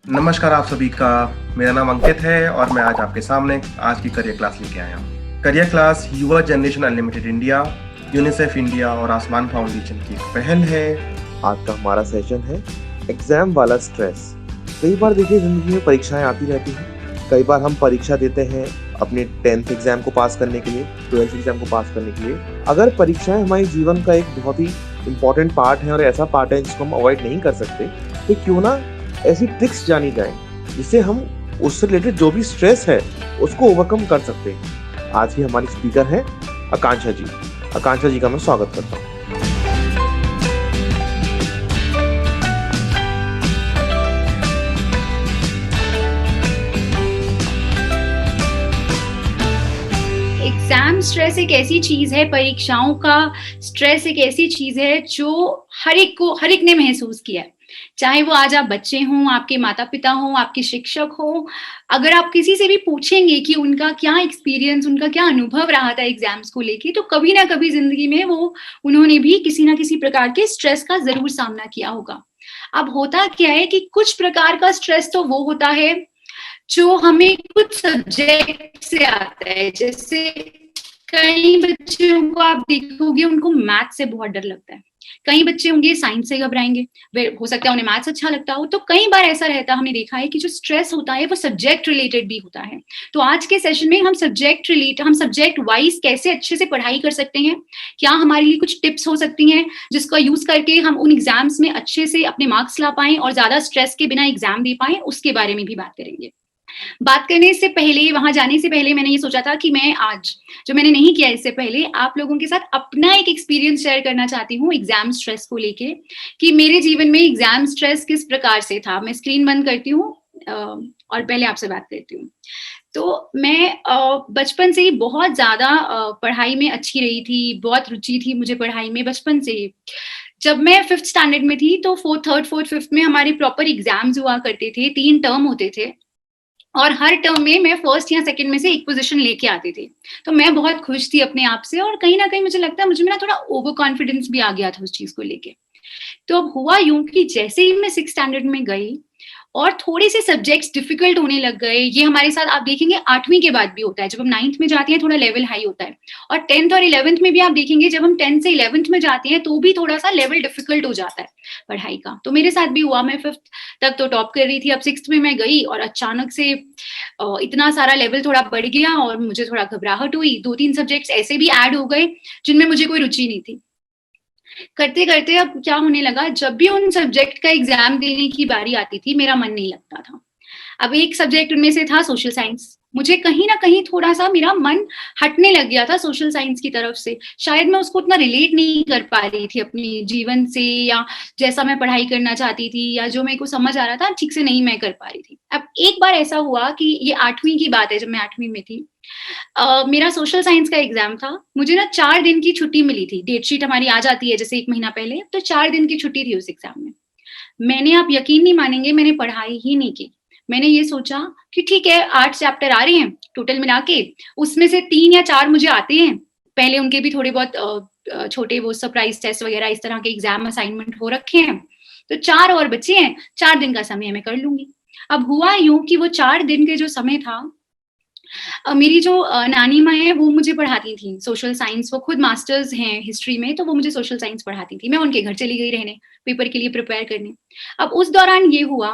नमस्कार आप सभी का। मेरा नाम अंकित है और मैं आज आपके सामने आज की करियर क्लास लेके आया हूँ। करियर क्लास युवा generation unlimited India, UNICEF India और आसमान फाउंडेशन की एक पहल है। आज का हमारा सेशन है एग्जाम वाला स्ट्रेस। कई बार देखिए जिंदगी में परीक्षाएं आती रहती हैं। कई बार हम परीक्षा देते हैं अपने 10th एग्जाम को पास करने के लिए, 12th एग्जाम को पास करने के लिए। अगर परीक्षाएं हमारे जीवन का एक बहुत ही इम्पोर्टेंट पार्ट है और ऐसा पार्ट है जिसको हम अवॉइड नहीं कर सकते, तो क्यों ना ऐसी ट्रिक्स जानी जाए जिससे हम उससे रिलेटेड जो भी स्ट्रेस है उसको ओवरकम कर सकते हैं। आज की हमारी स्पीकर है आकांक्षा जी। आकांक्षा जी का मैं स्वागत करता हूँ। एग्जाम स्ट्रेस एक ऐसी चीज है, परीक्षाओं का स्ट्रेस एक ऐसी चीज है जो हर एक ने महसूस किया है। चाहे वो आज आप बच्चे हों, आपके माता पिता हों, आपके शिक्षक हों, अगर आप किसी से भी पूछेंगे कि उनका क्या एक्सपीरियंस, उनका क्या अनुभव रहा था एग्जाम्स को लेके, तो कभी ना कभी जिंदगी में उन्होंने भी किसी ना किसी प्रकार के स्ट्रेस का जरूर सामना किया होगा। अब होता क्या है कि कुछ प्रकार का स्ट्रेस तो वो होता है जो हमें कुछ सब्जेक्ट से आता है। जैसे कई बच्चों को आप देखोगे, उनको मैथ से बहुत डर लगता है। कई बच्चे होंगे साइंस से घबराएंगे, हो सकता है उन्हें मैथ्स अच्छा लगता हो। तो कई बार ऐसा रहता है, हमने देखा है कि जो स्ट्रेस होता है वो सब्जेक्ट रिलेटेड भी होता है। तो आज के सेशन में हम सब्जेक्ट वाइज कैसे अच्छे से पढ़ाई कर सकते हैं, क्या हमारे लिए कुछ टिप्स हो सकती हैं जिसका यूज करके हम उन एग्जाम्स में अच्छे से अपने मार्क्स ला पाएं और ज्यादा स्ट्रेस के बिना एग्जाम दे पाएं, उसके बारे में भी बात करेंगे। बात करने से पहले, वहां जाने से पहले मैंने ये सोचा था कि मैं आज, जो मैंने नहीं किया इससे पहले, आप लोगों के साथ अपना एक एक्सपीरियंस शेयर करना चाहती हूँ एग्जाम स्ट्रेस को लेके, कि मेरे जीवन में एग्जाम स्ट्रेस किस प्रकार से था। मैं स्क्रीन बंद करती हूँ और पहले आपसे बात करती हूँ। तो मैं बचपन से ही बहुत ज्यादा पढ़ाई में अच्छी रही थी, बहुत रुचि थी मुझे पढ़ाई में बचपन से ही। जब मैं 5th स्टैंडर्ड में थी तो थर्ड फोर्थ फिफ्थ में हमारे प्रॉपर एग्जाम्स हुआ करते थे, 3 टर्म होते थे और हर टर्म में मैं फर्स्ट या सेकंड में से एक पोजीशन लेके आती थी। तो मैं बहुत खुश थी अपने आप से और कहीं ना कहीं मुझे लगता है मुझे में ना थोड़ा ओवर कॉन्फिडेंस भी आ गया था उस चीज को लेके। तो अब हुआ यूं कि जैसे ही मैं 6th स्टैंडर्ड में गई और थोड़े से सब्जेक्ट्स डिफिकल्ट होने लग गए। ये हमारे साथ आप देखेंगे 8वीं के बाद भी होता है, जब हम 9th में जाते हैं थोड़ा लेवल हाई होता है, और 10th और 11th में भी आप देखेंगे जब हम 10th से 11th में जाते हैं तो भी थोड़ा सा लेवल डिफिकल्ट हो जाता है पढ़ाई का। तो मेरे साथ भी हुआ, मैं 5th तक तो टॉप कर रही थी, अब 6th में मैं गई और अचानक से इतना सारा लेवल थोड़ा बढ़ गया और मुझे थोड़ा घबराहट हुई। 2-3 सब्जेक्ट्स ऐसे भी ऐड हो गए जिनमें मुझे कोई रुचि नहीं थी। करते करते अब क्या होने लगा, जब भी उन सब्जेक्ट का एग्जाम देने की बारी आती थी मेरा मन नहीं लगता था। अब एक सब्जेक्ट उनमें से था सोशल साइंस। मुझे कहीं ना कहीं थोड़ा सा मेरा मन हटने लग गया था सोशल साइंस की तरफ से। शायद मैं उसको उतना रिलेट नहीं कर पा रही थी अपने जीवन से, या जैसा मैं पढ़ाई करना चाहती थी या जो मेरे को समझ आ रहा था ठीक से नहीं मैं कर पा रही थी। अब एक बार ऐसा हुआ कि ये 8वीं की बात है, जब मैं 8वीं में थी, मेरा सोशल साइंस का एग्जाम था। मुझे ना 4 दिन की छुट्टी मिली थी, डेट शीट हमारी आ जाती है जैसे 1 महीना पहले, तो 4 दिन की छुट्टी थी उस एग्जाम में। मैंने, आप यकीन नहीं मानेंगे, मैंने पढ़ाई ही नहीं की। मैंने ये सोचा कि ठीक है 8 चैप्टर आ रहे हैं टोटल मिला के, उसमें से 3 या 4 मुझे आते हैं। पहले उनके भी थोड़े बहुत छोटे वो सरप्राइज टेस्ट वगैरह इस तरह के एग्जाम असाइनमेंट हो रखे हैं, तो 4 और बचे हैं, 4 दिन का समय मैं कर लूंगी। अब हुआ यूं कि वो 4 दिन के जो समय था, मेरी जो नानी माँ है वो मुझे पढ़ाती थी सोशल साइंस। वो खुद मास्टर्स हैं हिस्ट्री में, तो वो मुझे सोशल साइंस पढ़ाती थी। मैं उनके घर चली गई रहने, पेपर के लिए प्रिपेयर करने। अब उस दौरान ये हुआ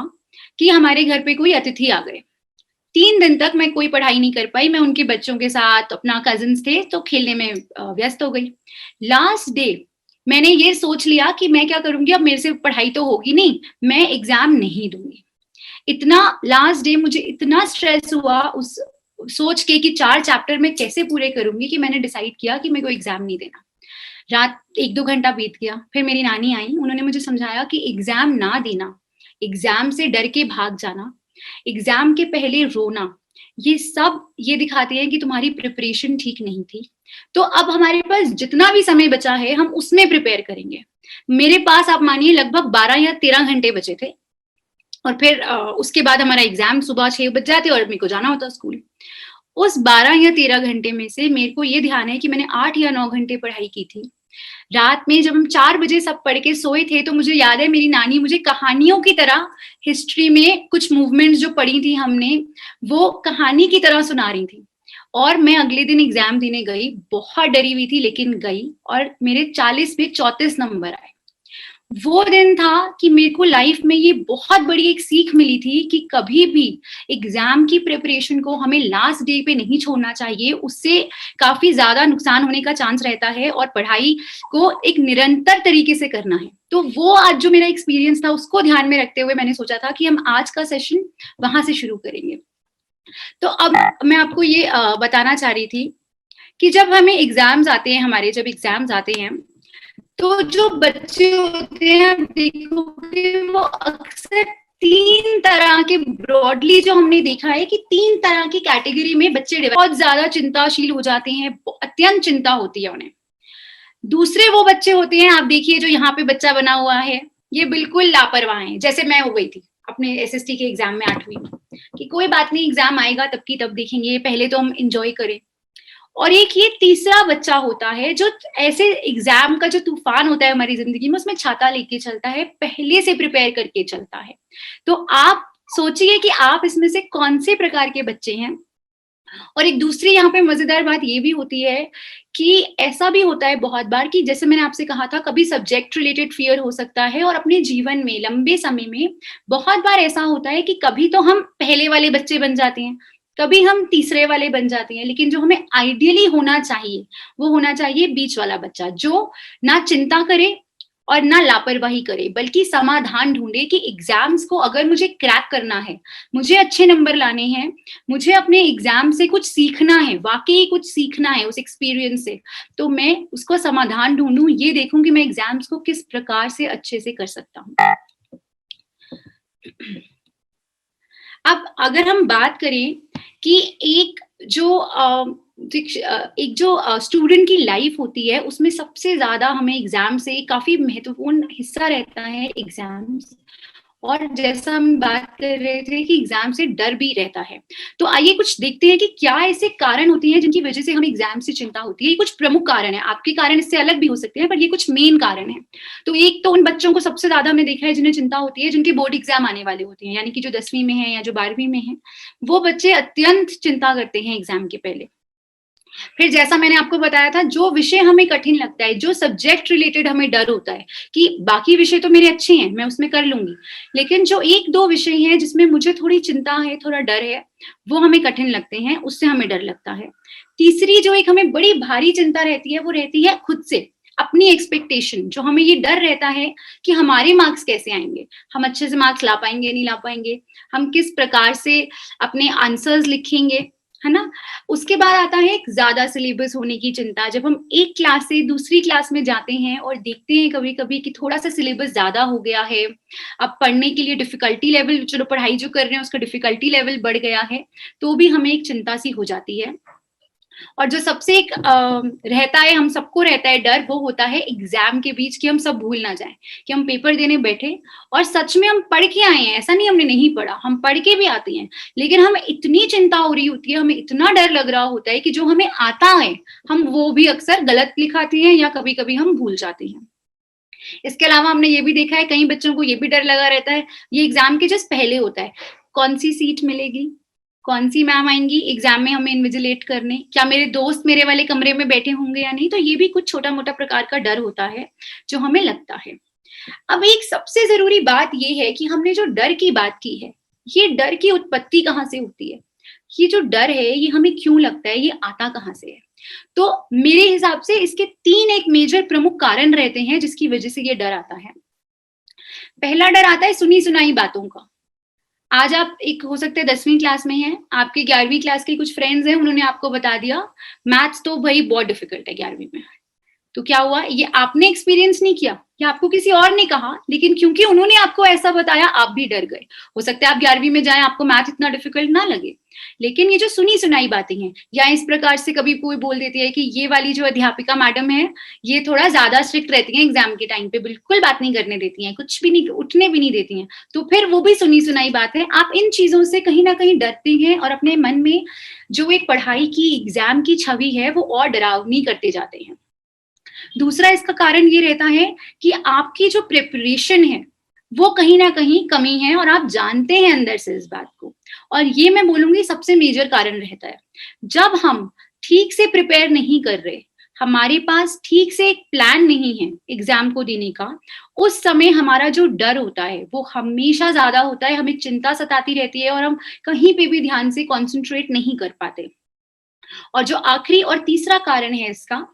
कि हमारे घर पे कोई अतिथि आ गए। 3 दिन तक मैं कोई पढ़ाई नहीं कर पाई। मैं उनके बच्चों के साथ, अपना कजिन्स थे तो खेलने में व्यस्त हो गई। लास्ट डे मैंने ये सोच लिया कि मैं क्या करूंगी, अब मेरे से पढ़ाई तो होगी नहीं, मैं एग्जाम नहीं दूंगी। इतना लास्ट डे मुझे इतना स्ट्रेस हुआ उस सोच के कि 4 चैप्टर मैं कैसे पूरे करूंगी, कि मैंने डिसाइड किया कि मेरे को एग्जाम नहीं देना। रात 1-2 घंटा बीत गया, फिर मेरी नानी आई, उन्होंने मुझे समझाया कि एग्जाम ना देना, एग्जाम से डर के भाग जाना, एग्जाम के पहले रोना, ये सब ये दिखाते हैं कि तुम्हारी प्रिपरेशन ठीक नहीं थी। तो अब हमारे पास जितना भी समय बचा है हम उसमें प्रिपेयर करेंगे। मेरे पास आप मानिए लगभग 12 या 13 घंटे बचे थे, और फिर उसके बाद हमारा एग्जाम सुबह 6 बज जाते और मेरे को जाना होता स्कूल। उस 12 या 13 घंटे में से मेरे को ये ध्यान है कि मैंने 8 या 9 घंटे पढ़ाई की थी। रात में जब हम 4 बजे सब पढ़ के सोए थे, तो मुझे याद है मेरी नानी मुझे कहानियों की तरह हिस्ट्री में कुछ मूवमेंट्स जो पढ़ी थी हमने, वो कहानी की तरह सुना रही थी। और मैं अगले दिन एग्जाम देने गई, बहुत डरी हुई थी लेकिन गई, और मेरे 40 में 34 नंबर आए। वो दिन था कि मेरे को लाइफ में ये बहुत बड़ी एक सीख मिली थी कि कभी भी एग्जाम की प्रिपरेशन को हमें लास्ट डे पे नहीं छोड़ना चाहिए, उससे काफी ज्यादा नुकसान होने का चांस रहता है, और पढ़ाई को एक निरंतर तरीके से करना है। तो वो आज जो मेरा एक्सपीरियंस था उसको ध्यान में रखते हुए मैंने सोचा था कि हम आज का सेशन वहां से शुरू करेंगे। तो अब मैं आपको ये बताना चाह रही थी कि जब हमें एग्जाम्स आते हैं, हमारे जब एग्जाम्स आते हैं, तो जो बच्चे होते हैं, देखोगे वो अक्सर 3 तरह के, ब्रॉडली जो हमने देखा है कि 3 तरह की कैटेगरी में बच्चे बहुत ज्यादा चिंताशील हो जाते हैं, अत्यंत चिंता होती है उन्हें। दूसरे वो बच्चे होते हैं, आप देखिए जो यहाँ पे बच्चा बना हुआ है, ये बिल्कुल लापरवाह है, जैसे मैं हो गई थी अपने एसएसटी के एग्जाम में 8वीं में, कि कोई बात नहीं, एग्जाम आएगा तब की तब देखेंगे, पहले तो हम इंजॉय करें। और एक ये तीसरा बच्चा होता है जो ऐसे एग्जाम का जो तूफान होता है हमारी जिंदगी में, उसमें छाता लेके चलता है, पहले से प्रिपेयर करके चलता है। तो आप सोचिए कि आप इसमें से कौन से प्रकार के बच्चे हैं। और एक दूसरी यहाँ पे मजेदार बात ये भी होती है कि ऐसा भी होता है बहुत बार कि जैसे मैंने आपसे कहा था, कभी सब्जेक्ट रिलेटेड फियर हो सकता है, और अपने जीवन में लंबे समय में बहुत बार ऐसा होता है कि कभी तो हम पहले वाले बच्चे बन जाते हैं, कभी हम तीसरे वाले बन जाते हैं, लेकिन जो हमें आइडियली होना चाहिए वो होना चाहिए बीच वाला बच्चा, जो ना चिंता करे और ना लापरवाही करे, बल्कि समाधान ढूंढे कि एग्जाम्स को अगर मुझे क्रैक करना है, मुझे अच्छे नंबर लाने हैं, मुझे अपने एग्जाम से कुछ सीखना है, वाकई कुछ सीखना है उस एक्सपीरियंस से, तो मैं उसको समाधान ढूंढूं, ये देखूं कि मैं एग्जाम्स को किस प्रकार से अच्छे से कर सकता हूँ। अब अगर हम बात करें कि एक जो स्टूडेंट की लाइफ होती है, उसमें सबसे ज्यादा हमें एग्जाम से काफी महत्वपूर्ण हिस्सा रहता है एग्जाम्स, और जैसा हम बात कर रहे थे कि एग्जाम से डर भी रहता है। तो आइए कुछ देखते हैं कि क्या ऐसे कारण होते हैं जिनकी वजह से हमें एग्जाम से चिंता होती है। ये कुछ प्रमुख कारण है, आपके कारण इससे अलग भी हो सकते हैं, पर ये कुछ मेन कारण है। तो एक तो उन बच्चों को सबसे ज्यादा हमने देखा है जिन्हें चिंता होती है जिनके बोर्ड एग्जाम आने वाले होते हैं, यानी कि जो 10वीं में है या जो 12वीं में है, वो बच्चे अत्यंत चिंता करते हैं एग्जाम के पहले। फिर जैसा मैंने आपको बताया था, जो विषय हमें कठिन लगता है, जो सब्जेक्ट रिलेटेड हमें डर होता है कि बाकी विषय तो मेरे अच्छे हैं, मैं उसमें कर लूंगी, लेकिन जो 1-2 विषय हैं जिसमें मुझे थोड़ी चिंता है, थोड़ा डर है, वो हमें कठिन लगते हैं, उससे हमें डर लगता है। तीसरी जो एक हमें बड़ी भारी चिंता रहती है, वो रहती है खुद से, अपनी एक्सपेक्टेशन, जो हमें ये डर रहता है कि हमारे मार्क्स कैसे आएंगे, हम अच्छे से मार्क्स ला पाएंगे नहीं ला पाएंगे, हम किस प्रकार से अपने आंसर्स लिखेंगे, है ना। उसके बाद आता है एक ज्यादा सिलेबस होने की चिंता। जब हम एक क्लास से दूसरी क्लास में जाते हैं और देखते हैं कभी कभी कि थोड़ा सा सिलेबस ज्यादा हो गया है, अब पढ़ने के लिए डिफिकल्टी लेवल, चलो पढ़ाई जो कर रहे हैं उसका डिफिकल्टी लेवल बढ़ गया है, तो भी हमें एक चिंता सी हो जाती है। और जो सबसे एक रहता है, हम सबको रहता है डर, वो होता है एग्जाम के बीच कि हम सब भूल ना जाएं, कि हम पेपर देने बैठे और सच में हम पढ़ के आए हैं, ऐसा नहीं हमने नहीं पढ़ा, हम पढ़ के भी आते हैं, लेकिन हमें इतनी चिंता हो रही होती है, हमें इतना डर लग रहा होता है कि जो हमें आता है हम वो भी अक्सर गलत लिखाते हैं या कभी कभी हम भूल जाते हैं। इसके अलावा हमने ये भी देखा है, कई बच्चों को ये भी डर लगा रहता है, ये एग्जाम के जस्ट पहले होता है, कौन सी सीट मिलेगी, कौन सी मैम आएंगी एग्जाम में हमें इन्विजिलेट करने, क्या मेरे दोस्त मेरे वाले कमरे में बैठे होंगे या नहीं। तो ये भी कुछ छोटा मोटा प्रकार का डर होता है जो हमें लगता है। अब एक सबसे जरूरी बात ये है कि हमने जो डर की बात की है, ये डर की उत्पत्ति कहाँ से होती है, ये जो डर है ये हमें क्यों लगता है, ये आता कहाँ से है। तो मेरे हिसाब से इसके 3 एक मेजर प्रमुख कारण रहते हैं जिसकी वजह से ये डर आता है। पहला डर आता है सुनी सुनाई बातों का। आज आप एक हो सकते हैं 10वीं क्लास में हैं, आपके 11वीं क्लास के कुछ फ्रेंड्स हैं, उन्होंने आपको बता दिया मैथ्स तो भाई बहुत डिफिकल्ट है 11वीं में। तो क्या हुआ, ये आपने एक्सपीरियंस नहीं किया या आपको किसी और ने कहा, लेकिन क्योंकि उन्होंने आपको ऐसा बताया आप भी डर गए। हो सकता है आप 11वीं में जाएं, आपको मैथ इतना डिफिकल्ट ना लगे, लेकिन ये जो सुनी सुनाई बातें हैं, या इस प्रकार से कभी कोई बोल देती है कि ये वाली जो अध्यापिका मैडम है ये थोड़ा ज्यादा स्ट्रिक्ट रहती हैं एग्जाम के टाइम पे, बिल्कुल बात नहीं करने देती हैं, कुछ भी नहीं, उठने भी नहीं देती हैं, तो फिर वो भी सुनी सुनाई बात है। आप इन चीजों से कहीं ना कहीं डरते हैं और अपने मन में जो एक पढ़ाई की एग्जाम की छवि है वो और डरावनी करते जाते हैं। दूसरा इसका कारण ये रहता है कि आपकी जो प्रिपरेशन है वो कहीं ना कहीं कमी है और आप जानते हैं अंदर से इस बात को, और ये मैं बोलूंगी सबसे मेजर कारण रहता है। जब हम ठीक से प्रिपेयर नहीं कर रहे, हमारे पास ठीक से एक प्लान नहीं है एग्जाम को देने का, उस समय हमारा जो डर होता है वो हमेशा ज्यादा होता है, हमें चिंता सताती रहती है और हम कहीं पे भी ध्यान से कॉन्सेंट्रेट नहीं कर पाते। और जो आखिरी और तीसरा कारण है इसका,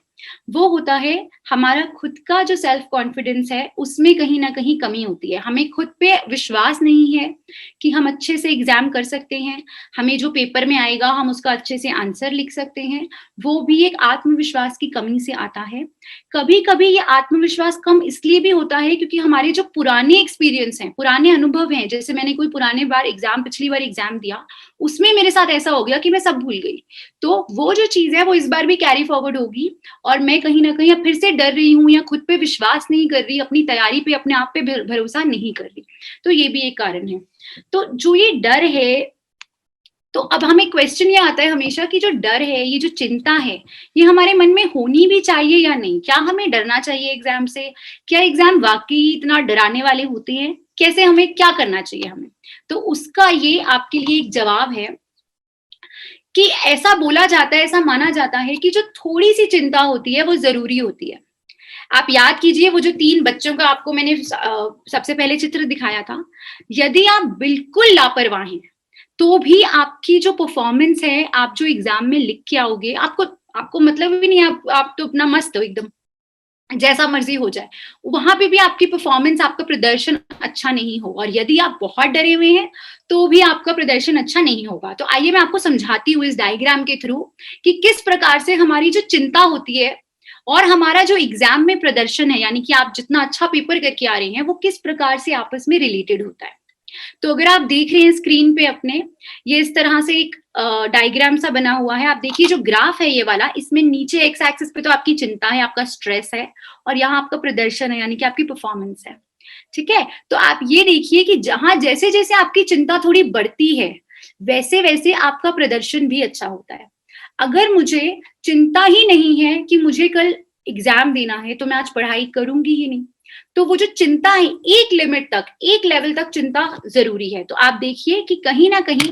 वो होता है हमारा खुद का जो सेल्फ कॉन्फिडेंस है उसमें कहीं ना कहीं कमी होती है। हमें खुद पे विश्वास नहीं है कि हम अच्छे से एग्जाम कर सकते हैं, हमें जो पेपर में आएगा हम उसका अच्छे से आंसर लिख सकते हैं। वो भी एक आत्मविश्वास की कमी से आता है। कभी कभी ये आत्मविश्वास कम इसलिए भी होता है क्योंकि हमारे जो पुराने एक्सपीरियंस हैं, पुराने अनुभव हैं, जैसे मैंने कोई पुराने बार एग्जाम, पिछली बार एग्जाम दिया, उसमें मेरे साथ ऐसा हो गया कि मैं सब भूल गई, तो वो जो चीज है वो इस बार भी कैरी फॉरवर्ड होगी और मैं कहीं ना कहीं अब फिर से डर रही हूँ या खुद पे विश्वास नहीं कर रही, अपनी तैयारी पे, अपने आप पे भरोसा नहीं कर रही। तो ये भी एक कारण है। तो जो ये डर है, तो अब हमें क्वेश्चन ये आता है हमेशा कि जो डर है, ये जो चिंता है, ये हमारे मन में होनी भी चाहिए या नहीं? क्या हमें डरना चाहिए एग्जाम से? क्या एग्जाम वाकई इतना डराने वाले होते हैं? कैसे, हमें क्या करना चाहिए हमें? तो उसका ये आपके लिए एक जवाब है कि ऐसा बोला जाता है, ऐसा माना जाता है कि जो थोड़ी सी चिंता होती है वो जरूरी होती है। आप याद कीजिए वो जो 3 बच्चों का आपको मैंने सबसे पहले चित्र दिखाया था, यदि आप बिल्कुल लापरवाह हैं तो भी आपकी जो परफॉर्मेंस है, आप जो एग्जाम में लिख के आओगे, आपको मतलब भी नहीं, आप तो अपना मस्त हो एकदम, जैसा मर्जी हो जाए, वहां पे भी आपकी परफॉर्मेंस, आपका प्रदर्शन अच्छा नहीं होगा। और यदि आप बहुत डरे हुए हैं तो भी आपका प्रदर्शन अच्छा नहीं होगा। तो आइए मैं आपको समझाती हूँ इस डायग्राम के थ्रू कि किस प्रकार से हमारी जो चिंता होती है और हमारा जो एग्जाम में प्रदर्शन है, यानी कि आप जितना अच्छा पेपर करके आ रहे हैं, वो किस प्रकार से आपस में रिलेटेड होता है। तो अगर आप देख रहे हैं स्क्रीन पे अपने, ये इस तरह से एक डायग्राम सा बना हुआ है। आप देखिए जो ग्राफ है ये वाला, इसमें नीचे एक्स एक्सिस पे तो आपकी चिंता है, आपका स्ट्रेस है, और यहाँ आपका प्रदर्शन है, यानी कि आपकी परफॉर्मेंस है। ठीक है, तो आप ये देखिए कि जहां जैसे जैसे आपकी चिंता थोड़ी बढ़ती है, वैसे वैसे आपका प्रदर्शन भी अच्छा होता है। अगर मुझे चिंता ही नहीं है कि मुझे कल एग्जाम देना है, तो मैं आज पढ़ाई करूंगी ही नहीं। तो वो जो चिंता है, एक लिमिट तक, एक लेवल तक चिंता जरूरी है। तो आप देखिए कि कहीं ना कहीं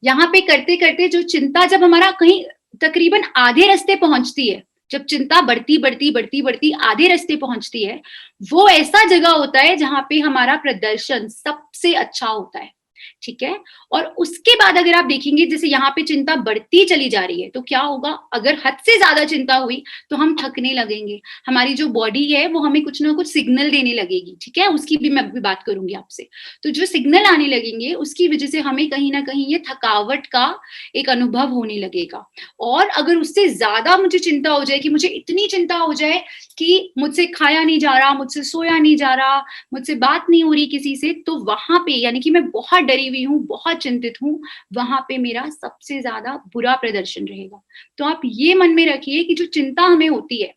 यहाँ पे करते करते जो चिंता जब हमारा कहीं तकरीबन आधे रास्ते पहुंचती है, जब चिंता बढ़ती बढ़ती बढ़ती बढ़ती आधे रास्ते पहुंचती है, वो ऐसा जगह होता है जहां पे हमारा प्रदर्शन सबसे अच्छा होता है। ठीक है, और उसके बाद अगर आप देखेंगे जैसे यहाँ पे चिंता बढ़ती चली जा रही है, तो क्या होगा, अगर हद से ज्यादा चिंता हुई तो हम थकने लगेंगे, हमारी जो बॉडी है वो हमें कुछ ना कुछ सिग्नल देने लगेगी। ठीक है, उसकी भी मैं अभी बात करूंगी आपसे। तो जो सिग्नल आने लगेंगे उसकी वजह से हमें कहीं ना कहीं ये थकावट का एक अनुभव होने लगेगा। और अगर उससे ज्यादा मुझे चिंता हो जाए, कि मुझे इतनी चिंता हो जाए कि मुझसे खाया नहीं जा रहा, मुझसे सोया नहीं जा रहा, मुझसे बात नहीं हो रही किसी से, तो वहां पे यानी कि मैं बहुत डरी हुई हूँ, बहुत चिंतित हूँ, वहां पे मेरा सबसे ज्यादा बुरा प्रदर्शन रहेगा। तो आप ये मन में रखिए कि जो चिंता हमें होती है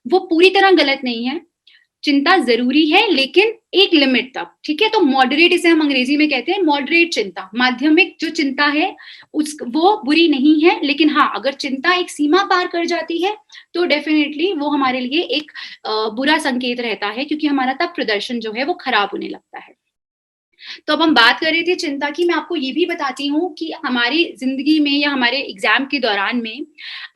वो पूरी तरह गलत नहीं है, चिंता जरूरी है लेकिन एक लिमिट तक। ठीक है, तो मॉडरेट, इसे हम अंग्रेजी में कहते हैं मॉडरेट चिंता, माध्यमिक जो चिंता है वो बुरी नहीं है। लेकिन हाँ, अगर चिंता एक सीमा पार कर जाती है तो डेफिनेटली वो हमारे लिए एक बुरा संकेत रहता है, क्योंकि हमारा तब प्रदर्शन जो है वो खराब होने लगता है। तो अब हम बात कर रहे थे चिंता की, मैं आपको ये भी बताती हूँ कि हमारी जिंदगी में या हमारे एग्जाम के दौरान में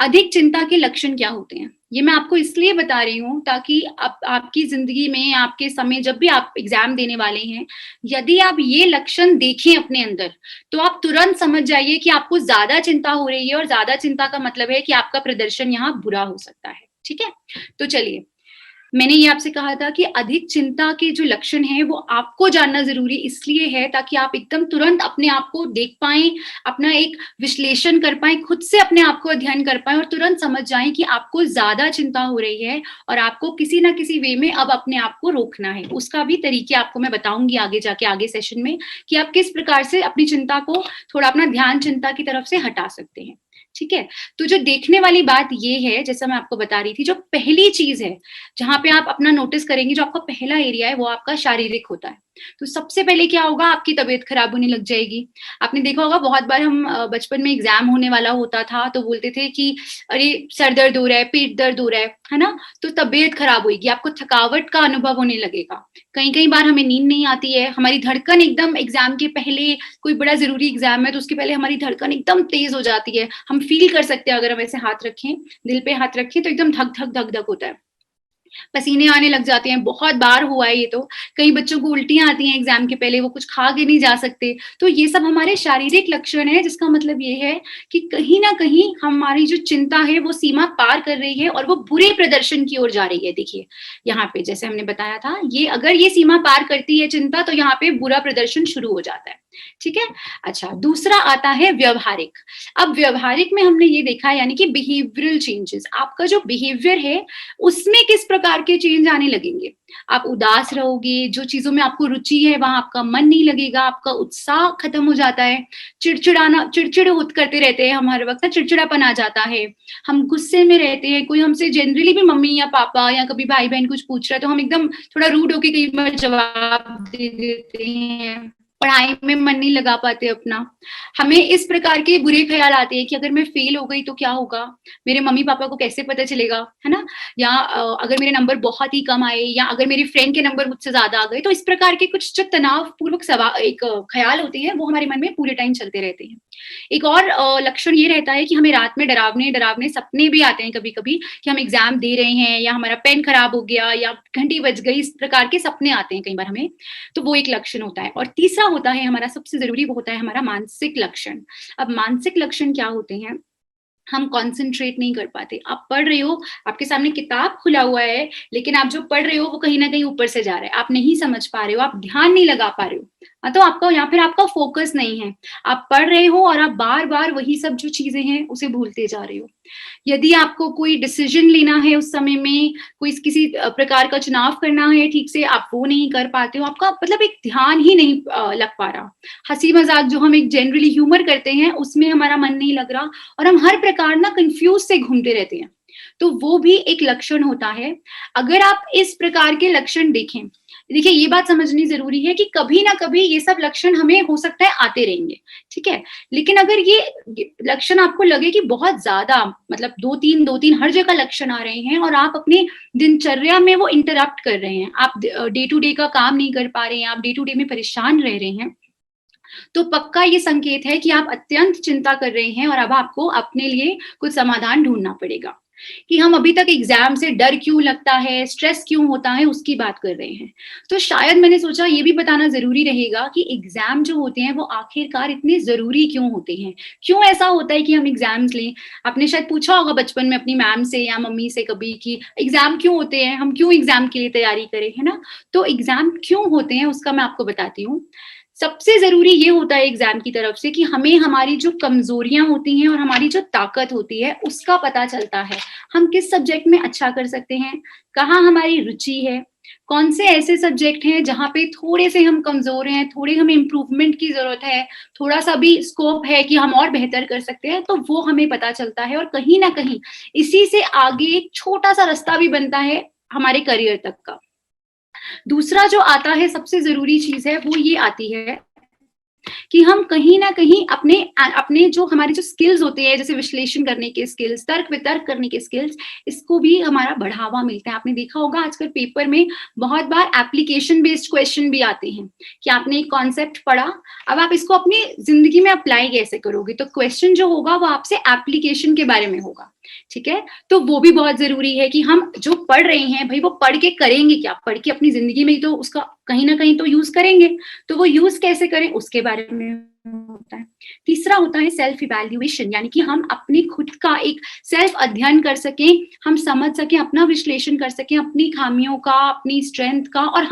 अधिक चिंता के लक्षण क्या होते हैं। ये मैं आपको इसलिए बता रही हूँ ताकि आपकी जिंदगी में, आपके समय जब भी आप एग्जाम देने वाले हैं, यदि आप ये लक्षण देखें अपने अंदर, तो आप तुरंत समझ जाइए कि आपको ज्यादा चिंता हो रही है, और ज्यादा चिंता का मतलब है कि आपका प्रदर्शन यहाँ बुरा हो सकता है। ठीक है, तो चलिए, मैंने ये आपसे कहा था कि अधिक चिंता के जो लक्षण हैं वो आपको जानना जरूरी इसलिए है ताकि आप एकदम तुरंत अपने आप को देख पाएं, अपना एक विश्लेषण कर पाएं, खुद से अपने आप को अध्ययन कर पाएं और तुरंत समझ जाएं कि आपको ज्यादा चिंता हो रही है और आपको किसी ना किसी वे में अब अपने आप को रोकना है। उसका भी तरीके आपको मैं बताऊंगी आगे जाके, आगे सेशन में, कि आप किस प्रकार से अपनी चिंता को, थोड़ा अपना ध्यान चिंता की तरफ से हटा सकते हैं। ठीक है, तो जो देखने वाली बात ये है, जैसा मैं आपको बता रही थी, जो पहली चीज है जहां पे आप अपना नोटिस करेंगे, जो आपका पहला एरिया है वो आपका शारीरिक होता है। तो सबसे पहले क्या होगा, आपकी तबीयत खराब होने लग जाएगी। आपने देखा होगा बहुत बार हम बचपन में एग्जाम होने वाला होता था तो बोलते थे कि अरे सर दर्द हो रहा है, पेट दर्द हो रहा है ना, तो तबीयत खराब होगी, आपको थकावट का अनुभव होने लगेगा। कई कई बार हमें नींद नहीं आती है, हमारी धड़कन एकदम एग्जाम के पहले, कोई बड़ा जरूरी एग्जाम है तो उसके पहले हमारी धड़कन एकदम तेज हो जाती है। हम फील कर सकते हैं, अगर हम ऐसे हाथ रखें, दिल पे हाथ रखें तो एकदम धक धक धक धक होता है, पसीने आने लग जाते हैं। बहुत बार हुआ है ये तो। कई बच्चों को उल्टियां आती हैं एग्जाम के पहले, वो कुछ खा के नहीं जा सकते। तो ये सब हमारे शारीरिक लक्षण है, जिसका मतलब ये है कि कहीं ना कहीं हमारी जो चिंता है वो सीमा पार कर रही है और वो बुरे प्रदर्शन की ओर जा रही है। देखिए यहाँ पे जैसे हमने बताया था, ये अगर ये सीमा पार करती है चिंता, तो यहाँ पे बुरा प्रदर्शन शुरू हो जाता है। ठीक है। अच्छा, दूसरा आता है व्यवहारिक। अब व्यवहारिक में हमने ये देखा, यानी कि बिहेवियरल चेंजेस, आपका जो बिहेवियर है उसमें किस प्रकार के चेंज आने लगेंगे। आप उदास रहोगे, जो चीजों में आपको रुचि है वहां आपका मन नहीं लगेगा, आपका उत्साह खत्म हो जाता है, चिड़चिड़ करते रहते हैं हम हर वक्त, चिड़चिड़ापन आ जाता है, हम गुस्से में रहते हैं। कोई हमसे जनरली भी मम्मी या पापा या कभी भाई बहन कुछ पूछ रहा है तो हम एकदम थोड़ा रूड होके कई बार जवाब दे देते हैं, पढ़ाई में मन नहीं लगा पाते अपना। हमें इस प्रकार के बुरे ख्याल आते हैं कि अगर मैं फेल हो गई तो क्या होगा, मेरे मम्मी पापा को कैसे पता चलेगा, है ना, या अगर मेरे नंबर बहुत ही कम आए, या अगर मेरी फ्रेंड के नंबर मुझसे ज्यादा आ गए। तो इस प्रकार के कुछ जो तनाव पूर्वक एक ख्याल होते हैं वो हमारे मन में पूरे टाइम चलते रहते हैं। एक और लक्षण ये रहता है कि हमें रात में डरावने डरावने सपने भी आते हैं कभी कभी, कि हम एग्जाम दे रहे हैं या हमारा पेन खराब हो गया या घंटी बज गई, इस प्रकार के सपने आते हैं कई बार हमें। तो वो एक लक्षण होता है। और तीसरा होता है हमारा सबसे जरूरी, वो होता है हमारा मानसिक लक्षण। अब मानसिक लक्षण क्या होते हैं, हम कंसंट्रेट नहीं कर पाते। आप पढ़ रहे हो, आपके सामने किताब खुला हुआ है, लेकिन आप जो पढ़ रहे हो वो कहीं ना कहीं ऊपर से जा रहा है, आप नहीं समझ पा रहे हो, आप ध्यान नहीं लगा पा रहे हो। तो आपका या फिर आपका फोकस नहीं है, आप पढ़ रहे हो और आप बार बार वही सब जो चीजें हैं उसे भूलते जा रहे हो। यदि आपको कोई डिसीजन लेना है उस समय में, कोई किसी प्रकार का चुनाव करना है ठीक से, आप वो नहीं कर पाते हो, आपका मतलब एक ध्यान ही नहीं लग पा रहा। हंसी मजाक जो हम एक जनरली ह्यूमर करते हैं उसमें हमारा मन नहीं लग रहा, और हम हर प्रकार ना कंफ्यूज से घूमते रहते हैं। तो वो भी एक लक्षण होता है। अगर आप इस प्रकार के लक्षण देखें, देखिए ये बात समझनी जरूरी है कि कभी ना कभी ये सब लक्षण हमें हो सकता है आते रहेंगे, ठीक है। लेकिन अगर ये लक्षण आपको लगे कि बहुत ज्यादा, मतलब दो तीन हर जगह लक्षण आ रहे हैं और आप अपनी दिनचर्या में वो इंटरप्ट कर रहे हैं, आप डे टू डे का काम नहीं कर पा रहे हैं, आप डे टू डे में परेशान रह रहे हैं, तो पक्का ये संकेत है कि आप अत्यंत चिंता कर रहे हैं और अब आपको अपने लिए कुछ समाधान ढूंढना पड़ेगा। कि हम अभी तक एग्जाम से डर क्यों लगता है, स्ट्रेस क्यों होता है, उसकी बात कर रहे हैं। तो शायद मैंने सोचा ये भी बताना जरूरी रहेगा कि एग्जाम जो होते हैं वो आखिरकार इतने जरूरी क्यों होते हैं, क्यों ऐसा होता है कि हम एग्जाम्स लें। आपने शायद पूछा होगा बचपन में अपनी मैम से या मम्मी से कभी कि एग्जाम क्यों होते हैं, हम क्यों एग्जाम के लिए तैयारी करें, है ना। तो एग्जाम क्यों होते हैं उसका मैं आपको बताती हूँ। सबसे जरूरी ये होता है एग्जाम की तरफ से कि हमें हमारी जो कमजोरियां होती हैं और हमारी जो ताकत होती है उसका पता चलता है। हम किस सब्जेक्ट में अच्छा कर सकते हैं, कहाँ हमारी रुचि है, कौन से ऐसे सब्जेक्ट हैं जहाँ पे थोड़े से हम कमजोर हैं, थोड़े हमें इम्प्रूवमेंट की जरूरत है, थोड़ा सा भी स्कोप है कि हम और बेहतर कर सकते हैं, तो वो हमें पता चलता है। और कहीं ना कहीं इसी से आगे एक छोटा सा रास्ता भी बनता है हमारे करियर तक का। दूसरा जो आता है, सबसे जरूरी चीज है, वो ये आती है कि हम कहीं ना कहीं अपने जो हमारे जो स्किल्स होते हैं, जैसे विश्लेषण करने के स्किल्स, तर्क वितर्क करने के स्किल्स, इसको भी हमारा बढ़ावा मिलता है। आपने देखा होगा आजकल पेपर में बहुत बार एप्लीकेशन बेस्ड क्वेश्चन भी आते हैं कि आपने एक कॉन्सेप्ट पढ़ा, अब आप इसको अपनी जिंदगी में अप्लाई कैसे करोगे। तो क्वेश्चन जो होगा वो आपसे एप्लीकेशन के बारे में होगा, ठीक है। तो वो भी बहुत जरूरी है कि हम जो पढ़ रहे हैं भाई वो पढ़ के करेंगे क्या, पढ़ के अपनी जिंदगी में तो उसका कहीं ना कहीं तो यूज करेंगे, तो वो यूज कैसे करें उसके बारे में होता है। तीसरा होता है सेल्फ इवैल्यूएशन, यानी कि हम अपने खुद का एक सेल्फ अध्ययन कर सकें, हम समझ सकें, अपना विश्लेषण कर सकें अपनी खामियों का, अपनी स्ट्रेंथ का, और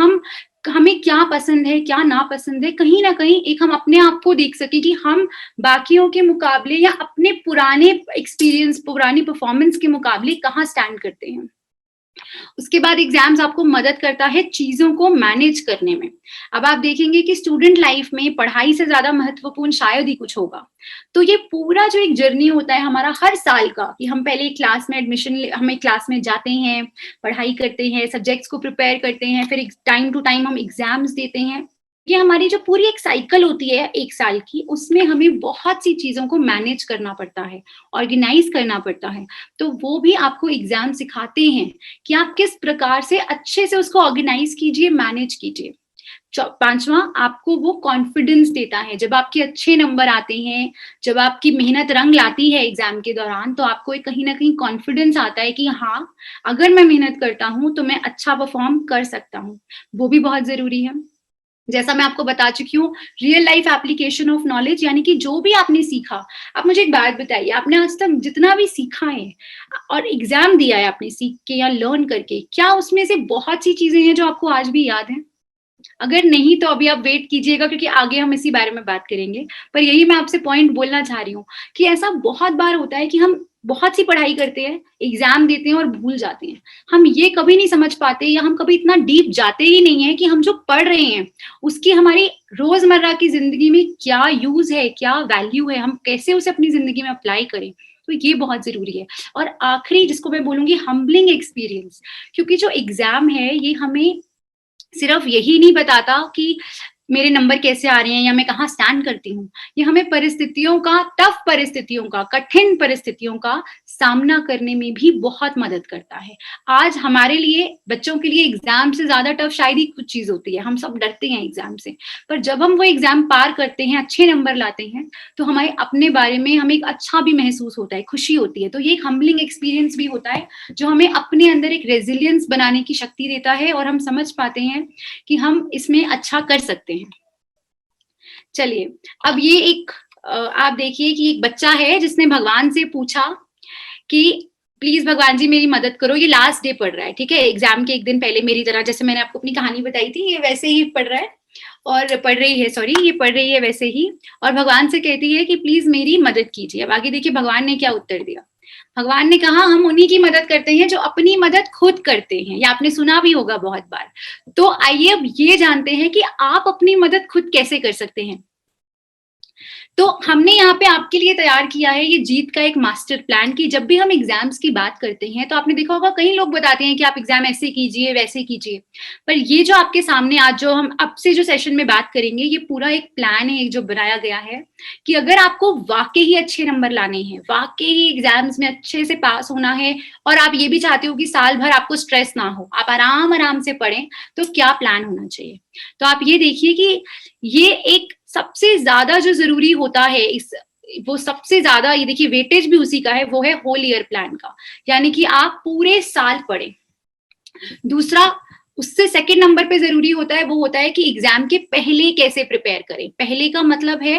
हमें क्या पसंद है क्या ना पसंद है, कहीं ना कहीं एक हम अपने आप को देख सके कि हम बाकियों के मुकाबले या अपने पुराने एक्सपीरियंस, पुरानी परफॉर्मेंस के मुकाबले कहाँ स्टैंड करते हैं। उसके बाद एग्जाम्स आपको मदद करता है चीजों को मैनेज करने में। अब आप देखेंगे कि स्टूडेंट लाइफ में पढ़ाई से ज्यादा महत्वपूर्ण शायद ही कुछ होगा। तो ये पूरा जो एक जर्नी होता है हमारा हर साल का, कि हम पहले क्लास में हमें क्लास में जाते हैं, पढ़ाई करते हैं, सब्जेक्ट्स को प्रिपेयर करते हैं, फिर टाइम टू टाइम हम एग्जाम्स देते हैं, ये हमारी जो पूरी एक साइकिल होती है 1 साल की, उसमें हमें बहुत सी चीज़ों को मैनेज करना पड़ता है, ऑर्गेनाइज़ करना पड़ता है। तो वो भी आपको एग्ज़ाम सिखाते हैं कि आप किस प्रकार से अच्छे से उसको ऑर्गेनाइज़ कीजिए, मैनेज कीजिए। 5वां, आपको वो कॉन्फिडेंस देता है। जब आपके अच्छे नंबर आते हैं, जब आपकी मेहनत रंग लाती है एग्ज़ाम के दौरान, तो आपको एक कहीं न कहीं कॉन्फिडेंस आता है कि हाँ, अगर मैं मेहनत करता हूँ, तो मैं अच्छा परफ़ॉर्म कर सकता हूँ। वो भी बहुत ज़रूरी है। जैसा मैं आपको बता चुकी हूँ, real life application of knowledge, यानी कि जो भी आपने सीखा, आप मुझे एक बात बताइए, आपने आज तक जितना भी सीखा है और एग्ज़ाम दिया है आपने सीख के या लर्न करके, क्या उसमें से बहुत सी चीज़ें हैं जो आपको आज भी याद हैं? अगर नहीं तो अभी आप वेट कीजिएगा, क्योंकि आगे हम इसी बारे में बात करेंगे। पर यही मैं आपसे पॉइंट बोलना चाह रही हूँ कि ऐसा बहुत बार होता है कि हम बहुत सी पढ़ाई करते हैं, एग्ज़ाम देते हैं और भूल जाते हैं। हम ये कभी नहीं समझ पाते या हम कभी इतना डीप जाते ही नहीं हैं कि हम जो पढ़ रहे हैं, उसकी हमारी रोज़मर्रा की ज़िंदगी में क्या यूज़ है, क्या वैल्यू है, हम कैसे उसे अपनी ज़िंदगी में अप्लाई करें। तो ये बहुत ज़रूरी है। और आखिरी जिसको मैं बोलूँगी, हम्बलिंग एक्सपीरियंस, क्योंकि जो एग्ज़ाम है ये हमें सिर्फ यही नहीं बताता कि मेरे नंबर कैसे आ रहे हैं या मैं कहाँ स्टैंड करती हूँ। ये हमें परिस्थितियों का, टफ परिस्थितियों का, कठिन परिस्थितियों का सामना करने में भी बहुत मदद करता है। आज हमारे लिए, बच्चों के लिए एग्ज़ाम से ज़्यादा टफ शायद ही कुछ चीज़ होती है। हम सब डरते हैं एग्ज़ाम से। पर जब हम वो एग्ज़ाम पार करते हैं, अच्छे नंबर लाते हैं, तो हमारे अपने बारे में हमें एक अच्छा भी महसूस होता है, खुशी होती है। तो ये एक हम्बलिंग एक्सपीरियंस भी होता है, जो हमें अपने अंदर एक रेज़िलियंस बनाने की शक्ति देता है और हम समझ पाते हैं कि हम इसमें अच्छा कर सकते हैं। चलिए, अब ये एक आप देखिए कि एक बच्चा है जिसने भगवान से पूछा कि प्लीज़ भगवान जी मेरी मदद करो, ये लास्ट डे पढ़ रहा है, ठीक है? एग्ज़ाम के 1 दिन पहले, मेरी तरह जैसे मैंने आपको अपनी कहानी बताई थी, ये वैसे ही पढ़ रहा है और पढ़ रही है, सॉरी, ये पढ़ रही है वैसे ही, और भगवान से कहती है कि प्लीज़ मेरी मदद कीजिए। अब आगे देखिए भगवान ने क्या उत्तर दिया। भगवान ने कहा, हम उन्हीं की मदद करते हैं जो अपनी मदद खुद करते हैं। ये आपने सुना भी होगा बहुत बार। तो आइए अब ये जानते हैं कि आप अपनी मदद खुद कैसे कर सकते हैं। तो हमने यहाँ पे आपके लिए तैयार किया है ये जीत का एक मास्टर प्लान, कि जब भी हम एग्जाम्स की बात करते हैं तो आपने देखा होगा कई लोग बताते हैं कि आप एग्जाम ऐसे कीजिए, वैसे कीजिए। पर ये जो आपके सामने आज जो हम अब से जो सेशन में बात करेंगे, ये पूरा एक प्लान है, एक जो बनाया गया है कि अगर आपको वाकई ही अच्छे नंबर लाने हैं, वाकई ही एग्जाम्स में अच्छे से पास होना है, और आप ये भी चाहते हो कि साल भर आपको स्ट्रेस ना हो, आप आराम आराम से पढ़ें, तो क्या प्लान होना चाहिए। तो आप ये देखिए कि ये एक सबसे ज्यादा जो जरूरी होता है, इस वो सबसे ज्यादा, ये देखिए वेटेज भी उसी का है, वो है होल ईयर प्लान का, यानी कि आप पूरे साल पढ़ें। दूसरा, उससे सेकंड नंबर पे जरूरी होता है, वो होता है कि एग्जाम के पहले कैसे प्रिपेयर करें। पहले का मतलब है,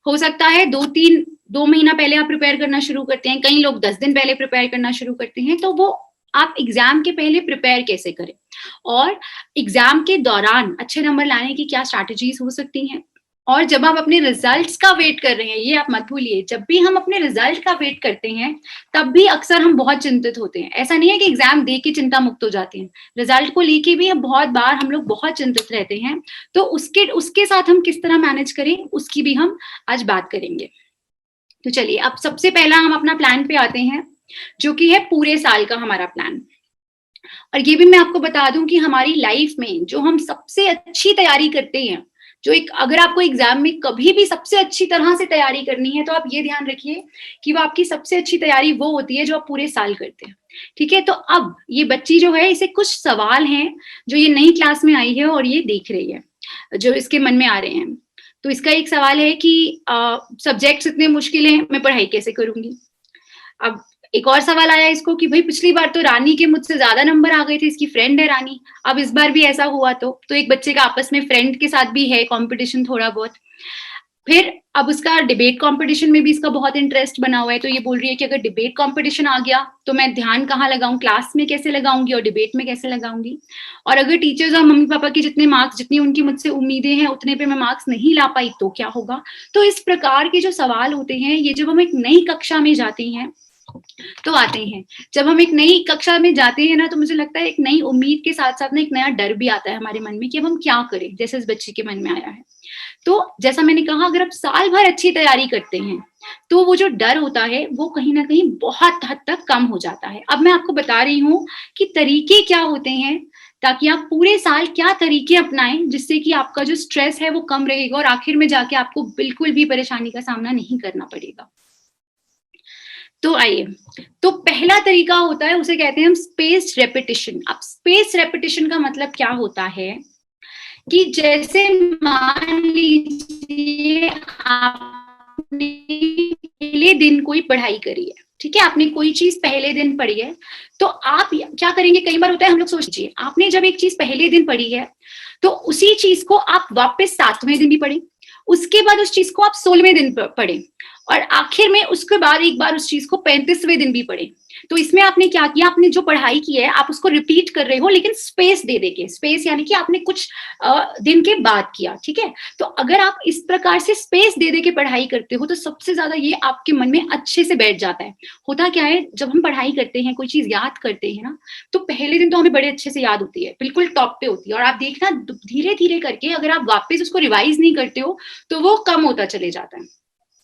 हो सकता है 2 महीना पहले आप प्रिपेयर करना शुरू करते हैं, कई लोग 10 दिन पहले प्रिपेयर करना शुरू करते हैं। तो वो आप एग्जाम के पहले प्रिपेयर कैसे करें, और एग्जाम के दौरान अच्छे नंबर लाने की क्या स्ट्रैटेजीज हो सकती हैं। और जब आप अपने रिजल्ट्स का वेट कर रहे हैं, ये आप मत भूलिए, जब भी हम अपने रिजल्ट का वेट करते हैं तब भी अक्सर हम बहुत चिंतित होते हैं। ऐसा नहीं है कि एग्जाम दे के चिंता मुक्त हो जाते हैं, रिजल्ट को लेके भी बहुत बार हम लोग बहुत चिंतित रहते हैं। तो उसके साथ हम किस तरह मैनेज करें, उसकी भी हम आज बात करेंगे। तो चलिए, अब सबसे पहला हम अपना प्लान पे आते हैं, जो कि है पूरे साल का हमारा प्लान। और ये भी मैं आपको बता दूं कि हमारी लाइफ में जो हम सबसे अच्छी तैयारी करते हैं, जो एक, अगर आपको एग्जाम में कभी भी सबसे अच्छी तरह से तैयारी करनी है, तो आप ये ध्यान रखिए कि वो आपकी सबसे अच्छी तैयारी वो होती है जो आप पूरे साल करते हैं। ठीक है, तो अब ये बच्ची जो है, इसे कुछ सवाल हैं जो ये नई क्लास में आई है और ये देख रही है, जो इसके मन में आ रहे हैं। तो इसका एक सवाल है कि सब्जेक्ट्स इतने मुश्किल हैं, मैं पढ़ाई कैसे करूंगी। अब एक और सवाल आया इसको कि भाई पिछली बार तो रानी के मुझसे ज्यादा नंबर आ गए थे, इसकी फ्रेंड है रानी, अब इस बार भी ऐसा हुआ तो एक बच्चे का आपस में फ्रेंड के साथ भी है कंपटीशन थोड़ा बहुत। फिर अब उसका डिबेट कंपटीशन में भी इसका बहुत इंटरेस्ट बना हुआ है, तो ये बोल रही है कि अगर डिबेट कंपटीशन आ गया तो मैं ध्यान कहाँ लगाऊं, क्लास में कैसे लगाऊंगी और डिबेट में कैसे लगाऊंगी। और अगर टीचर्स और मम्मी पापा की जितने मार्क्स, जितनी उनकी मुझसे उम्मीदें हैं, उतने पे मैं मार्क्स नहीं ला पाई तो क्या होगा। तो इस प्रकार के जो सवाल होते हैं, ये जब हम एक नई कक्षा में जाते हैं तो आते हैं। जब हम एक नई कक्षा में जाते हैं ना, तो मुझे लगता है एक नई उम्मीद के साथ साथ ना एक नया डर भी आता है हमारे मन में कि अब हम क्या करें, जैसे इस बच्चे के मन में आया है। तो जैसा मैंने कहा, अगर आप साल भर अच्छी तैयारी करते हैं तो वो जो डर होता है वो कहीं ना कहीं बहुत हद तक कम हो जाता है। अब मैं आपको बता रही हूँ कि तरीके क्या होते हैं ताकि आप पूरे साल क्या तरीके अपनाएं जिससे कि आपका जो स्ट्रेस है वो कम रहेगा और आखिर में जाके आपको बिल्कुल भी परेशानी का सामना नहीं करना पड़ेगा। तो आइए, तो पहला तरीका होता है, उसे कहते हैं हम स्पेस्ड रेपिटेशन। अब स्पेस रेपिटेशन का मतलब क्या होता है कि जैसे मान लीजिए आपने पहले दिन कोई पढ़ाई करी है, ठीक है, आपने कोई चीज पहले दिन पढ़ी है, तो आप क्या करेंगे, कई बार होता है हम लोग सोच लीजिए आपने जब एक चीज पहले दिन पढ़ी है तो उसी चीज को आप वापस 7वें दिन भी पढ़ें, उसके बाद उस चीज को आप 16वें दिन पढ़ें और आखिर में उसके बाद एक बार उस चीज को 35वें दिन भी पढ़ें। तो इसमें आपने क्या किया, आपने जो पढ़ाई की है आप उसको रिपीट कर रहे हो लेकिन स्पेस दे देके, स्पेस यानी कि आपने कुछ दिन के बाद किया, ठीक है। तो अगर आप इस प्रकार से स्पेस दे देके पढ़ाई करते हो तो सबसे ज्यादा ये आपके मन में अच्छे से बैठ जाता है। होता क्या है, जब हम पढ़ाई करते हैं, कोई चीज याद करते हैं ना, तो पहले दिन तो हमें बड़े अच्छे से याद होती है, बिल्कुल टॉप पे होती है, और आप देखना धीरे धीरे करके अगर आप वापस उसको रिवाइज नहीं करते हो तो वो कम होता चले जाता है।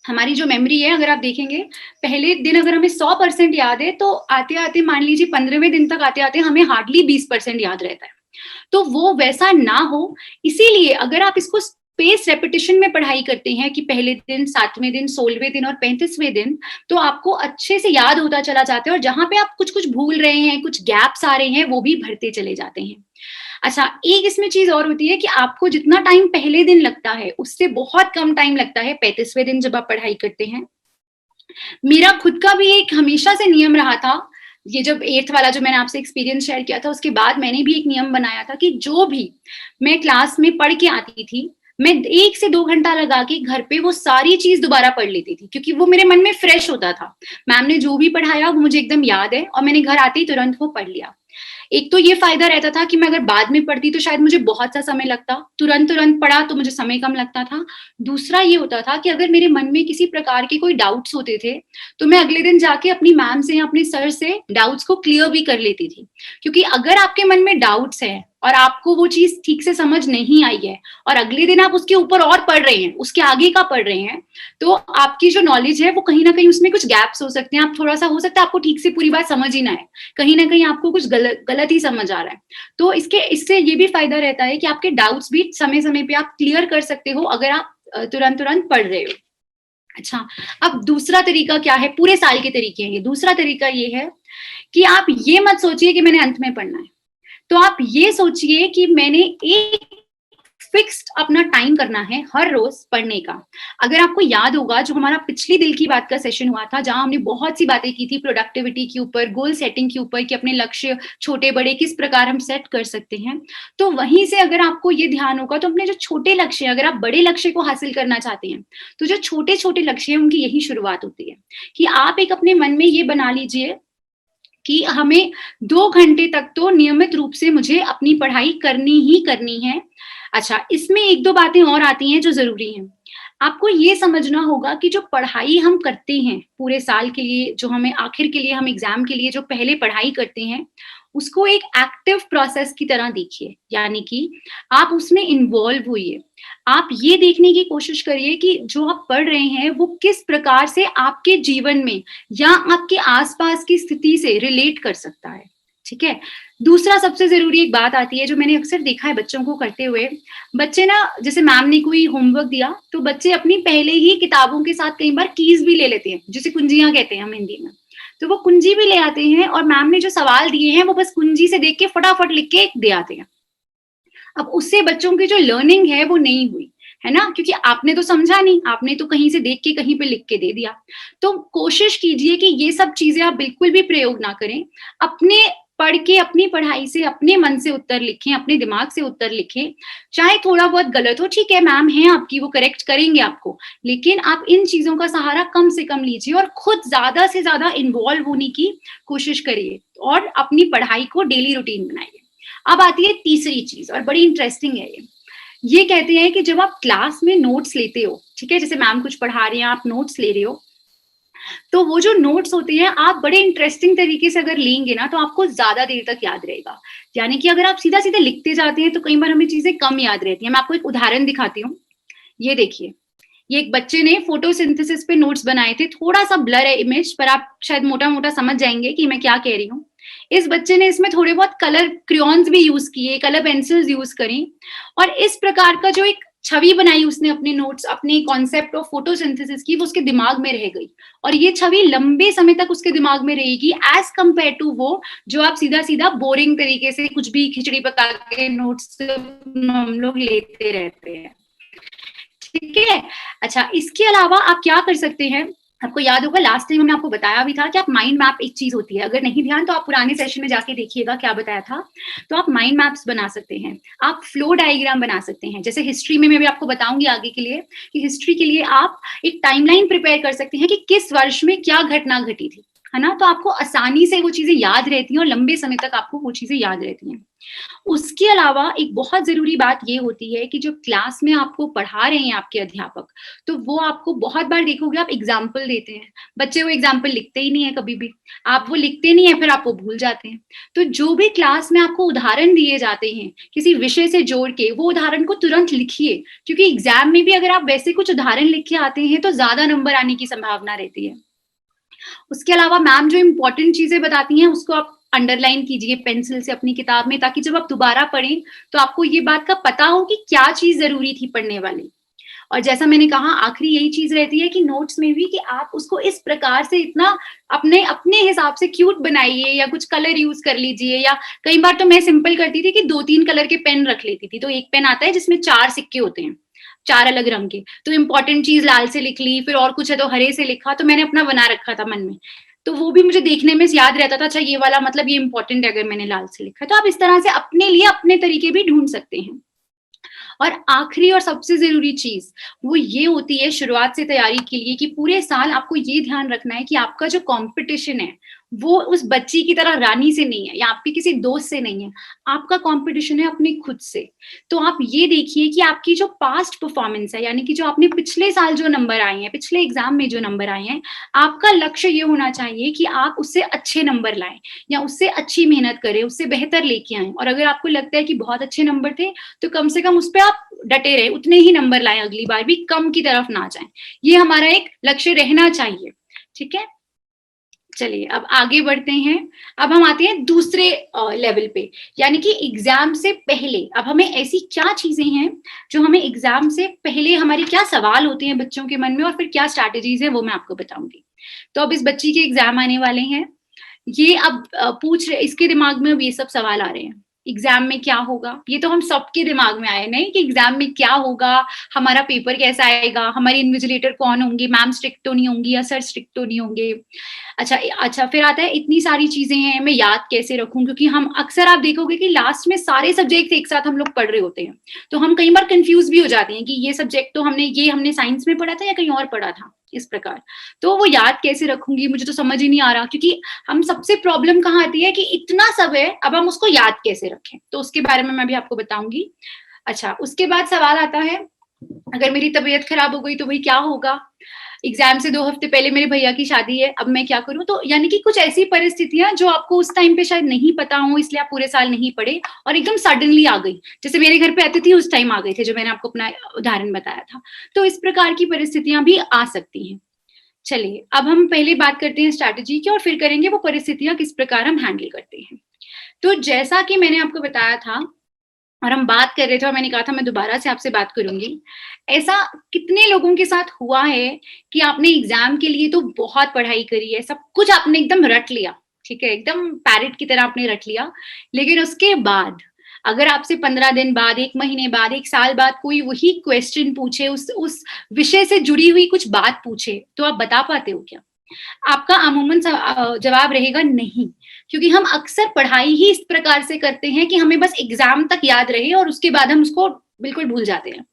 हमारी जो मेमोरी है, अगर आप देखेंगे पहले दिन अगर हमें 100% याद है तो आते आते मान लीजिए 15वें दिन तक आते आते हमें हार्डली 20% याद रहता है। तो वो वैसा ना हो, इसीलिए अगर आप इसको स्पेस रेपिटेशन में पढ़ाई करते हैं कि पहले दिन, 7वें दिन, 16वें दिन और 35वें दिन, तो आपको अच्छे से याद होता चला जाता है और जहां पे आप कुछ कुछ भूल रहे हैं, कुछ गैप्स आ रहे हैं, वो भी भरते चले जाते हैं। अच्छा, एक इसमें चीज और होती है कि आपको जितना टाइम पहले दिन लगता है उससे बहुत कम टाइम लगता है 35वें दिन जब आप पढ़ाई करते हैं। मेरा खुद का भी एक हमेशा से नियम रहा था, ये जब 8th वाला जो मैंने आपसे एक्सपीरियंस शेयर किया था उसके बाद मैंने भी एक नियम बनाया था कि जो भी मैं क्लास में पढ़ के आती थी, मैं 1 से 2 घंटा लगा के घर पे वो सारी चीज दोबारा पढ़ लेती थी, क्योंकि वो मेरे मन में फ्रेश होता था। मैम ने जो भी पढ़ाया वो मुझे एकदम याद है और मैंने घर आते ही तुरंत वो पढ़ लिया। एक तो ये फायदा रहता था कि मैं अगर बाद में पढ़ती तो शायद मुझे बहुत सा समय लगता, तुरंत तुरंत पढ़ा तो मुझे समय कम लगता था। दूसरा ये होता था कि अगर मेरे मन में किसी प्रकार के कोई डाउट्स होते थे तो मैं अगले दिन जाके अपनी मैम से या अपने सर से डाउट्स को क्लियर भी कर लेती थी, क्योंकि अगर आपके मन में डाउट्स है और आपको वो चीज ठीक से समझ नहीं आई है और अगले दिन आप उसके ऊपर और पढ़ रहे हैं, उसके आगे का पढ़ रहे हैं, तो आपकी जो नॉलेज है वो कहीं ना कहीं उसमें कुछ गैप्स हो सकते हैं। आप थोड़ा सा, हो सकता है आपको ठीक से पूरी बात समझ ही ना आए, कहीं ना कहीं आपको कुछ गलत ही समझ आ रहा है। तो इससे ये भी फायदा रहता है कि आपके डाउट्स भी समय समय पे आप क्लियर कर सकते हो अगर आप तुरंत तुरंत पढ़ रहे हो। अच्छा, अब दूसरा तरीका क्या है, पूरे साल के तरीके हैं ये। दूसरा तरीका ये है कि आप ये मत सोचिए कि मैंने अंत में पढ़ना है, तो आप ये सोचिए कि मैंने एक फिक्स्ड अपना टाइम करना है हर रोज पढ़ने का। अगर आपको याद होगा जो हमारा पिछली दिल की बात का सेशन हुआ था, जहां हमने बहुत सी बातें की थी प्रोडक्टिविटी के ऊपर, गोल सेटिंग के ऊपर, कि अपने लक्ष्य छोटे बड़े किस प्रकार हम सेट कर सकते हैं, तो वहीं से अगर आपको ये ध्यान होगा तो अपने जो छोटे लक्ष्य हैं, अगर आप बड़े लक्ष्य को हासिल करना चाहते हैं तो जो छोटे छोटे लक्ष्य हैं उनकी यही शुरुआत होती है कि आप एक अपने मन में ये बना लीजिए कि हमें 2 घंटे तक तो नियमित रूप से मुझे अपनी पढ़ाई करनी ही करनी है। अच्छा, इसमें 1-2 बातें और आती हैं जो जरूरी हैं। आपको ये समझना होगा कि जो पढ़ाई हम करते हैं पूरे साल के लिए, जो हमें आखिर के लिए, हम एग्जाम के लिए जो पहले पढ़ाई करते हैं, उसको एक एक्टिव प्रोसेस की तरह देखिए, यानी कि आप उसमें इन्वॉल्व होइए। आप ये देखने की कोशिश करिए कि जो आप पढ़ रहे हैं वो किस प्रकार से आपके जीवन में या आपके आसपास की स्थिति से रिलेट कर सकता है, ठीक है। दूसरा सबसे जरूरी एक बात आती है जो मैंने अक्सर देखा है बच्चों को करते हुए। बच्चे ना, जैसे मैम ने कोई होमवर्क दिया तो बच्चे अपनी पहले ही किताबों के साथ कई बार कीज भी ले लेते हैं, जिसे कुंजियां कहते हैं हम हिंदी में। तो वो कुंजी भी ले आते हैं और मैम ने जो सवाल दिए हैं वो बस कुंजी से देख के फटाफट लिख के दे आते हैं। अब उससे बच्चों की जो लर्निंग है वो नहीं हुई, है ना, क्योंकि आपने तो समझा नहीं, आपने तो कहीं से देख के कहीं पे लिख के दे दिया। तो कोशिश कीजिए कि ये सब चीजें आप बिल्कुल भी प्रयोग ना करें। अपने पढ़ के, अपनी पढ़ाई से, अपने मन से उत्तर लिखें, अपने दिमाग से उत्तर लिखें। चाहे थोड़ा बहुत गलत हो, ठीक है, मैम है आपकी, वो करेक्ट करेंगे आपको, लेकिन आप इन चीजों का सहारा कम से कम लीजिए और खुद ज्यादा से ज्यादा इन्वॉल्व होने की कोशिश करिए और अपनी पढ़ाई को डेली रूटीन बनाइए। अब आती है तीसरी चीज, और बड़ी इंटरेस्टिंग है ये कहते हैं कि जब आप क्लास में नोट्स लेते हो, ठीक है, जैसे मैम कुछ पढ़ा रही हैं, आप नोट्स ले रहे हो, तो वो जो नोट्स होते हैं आप बड़े इंटरेस्टिंग तरीके से अगर लेंगे ना तो आपको ज्यादा देर तक याद रहेगा। यानी कि अगर आप सीधा सीधा लिखते जाते हैं तो कई बार हमें चीजें कम याद रहती हैं। मैं आपको एक उदाहरण दिखाती हूँ, ये देखिए, ये एक बच्चे ने फोटोसिंथेसिस पे नोट्स बनाए थे। थोड़ा सा ब्लर है इमेज, पर आप शायद मोटा मोटा समझ जाएंगे कि मैं क्या कह रही हूँ। इस बच्चे ने इसमें थोड़े बहुत कलर क्रेयॉन्स भी यूज किए, कलर पेंसिल्स यूज करी, और इस प्रकार का जो एक छवि बनाई उसने अपने नोट्स, अपने कॉन्सेप्ट ऑफ फोटोसिंथेसिस की, वो उसके दिमाग में रह गई, और ये छवि लंबे समय तक उसके दिमाग में रहेगी एज कंपेयर टू वो जो आप सीधा सीधा बोरिंग तरीके से कुछ भी खिचड़ी पका के नोट्स हम लोग लेते रहते हैं। ठीक है। अच्छा, इसके अलावा आप क्या कर सकते हैं, आपको याद होगा लास्ट टाइम हमने आपको बताया भी था कि आप माइंड मैप एक चीज होती है, अगर नहीं ध्यान तो आप पुराने सेशन में जाके देखिएगा क्या बताया था। तो आप माइंड मैप्स बना सकते हैं, आप फ्लो डायग्राम बना सकते हैं। जैसे हिस्ट्री में मैं भी आपको बताऊंगी आगे के लिए कि हिस्ट्री के लिए आप एक टाइमलाइन प्रिपेयर कर सकते हैं कि किस वर्ष में क्या घटना घटी थी, है ना। तो आपको आसानी से वो चीजें याद रहती हैं और लंबे समय तक आपको वो चीजें याद रहती हैं। उसके अलावा एक बहुत जरूरी बात ये होती है कि जो क्लास में आपको पढ़ा रहे हैं आपके अध्यापक, तो वो आपको बहुत बार देखोगे आप एग्जाम्पल देते हैं, बच्चे वो एग्जाम्पल लिखते ही नहीं है कभी भी, आप वो लिखते नहीं है, फिर आप वो भूल जाते हैं। तो जो भी क्लास में आपको उदाहरण दिए जाते हैं किसी विषय से जोड़ के, वो उदाहरण को तुरंत लिखिए, क्योंकि एग्जाम में भी अगर आप वैसे कुछ उदाहरण लिख के आते हैं तो ज्यादा नंबर आने की संभावना रहती है। उसके अलावा मैम जो इंपॉर्टेंट चीजें बताती हैं उसको आप अंडरलाइन कीजिए पेंसिल से अपनी किताब में, ताकि जब आप दोबारा पढ़ें तो आपको ये बात का पता हो कि क्या चीज जरूरी थी पढ़ने वाली। और जैसा मैंने कहा आखिरी यही चीज रहती है कि नोट्स में भी कि आप उसको इस प्रकार से इतना अपने अपने हिसाब से क्यूट बनाइए, या कुछ कलर यूज कर लीजिए, या कई बार तो मैं सिंपल करती थी कि 2-3 कलर के पेन रख लेती थी। तो एक पेन आता है जिसमें 4 सिक्के होते हैं, 4 अलग रंग के, तो इंपॉर्टेंट चीज लाल से लिख ली, फिर और कुछ है तो हरे से लिखा, तो मैंने अपना बना रखा था मन में। तो वो भी मुझे देखने में याद रहता था, अच्छा ये वाला मतलब ये इंपॉर्टेंट है अगर मैंने लाल से लिखा है। तो आप इस तरह से अपने लिए अपने तरीके भी ढूंढ सकते हैं। और आखिरी और सबसे जरूरी चीज वो ये होती है शुरुआत से तैयारी के लिए कि पूरे साल आपको ये ध्यान रखना है कि आपका जो कंपटीशन है वो उस बच्ची की तरह रानी से नहीं है या आपके किसी दोस्त से नहीं है, आपका कंपटीशन है अपने खुद से। तो आप ये देखिए कि आपकी जो पास्ट परफॉर्मेंस है, यानी कि जो आपने पिछले साल जो नंबर आए हैं, पिछले एग्जाम में जो नंबर आए हैं, आपका लक्ष्य ये होना चाहिए कि आप उससे अच्छे नंबर लाएं या उससे अच्छी मेहनत करें, उससे बेहतर लेके आए। और अगर आपको लगता है कि बहुत अच्छे नंबर थे तो कम से कम उस पर आप डटे रहे, उतने ही नंबर लाएं, अगली बार भी कम की तरफ ना जाएं। ये हमारा एक लक्ष्य रहना चाहिए। ठीक है, चलिए अब आगे बढ़ते हैं। अब हम आते हैं दूसरे लेवल पे, यानी कि एग्जाम से पहले अब हमें ऐसी क्या चीजें हैं जो हमें एग्जाम से पहले, हमारी क्या सवाल होते हैं बच्चों के मन में और फिर क्या स्ट्रैटेजीज है वो मैं आपको बताऊंगी। तो अब इस बच्ची के एग्जाम आने वाले हैं, ये अब पूछ रहे, इसके दिमाग में अब ये सब सवाल आ रहे हैं, एग्जाम में क्या होगा। ये तो हम सबके दिमाग में आए नहीं कि एग्जाम में क्या होगा, हमारा पेपर कैसा आएगा, हमारे इन्विजिलेटर कौन होंगे, मैम स्ट्रिक्ट तो नहीं होंगी या सर स्ट्रिक्ट तो नहीं होंगे। अच्छा फिर आता है इतनी सारी चीजें हैं, मैं याद कैसे रखूं, क्योंकि हम अक्सर आप देखोगे कि लास्ट में सारे सब्जेक्ट एक साथ हम लोग पढ़ रहे होते हैं, तो हम कई बार कंफ्यूज भी हो जाते हैं कि ये सब्जेक्ट तो हमने साइंस में पढ़ा था या कहीं और पढ़ा था, इस प्रकार। तो वो याद कैसे रखूंगी, मुझे तो समझ ही नहीं आ रहा, क्योंकि हम सबसे प्रॉब्लम कहाँ आती है कि इतना सब है, अब हम उसको याद कैसे रखें, तो उसके बारे में मैं भी आपको बताऊंगी। अच्छा, उसके बाद सवाल आता है अगर मेरी तबीयत खराब हो गई तो भाई क्या होगा, एग्जाम से 2 हफ्ते पहले मेरे भैया की शादी है, अब मैं क्या करूं। तो यानी कि कुछ ऐसी परिस्थितियां जो आपको उस टाइम पे शायद नहीं पता हो, इसलिए आप पूरे साल नहीं पढ़े और एकदम सडनली आ गई, जैसे मेरे घर पे अतिथि उस टाइम आ गए थे जो मैंने आपको अपना उदाहरण बताया था। तो इस प्रकार की परिस्थितियां भी आ सकती हैं। चलिए अब हम पहले बात करते हैं स्ट्रैटेजी की और फिर करेंगे वो परिस्थितियां किस प्रकार हम हैंडल करते हैं। तो जैसा कि मैंने आपको बताया था और हम बात कर रहे थे और मैंने कहा था मैं दोबारा से आपसे बात करूंगी, ऐसा कितने लोगों के साथ हुआ है कि आपने एग्जाम के लिए तो बहुत पढ़ाई करी है, सब कुछ आपने एकदम रट लिया, ठीक है, एकदम पैरेट की तरह आपने रट लिया, लेकिन उसके बाद अगर आपसे 15 दिन बाद, 1 महीने बाद, 1 साल बाद कोई वही क्वेश्चन पूछे, उस विषय से जुड़ी हुई कुछ बात पूछे, तो आप बता पाते हो क्या? आपका अमूमन जवाब रहेगा नहीं, क्योंकि हम अक्सर पढ़ाई ही इस प्रकार से करते हैं कि हमें बस एग्जाम तक याद रहे और उसके बाद हम उसको बिल्कुल भूल जाते हैं।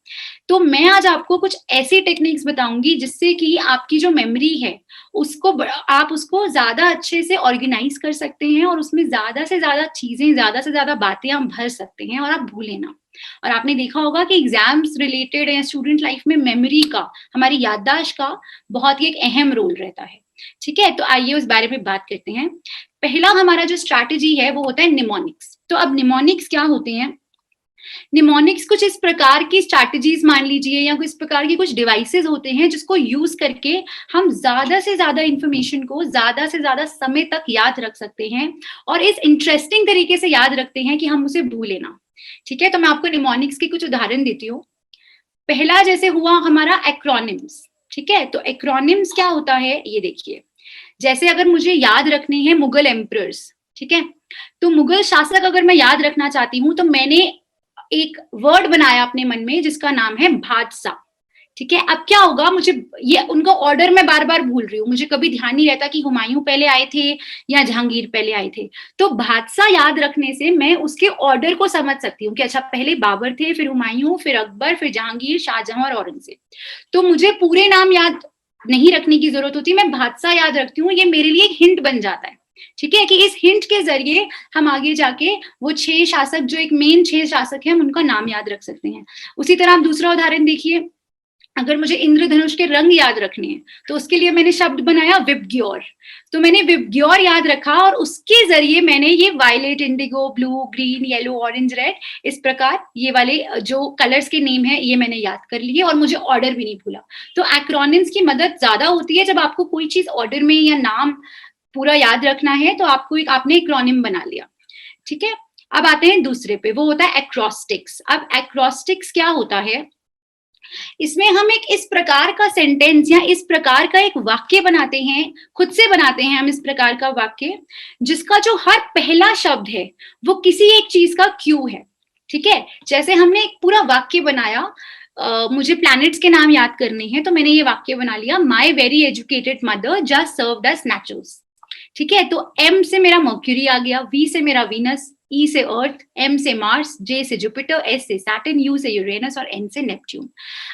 तो मैं आज आपको कुछ ऐसी टेक्निक्स बताऊंगी जिससे कि आपकी जो मेमोरी है उसको आप उसको ज्यादा अच्छे से ऑर्गेनाइज कर सकते हैं और उसमें ज्यादा से ज्यादा चीजें, ज्यादा से ज्यादा बातें आप भर सकते हैं और आप भूलें ना। और आपने देखा होगा कि एग्जाम्स रिलेटेड या स्टूडेंट लाइफ में मेमोरी का, हमारी याददाश्त का बहुत ही एक अहम रोल रहता है। ठीक है, तो आइए उस बारे में बात करते हैं। पहला हमारा जो स्ट्रैटेजी है वो होता है निमोनिक्स। तो अब निमोनिक्स क्या होते हैं? निमोनिक्स कुछ इस प्रकार की स्ट्रैटेजीज मान लीजिए या इस प्रकार की कुछ डिवाइसेस होते हैं जिसको यूज करके हम ज्यादा से ज्यादा इंफॉर्मेशन को ज्यादा से ज्यादा समय तक याद रख सकते हैं और इस इंटरेस्टिंग तरीके से याद रखते हैं कि हम उसे भूले ना। ठीक है, तो मैं आपको निमोनिक्स के कुछ उदाहरण देती हूँ। पहला जैसे हुआ हमारा एक्रोनिम्स। ठीक है, तो एक्रोनिम्स क्या होता है ये देखिए। जैसे अगर मुझे याद रखने हैं मुगल एम्परर्स, ठीक है, तो मुगल शासक अगर मैं याद रखना चाहती हूँ तो मैंने एक वर्ड बनाया अपने मन में जिसका नाम है बादशाह। ठीक है, अब क्या होगा, मुझे ये उनका ऑर्डर मैं बार बार भूल रही हूँ, मुझे कभी ध्यान नहीं रहता कि हुमायूं पहले आए थे या जहांगीर पहले आए थे। तो बादशाह याद रखने से मैं उसके ऑर्डर को समझ सकती हूँ कि अच्छा पहले बाबर थे, फिर हुमायूं, फिर अकबर, फिर जहांगीर, शाहजहां और औरंगजेब। तो मुझे पूरे नाम याद नहीं रखने की जरूरत होती, मैं बादशाह याद रखती हूँ, ये मेरे लिए एक हिंट बन जाता है। ठीक है, कि इस हिंट के जरिए हम आगे जाके वो 6 शासक, जो एक मेन 6 शासक हैं, हम उनका नाम याद रख सकते हैं। उसी तरह आप दूसरा उदाहरण देखिए, अगर मुझे इंद्रधनुष के रंग याद रखने हैं तो उसके लिए मैंने शब्द बनाया विबग्योर। तो मैंने विबग्योर याद रखा और उसके जरिए मैंने ये violet, indigo, blue, green, yellow, orange, red, इस प्रकार ये वाले जो कलर्स के नेम है ये मैंने याद कर लिए और मुझे ऑर्डर भी नहीं भूला। तो एक्रोनिम्स की मदद ज्यादा होती है जब आपको कोई चीज ऑर्डर में या नाम पूरा याद रखना है, तो आपने एक्रोनिम बना लिया। ठीक है, अब आते हैं दूसरे पे, वो होता है एक्रोस्टिक्स। अब एक्रोस्टिक्स क्या होता है, इसमें हम एक इस प्रकार का सेंटेंस या इस प्रकार का एक वाक्य बनाते हैं, खुद से बनाते हैं हम इस प्रकार का वाक्य जिसका जो हर पहला शब्द है वो किसी एक चीज का क्यू है। ठीक है, जैसे हमने एक पूरा वाक्य बनाया, मुझे प्लैनेट्स के नाम याद करने हैं तो मैंने ये वाक्य बना लिया, my very educated mother just served us nachos. ठीक है, तो एम से मेरा मर्क्यूरी आ गया, वी से मेरा वीनस, ई से अर्थ, एम से मार्स, जे से जुपिटर, एस से सैटर्न, यू से यूरेनस और एन से नेपच्यून।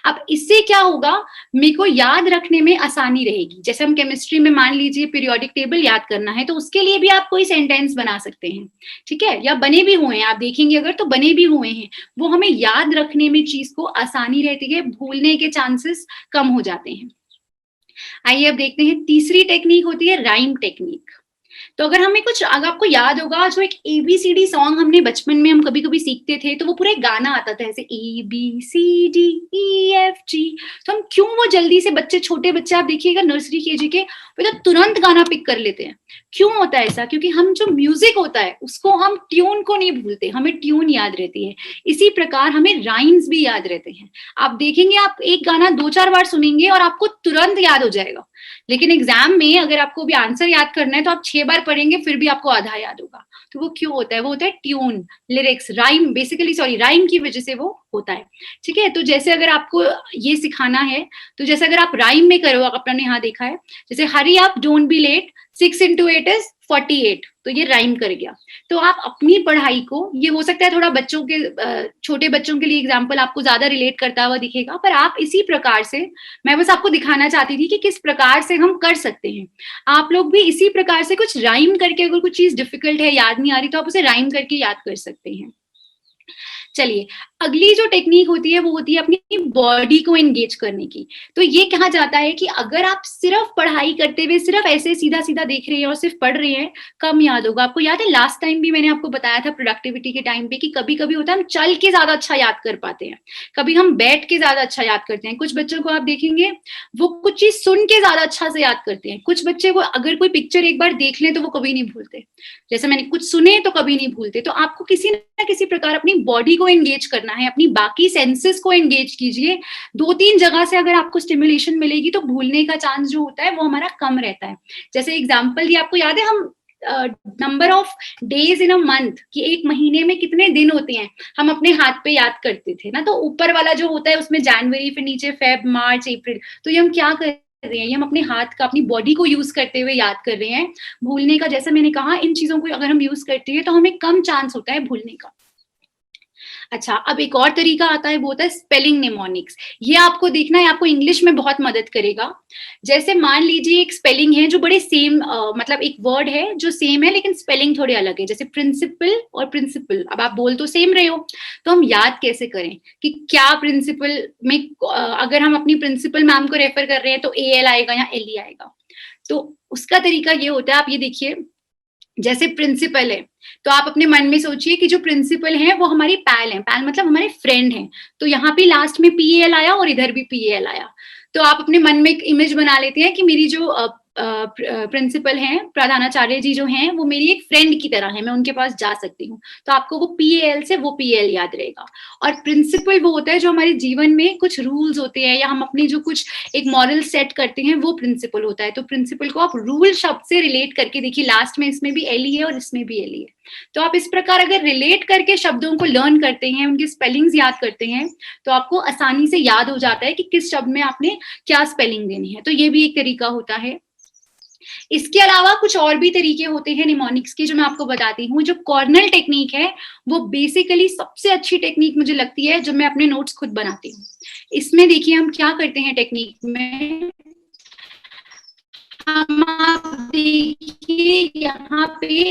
अब इससे क्या होगा, मेरे को याद रखने में आसानी रहेगी। जैसे हम केमिस्ट्री में मान लीजिए पीरियोडिक टेबल याद करना है तो उसके लिए भी आप कोई सेंटेंस बना सकते हैं। ठीक है, या बने भी हुए हैं, आप देखेंगे अगर तो बने भी हुए हैं, वो हमें याद रखने में चीज को आसानी रहती है, भूलने के चांसेस कम हो जाते हैं। आइए अब देखते हैं, तीसरी टेक्निक होती है राइम टेक्निक। तो अगर आपको याद होगा, जो एक ABCD सॉन्ग हमने बचपन में हम कभी कभी सीखते थे, तो वो पूरा एक गाना आता था ऐसे ABCDEFG। तो हम क्यों वो जल्दी से छोटे बच्चे आप देखिएगा नर्सरी KG के, वो तो तुरंत गाना पिक कर लेते हैं। क्यों होता है ऐसा, क्योंकि हम जो म्यूजिक होता है उसको, हम ट्यून को नहीं भूलते, हमें ट्यून याद रहती है। इसी प्रकार हमें राइम्स भी याद रहते हैं। आप देखेंगे, आप एक गाना 2-4 बार सुनेंगे और आपको तुरंत याद हो जाएगा, लेकिन एग्जाम में अगर आपको भी आंसर याद करना है तो आप 6 बार पढ़ेंगे फिर भी आपको आधा याद होगा। तो वो क्यों होता है, वो होता है ट्यून, लिरिक्स, राइम, राइम की वजह से वो होता है। ठीक है, तो जैसे अगर आपको ये सिखाना है, तो जैसे अगर आप राइम में करो, आपने यहाँ देखा है, जैसे hurry up don't be late, 6 into 8 is 48, तो ये राइम कर गया। तो आप अपनी पढ़ाई को, ये हो सकता है थोड़ा छोटे बच्चों के लिए एग्जाम्पल आपको ज्यादा रिलेट करता हुआ दिखेगा, पर आप इसी प्रकार से, मैं बस आपको दिखाना चाहती थी कि किस प्रकार से हम कर सकते हैं। आप लोग भी इसी प्रकार से कुछ राइम करके, अगर कुछ चीज डिफिकल्ट है, याद नहीं आ रही, तो आप उसे राइम करके याद कर सकते हैं। चलिए, अगली जो टेक्निक होती है वो होती है अपनी बॉडी को एंगेज करने की। तो ये कहा जाता है कि अगर आप सिर्फ पढ़ाई करते हुए सिर्फ ऐसे सीधा सीधा देख रहे हैं और सिर्फ पढ़ रहे हैं, कम याद होगा। आपको याद है लास्ट टाइम भी मैंने आपको बताया था प्रोडक्टिविटी के टाइम पे कि कभी कभी होता है हम चल के ज्यादा अच्छा याद कर पाते हैं, कभी हम बैठ के ज्यादा अच्छा याद करते हैं। कुछ बच्चों को आप देखेंगे वो कुछ चीज सुन के ज्यादा अच्छा से याद करते हैं। कुछ बच्चे को अगर कोई पिक्चर एक बार देख लें तो वो कभी नहीं भूलते, जैसे मैंने कुछ सुने तो कभी नहीं भूलते। तो आपको किसी ना किसी प्रकार अपनी बॉडी को एंगेज करना है, अपनी बाकी सेंसेस को एंगेज कीजिए। 2-3 जगह से अगर आपको स्टिमुलेशन मिलेगी तो भूलने का चांस जो होता है वो हमारा कम रहता है। जैसे एग्जांपल दिया, आपको याद है हम number of days in a month, कि एक महीने में कितने दिन होते हैं, हम अपने हाथ पे याद करते थे ना। तो ऊपर वाला जो होता है उसमें जनवरी, फिर नीचे फेब, मार्च, अप्रैल। तो ये हम क्या कर रहे हैं, ये हम अपने हाथ का, अपनी बॉडी को यूज करते हुए याद कर रहे हैं। भूलने का, जैसा मैंने कहा, इन चीजों को अगर हम यूज करते हैं तो हमें कम चांस होता है भूलने का। अच्छा, अब एक और तरीका आता है, वो होता है स्पेलिंग निमोनिक्स। ये आपको देखना है, आपको इंग्लिश में बहुत मदद करेगा। जैसे मान लीजिए एक स्पेलिंग है जो बड़े सेम, मतलब एक वर्ड है जो सेम है लेकिन स्पेलिंग थोड़े अलग है, जैसे प्रिंसिपल और प्रिंसिपल। अब आप बोल तो सेम रहे हो, तो हम याद कैसे करें कि क्या प्रिंसिपल में, अगर हम अपनी प्रिंसिपल मैम को रेफर कर रहे हैं तो AL आएगा या LE आएगा। तो उसका तरीका ये होता है, आप ये देखिए, जैसे प्रिंसिपल है, तो आप अपने मन में सोचिए कि जो प्रिंसिपल है वो हमारी पैल है, पैल मतलब हमारे फ्रेंड हैं। तो यहाँ पे लास्ट में पीएल आया और इधर भी पीएल आया, तो आप अपने मन में एक इमेज बना लेते हैं कि मेरी जो प्रिंसिपल हैं, प्रधानाचार्य जी जो हैं, वो मेरी एक फ्रेंड की तरह है, मैं उनके पास जा सकती हूँ। तो आपको वो पीएल से वो पीएल याद रहेगा। और प्रिंसिपल वो होता है जो हमारे जीवन में कुछ रूल्स होते हैं या हम अपनी जो कुछ एक मॉरल सेट करते हैं, वो प्रिंसिपल होता है। तो प्रिंसिपल को आप रूल शब्द से रिलेट करके देखिए, लास्ट में इसमें भी एल ही है और इसमें भी एल ही है। तो आप इस प्रकार अगर रिलेट करके शब्दों को लर्न करते हैं, उनकी स्पेलिंग्स याद करते हैं, तो आपको आसानी से याद हो जाता है कि किस शब्द में आपने क्या स्पेलिंग देनी है। तो ये भी एक तरीका होता है। इसके अलावा कुछ और भी तरीके होते हैं निमोनिक्स के, जो मैं आपको बताती हूँ। जो कॉर्नल टेक्निक है वो बेसिकली सबसे अच्छी टेक्निक मुझे लगती है जब मैं अपने नोट्स खुद बनाती हूँ। इसमें देखिए हम क्या करते हैं टेक्निक में, हम आप देखिए यहाँ पे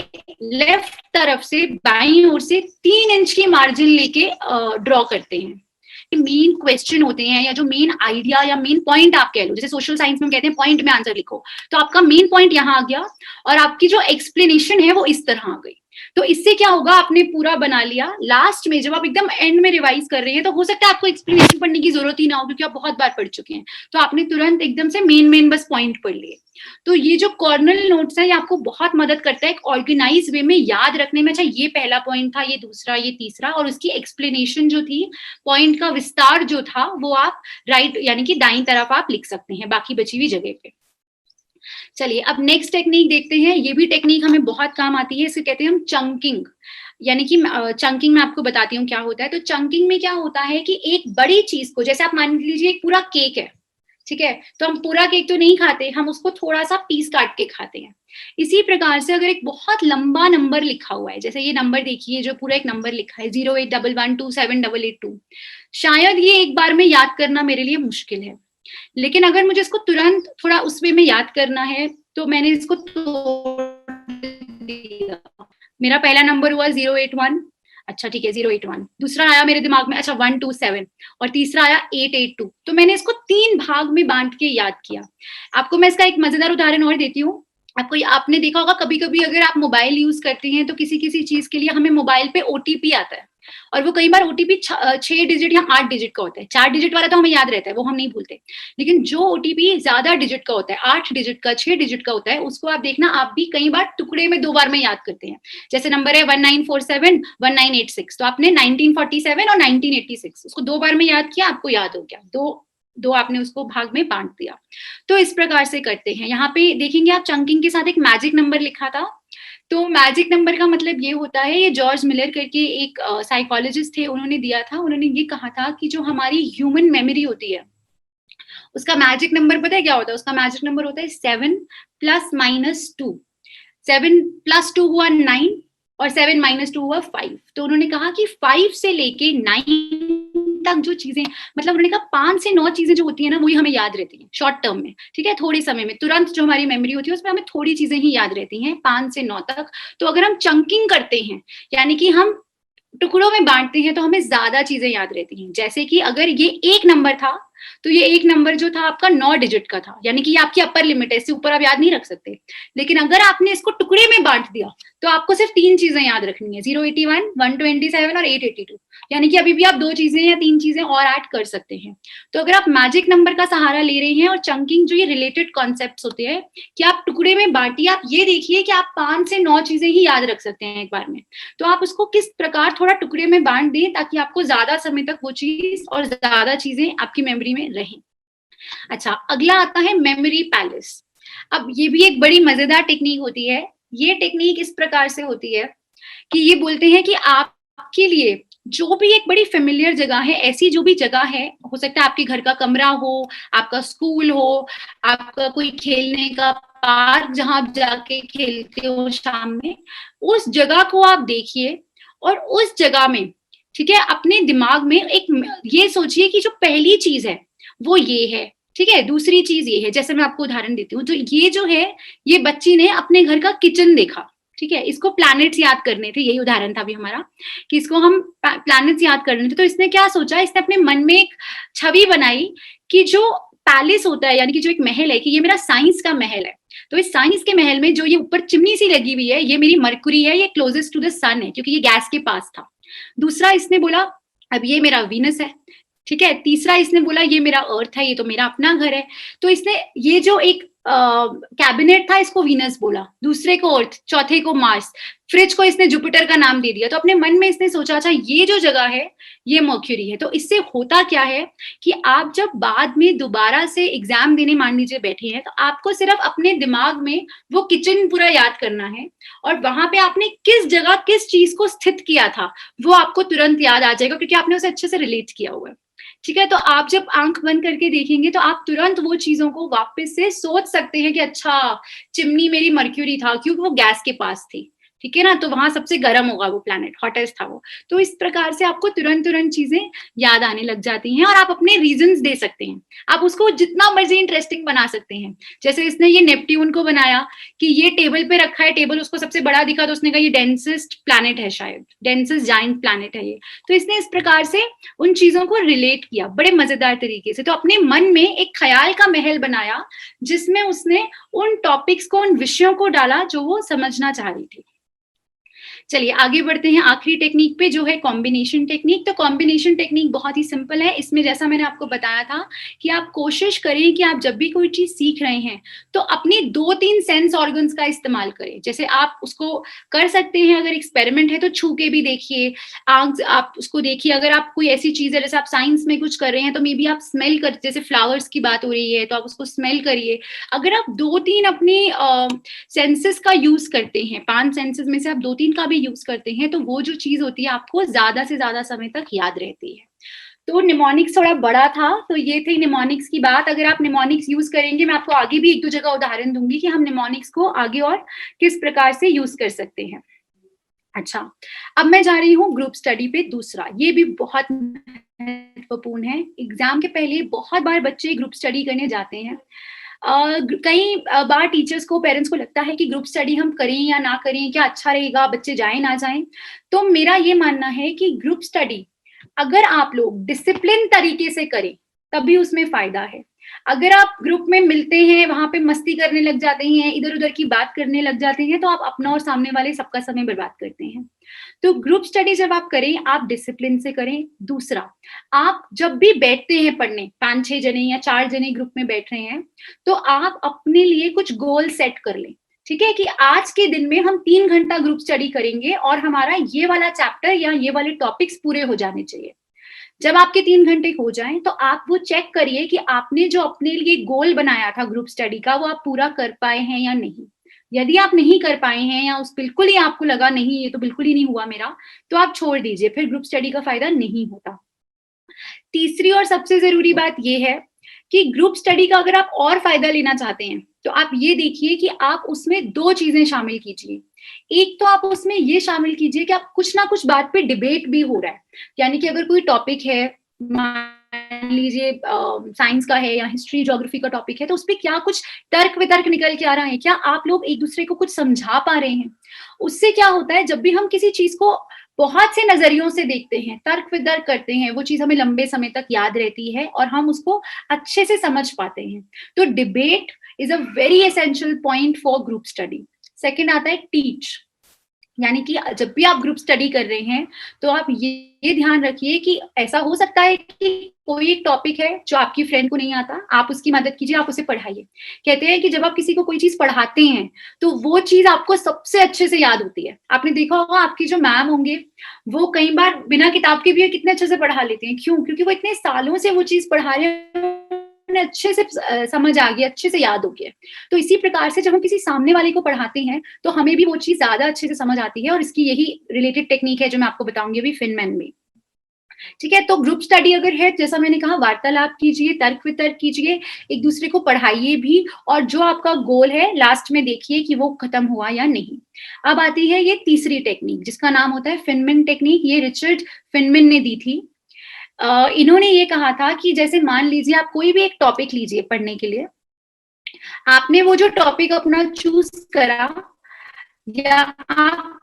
लेफ्ट तरफ से बाईं ओर से 3 इंच की मार्जिन लेके ड्रॉ करते हैं। मेन क्वेश्चन होते हैं या जो मेन आइडिया या मेन पॉइंट आप कह लो, जैसे सोशल साइंस में हम कहते हैं पॉइंट में आंसर लिखो, तो आपका मेन पॉइंट यहाँ आ गया और आपकी जो एक्सप्लेनेशन है वो इस तरह आ गई। तो इससे क्या होगा, आपने पूरा बना लिया। लास्ट में जब आप एकदम एंड में रिवाइज कर रहे हैं तो हो सकता है आपको एक्सप्लेनेशन पढ़ने की जरूरत ही ना हो, क्योंकि आप बहुत बार पढ़ चुके हैं, तो आपने तुरंत एकदम से मेन बस पॉइंट पढ़ लिए। तो ये जो कॉर्नल नोट्स है ये आपको बहुत मदद करता है एक ऑर्गेनाइज वे में याद रखने में। अच्छा, ये पहला पॉइंट था, ये दूसरा, ये तीसरा, और उसकी एक्सप्लेनेशन जो थी, पॉइंट का विस्तार जो था, वो आप राइट यानी कि दाईं तरफ आप लिख सकते हैं बाकी बची हुई जगह पे। चलिए अब नेक्स्ट टेक्निक देखते हैं। ये भी टेक्निक हमें बहुत काम आती है, इसे कहते हैं हम चंकिंग। यानी कि चंकिंग में आपको बताती हूँ क्या होता है। तो चंकिंग में क्या होता है कि एक बड़ी चीज को, जैसे आप मान लीजिए एक पूरा केक है, ठीक है, तो हम पूरा केक तो नहीं खाते, हम उसको थोड़ा सा पीस काट के खाते हैं। इसी प्रकार से अगर एक बहुत लंबा नंबर लिखा हुआ है, जैसे ये नंबर देखिए, जो पूरा एक नंबर लिखा है 0811278882, शायद ये एक बार में याद करना मेरे लिए मुश्किल है, लेकिन अगर मुझे इसको तुरंत थोड़ा उस वे में याद करना है तो मैंने इसको तोड़ दिया। मेरा पहला नंबर हुआ 081, अच्छा ठीक है 081, दूसरा आया मेरे दिमाग में अच्छा 127, और तीसरा आया 882। तो मैंने इसको 3 भाग में बांट के याद किया। आपको मैं इसका एक मजेदार उदाहरण और देती हूँ। आपने देखा होगा कभी कभी अगर आप मोबाइल यूज करते हैं तो किसी किसी चीज के लिए हमें मोबाइल पे ओटीपी आता है, और वो कई बार ओटीपी 6 डिजिट या 8 डिजिट का होता है। 4 डिजिट वाला तो हमें याद रहता है, वो हम नहीं भूलते, लेकिन जो ओटीपी ज्यादा डिजिट का होता है, 8 डिजिट का, 6 डिजिट का होता है, उसको आप देखना आप भी कई बार टुकड़े में 2 बार में याद करते हैं। जैसे नंबर है 1947 1986, तो आपने 1947 और 1986 उसको 2 बार में याद किया, आपको याद हो गया, दो आपने उसको भाग में बांट दिया। तो इस प्रकार से करते हैं। यहाँ पे देखेंगे आप चंकिंग के साथ एक मैजिक नंबर लिखा था। तो मैजिक नंबर का मतलब ये होता है, ये जॉर्ज मिलर करके एक साइकोलॉजिस्ट थे, उन्होंने दिया था। उन्होंने ये कहा था कि जो हमारी ह्यूमन मेमोरी होती है उसका मैजिक नंबर पता है क्या होता है? उसका मैजिक नंबर होता है 7 + -2। 7 + 2 हुआ 9 और 7 - 2 हुआ 5। तो उन्होंने कहा कि 5 से लेके 9 तक जो चीजें, मतलब उन्होंने कहा 5 से 9 चीजें जो होती है ना, वही हमें याद रहती हैं शॉर्ट टर्म में, ठीक है, थोड़े समय में, तुरंत जो हमारी मेमोरी होती है उसमें हमें थोड़ी चीजें ही याद रहती हैं, 5 से 9 तक। तो अगर हम चंकिंग करते हैं, यानी कि हम टुकड़ों में बांटते हैं, तो हमें ज्यादा चीजें याद रहती हैं। जैसे कि अगर ये एक नंबर था, तो ये एक नंबर जो था आपका 9 डिजिट का था, यानी कि ये आपकी अपर लिमिट है, इससे ऊपर आप याद नहीं रख सकते। लेकिन अगर आपने इसको टुकड़े में बांट दिया तो आपको सिर्फ 3 चीजें याद रखनी है, 081, 127 और 882, यानी कि अभी भी आप 2 चीजें या 3 चीजें और ऐड कर सकते हैं। तो अगर आप मैजिक नंबर का सहारा ले रहे हैं और चंकिंग, जो ये रिलेटेड कॉन्सेप्ट्स होते हैं कि आप टुकड़े में बांटिए, आप ये देखिए कि आप 5 से 9 चीजें ही याद रख सकते हैं एक बार में, तो आप उसको किस प्रकार थोड़ा टुकड़े में बांट दें ताकि आपको ज्यादा समय तक वो चीज और ज्यादा चीजें आपकी मेमोरी में रहें। अच्छा, अगला आता है मेमोरी पैलेस। अब ये भी एक बड़ी मजेदार टेक्निक होती है। ये टेक्निक इस प्रकार से होती है कि ये बोलते हैं कि आपके लिए जो भी एक बड़ी फेमिलियर जगह है, ऐसी जो भी जगह है, हो सकता है आपके घर का कमरा हो, आपका स्कूल हो, आपका कोई खेलने का पार्क जहां आप जाके खेलते हो शाम में, उस जगह को आप देखिए और उस जगह में, ठीक है, अपने दिमाग में एक ये सोचिए कि जो पहली चीज है वो ये है, ठीक है, दूसरी चीज ये है। जैसे मैं आपको उदाहरण देती हूँ, तो ये जो है, ये बच्ची ने अपने घर का किचन देखा, ठीक है, इसको प्लैनेट्स याद करने थे, यही उदाहरण था अभी हमारा कि इसको हम प्लैनेट्स याद करने थे। तो इसने क्या सोचा, इसने अपने मन में एक छवि बनाई कि जो पैलेस होता है, यानी कि जो एक महल है, कि ये मेरा साइंस का महल है। तो इस साइंस के महल में जो ये ऊपर चिमनी सी लगी हुई है, ये मेरी मरकुरी है, ये क्लोजेस्ट टू द सन है क्योंकि ये गैस के पास था। दूसरा इसने बोला अब ये मेरा वीनस है, ठीक है। तीसरा इसने बोला ये मेरा अर्थ है, ये तो मेरा अपना घर है। तो इसने ये जो एक कैबिनेट था इसको वीनस बोला, दूसरे को अर्थ, चौथे को मार्स, फ्रिज को इसने जुपिटर का नाम दे दिया। तो अपने मन में इसने सोचा अच्छा ये जो जगह है ये मर्क्यूरी है। तो इससे होता क्या है कि आप जब बाद में दोबारा से एग्जाम देने मान लीजिए बैठे हैं, तो आपको सिर्फ अपने दिमाग में वो किचन पूरा याद करना है और वहां पे आपने किस जगह किस चीज को स्थित किया था वो आपको तुरंत याद आ जाएगा क्योंकि आपने उसे अच्छे से रिलेट किया हुआ है, ठीक है। तो आप जब आंख बंद करके देखेंगे तो आप तुरंत वो चीजों को वापस से सोच सकते हैं कि अच्छा चिमनी मेरी मर्क्यूरी था क्योंकि वो गैस के पास थी, ठीक है ना। तो वहां सबसे गर्म होगा वो प्लैनेट, हॉटेस्ट था वो। तो इस प्रकार से आपको तुरंत तुरंत चीजें याद आने लग जाती हैं और आप अपने रीजंस दे सकते हैं, आप उसको जितना मर्जी इंटरेस्टिंग बना सकते हैं। जैसे इसने ये नेपट्यून को बनाया कि ये टेबल पे रखा है, टेबल उसको सबसे बड़ा दिखा तो उसने कहा ये डेंसेस्ट प्लैनेट है, शायद डेंसेस्ट जाइंट प्लैनेट है ये। तो इसने इस प्रकार से उन चीजों को रिलेट किया बड़े मजेदार तरीके से। तो अपने मन में एक ख्याल का महल बनाया जिसमें उसने उन टॉपिक्स को, उन विषयों को डाला जो वो समझना चाह रही थी। चलिए आगे बढ़ते हैं आखिरी टेक्निक पे जो है कॉम्बिनेशन टेक्निक। तो कॉम्बिनेशन टेक्निक बहुत ही सिंपल है। इसमें जैसा मैंने आपको बताया था कि आप कोशिश करें कि आप जब भी कोई चीज सीख रहे हैं तो अपने 2-3 सेंस ऑर्गन्स का इस्तेमाल करें। जैसे आप उसको कर सकते हैं, अगर एक्सपेरिमेंट है तो छू के भी देखिए, आंख आप उसको देखिए। अगर आप कोई ऐसी चीज है जैसे आप साइंस में कुछ कर रहे हैं तो मे बी आप स्मेल कर, जैसे फ्लावर्स की बात हो रही है तो आप उसको स्मेल करिए। अगर आप 2-3 अपने सेंसेस का यूज करते हैं, 5 सेंसेस में से आप 2-3 का भी यूज करते हैं तो वो जो चीज होती है आपको ज्यादा से ज्यादा समय तक याद रहती है। तो निमोनिक्स थोड़ा बड़ा था, तो ये थी निमोनिक्स की बात। अगर आप निमोनिक्स यूज करेंगे, मैं आपको आगे भी 1-2 जगह उदाहरण दूंगी कि हम निमोनिक्स को आगे और किस प्रकार से यूज कर सकते हैं। अच्छा, अब मैं जा रही हूँ ग्रुप स्टडी पे दूसरा। ये भी बहुत महत्वपूर्ण है। एग्जाम के पहले बहुत बार बच्चे ग्रुप स्टडी करने जाते हैं। कई बार टीचर्स को, पेरेंट्स को लगता है कि ग्रुप स्टडी हम करें या ना करें, क्या अच्छा रहेगा, बच्चे जाएं ना जाएं। तो मेरा ये मानना है कि ग्रुप स्टडी अगर आप लोग डिसिप्लिन तरीके से करें तभी उसमें फायदा है। अगर आप ग्रुप में मिलते हैं, वहां पे मस्ती करने लग जाते हैं, इधर उधर की बात करने लग जाते हैं, तो आप अपना और सामने वाले सबका समय बर्बाद करते हैं। तो ग्रुप स्टडी जब आप करें, आप डिसिप्लिन से करें। दूसरा, आप जब भी बैठते हैं पढ़ने, 5-6 जने या 4 जने ग्रुप में बैठ रहे हैं, तो आप अपने लिए कुछ गोल सेट कर लें, ठीक है, कि आज के दिन में हम 3 घंटा ग्रुप स्टडी करेंगे और हमारा ये वाला चैप्टर या ये वाले टॉपिक्स पूरे हो जाने चाहिए। जब आपके 3 घंटे हो जाएं तो आप वो चेक करिए कि आपने जो अपने लिए गोल बनाया था ग्रुप स्टडी का वो आप पूरा कर पाए हैं या नहीं। यदि आप नहीं कर पाए हैं या उस बिल्कुल ही आपको लगा नहीं ये तो बिल्कुल ही नहीं हुआ मेरा, तो आप छोड़ दीजिए, फिर ग्रुप स्टडी का फायदा नहीं होता। तीसरी और सबसे जरूरी बात यह है कि ग्रुप स्टडी का अगर आप और फायदा लेना चाहते हैं तो आप ये देखिए कि आप उसमें 2 चीजें शामिल कीजिए। एक तो आप उसमें ये शामिल कीजिए कि आप कुछ ना कुछ बात पे डिबेट भी हो रहा है, यानी कि अगर कोई टॉपिक है, मान लीजिए साइंस का है या हिस्ट्री ज्योग्राफी का टॉपिक है, तो उस पर क्या कुछ तर्क वितर्क निकल के आ रहा है, क्या आप लोग एक दूसरे को कुछ समझा पा रहे हैं। उससे क्या होता है, जब भी हम किसी चीज को बहुत से नजरियों से देखते हैं, तर्क वितर्क करते हैं, वो चीज हमें लंबे समय तक याद रहती है और हम उसको अच्छे से समझ पाते हैं। तो debate is a very essential point for group study. Second आता है टीच, यानी कि जब भी आप ग्रुप स्टडी कर रहे हैं तो आप ये ध्यान रखिए कि ऐसा हो सकता है कि कोई एक टॉपिक है जो आपकी फ्रेंड को नहीं आता, आप उसकी मदद कीजिए, आप उसे पढ़ाइए। कहते हैं कि जब आप किसी को कोई चीज पढ़ाते हैं तो वो चीज आपको सबसे अच्छे से याद होती है। आपने देखा होगा आपकी जो मैम होंगे वो कई बार बिना किताब के भी कितने अच्छे से पढ़ा लेते हैं। क्यों? क्योंकि वो इतने सालों से वो चीज पढ़ा रहे हैं, अच्छे से समझ आ गया, अच्छे से याद हो गया। तो इसी प्रकार से जब हम किसी सामने वाले को पढ़ाते हैं तो हमें भी वो चीज ज्यादा अच्छे से समझ आती है, और इसकी यही रिलेटेड टेक्निक है जो मैं आपको बताऊंगी अभी फिनमैन में। ठीक है, तो ग्रुप स्टडी अगर है, जैसा मैंने कहा, वार्तालाप कीजिए, तर्क वितर्क कीजिए, एक दूसरे को पढ़ाइए भी, और जो आपका गोल है लास्ट में देखिए कि वो खत्म हुआ या नहीं। अब आती है ये तीसरी टेक्निक जिसका नाम होता है फिनमैन टेक्निक। ये रिचर्ड फिनमैन ने दी थी। इन्होंने ये कहा था कि जैसे मान लीजिए आप कोई भी एक टॉपिक लीजिए पढ़ने के लिए, आपने वो जो टॉपिक अपना चूज करा, या आप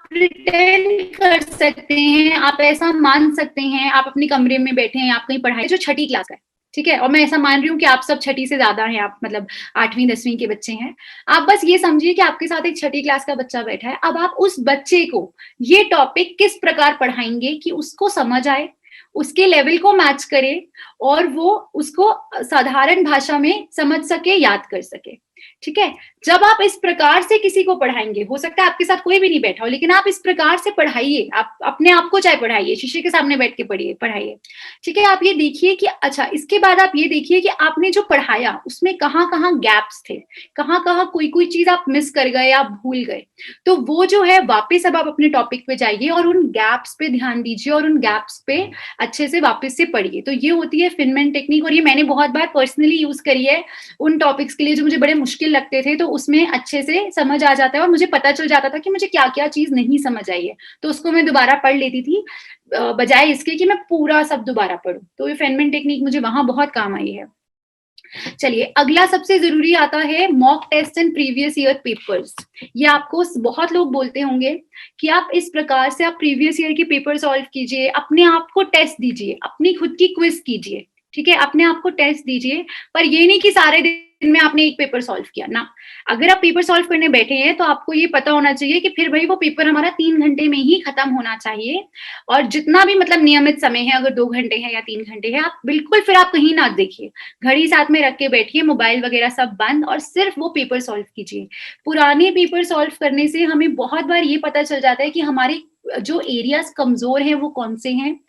प्रिटेंड कर सकते हैं, आप ऐसा मान सकते हैं, आप अपने कमरे में बैठे हैं, आप कहीं पढ़ाई, जो 6ठी क्लास का है, ठीक है, और मैं ऐसा मान रही हूँ कि आप सब छठी से ज्यादा हैं, आप मतलब 8वीं 10वीं के बच्चे हैं। आप बस ये समझिए कि आपके साथ एक छठी क्लास का बच्चा बैठा है। अब आप उस बच्चे को ये टॉपिक किस प्रकार पढ़ाएंगे कि उसको समझ आए, उसके लेवल को मैच करे और वो उसको साधारण भाषा में समझ सके, याद कर सके। ठीक है, जब आप इस प्रकार से किसी को पढ़ाएंगे, हो सकता है आपके साथ कोई भी नहीं बैठा हो, लेकिन आप इस प्रकार से पढ़ाइए, आप अपने आप को चाहे पढ़ाइए, शीशे के सामने बैठ के पढ़ाइए। ठीक है, आप ये देखिए कि अच्छा, इसके बाद आप ये देखिए कि आपने जो पढ़ाया उसमें कहाँ कहाँ गैप्स थे, कहाँ कहाँ कोई कोई चीज आप मिस कर गए, आप भूल गए। तो वो जो है वापस अब आप अपने टॉपिक पे जाइए और उन गैप्स पे ध्यान दीजिए और उन गैप्स पे अच्छे से वापस से पढ़िए। तो ये होती है फिनमैन टेक्निक, और ये मैंने बहुत बार पर्सनली यूज करी है उन टॉपिक्स के लिए जो मुझे बड़े मुश्किल लगते थे। तो उसमें अच्छे से समझ आ जाता है और मुझे पता चल जाता था कि मुझे क्या क्या चीज नहीं समझ आई है, तो उसको मैं दोबारा पढ़ लेती थी बजाय इसके कि मैं पूरा सब दोबारा पढूं। तो ये फेनमैन टेक्निक मुझे वहां बहुत काम आई है। चलिए, अगला सबसे जरूरी आता है mock test and previous year papers. ये आपको बहुत लोग बोलते होंगे कि आप इस प्रकार से आप प्रीवियस ईयर के पेपर सॉल्व कीजिए, अपने आप को टेस्ट दीजिए, अपनी खुद की क्विज कीजिए। ठीक है, अपने आप को टेस्ट दीजिए, पर ये नहीं कि सारे दिन में आपने एक पेपर सॉल्व किया ना। अगर आप पेपर सॉल्व करने बैठे हैं तो आपको ये पता होना चाहिए कि फिर भाई वो पेपर हमारा 3 घंटे में ही खत्म होना चाहिए, और जितना भी मतलब नियमित समय है, अगर 2 घंटे है या 3 घंटे है, आप बिल्कुल फिर आप कहीं ना देखिए, घड़ी साथ में रख के बैठिए, मोबाइल वगैरह सब बंद, और सिर्फ वो पेपर सॉल्व कीजिए। पुराने पेपर सॉल्व करने से हमें बहुत बार ये पता चल जाता है कि हमारे जो एरियाज कमजोर हैं वो कौन से हैं,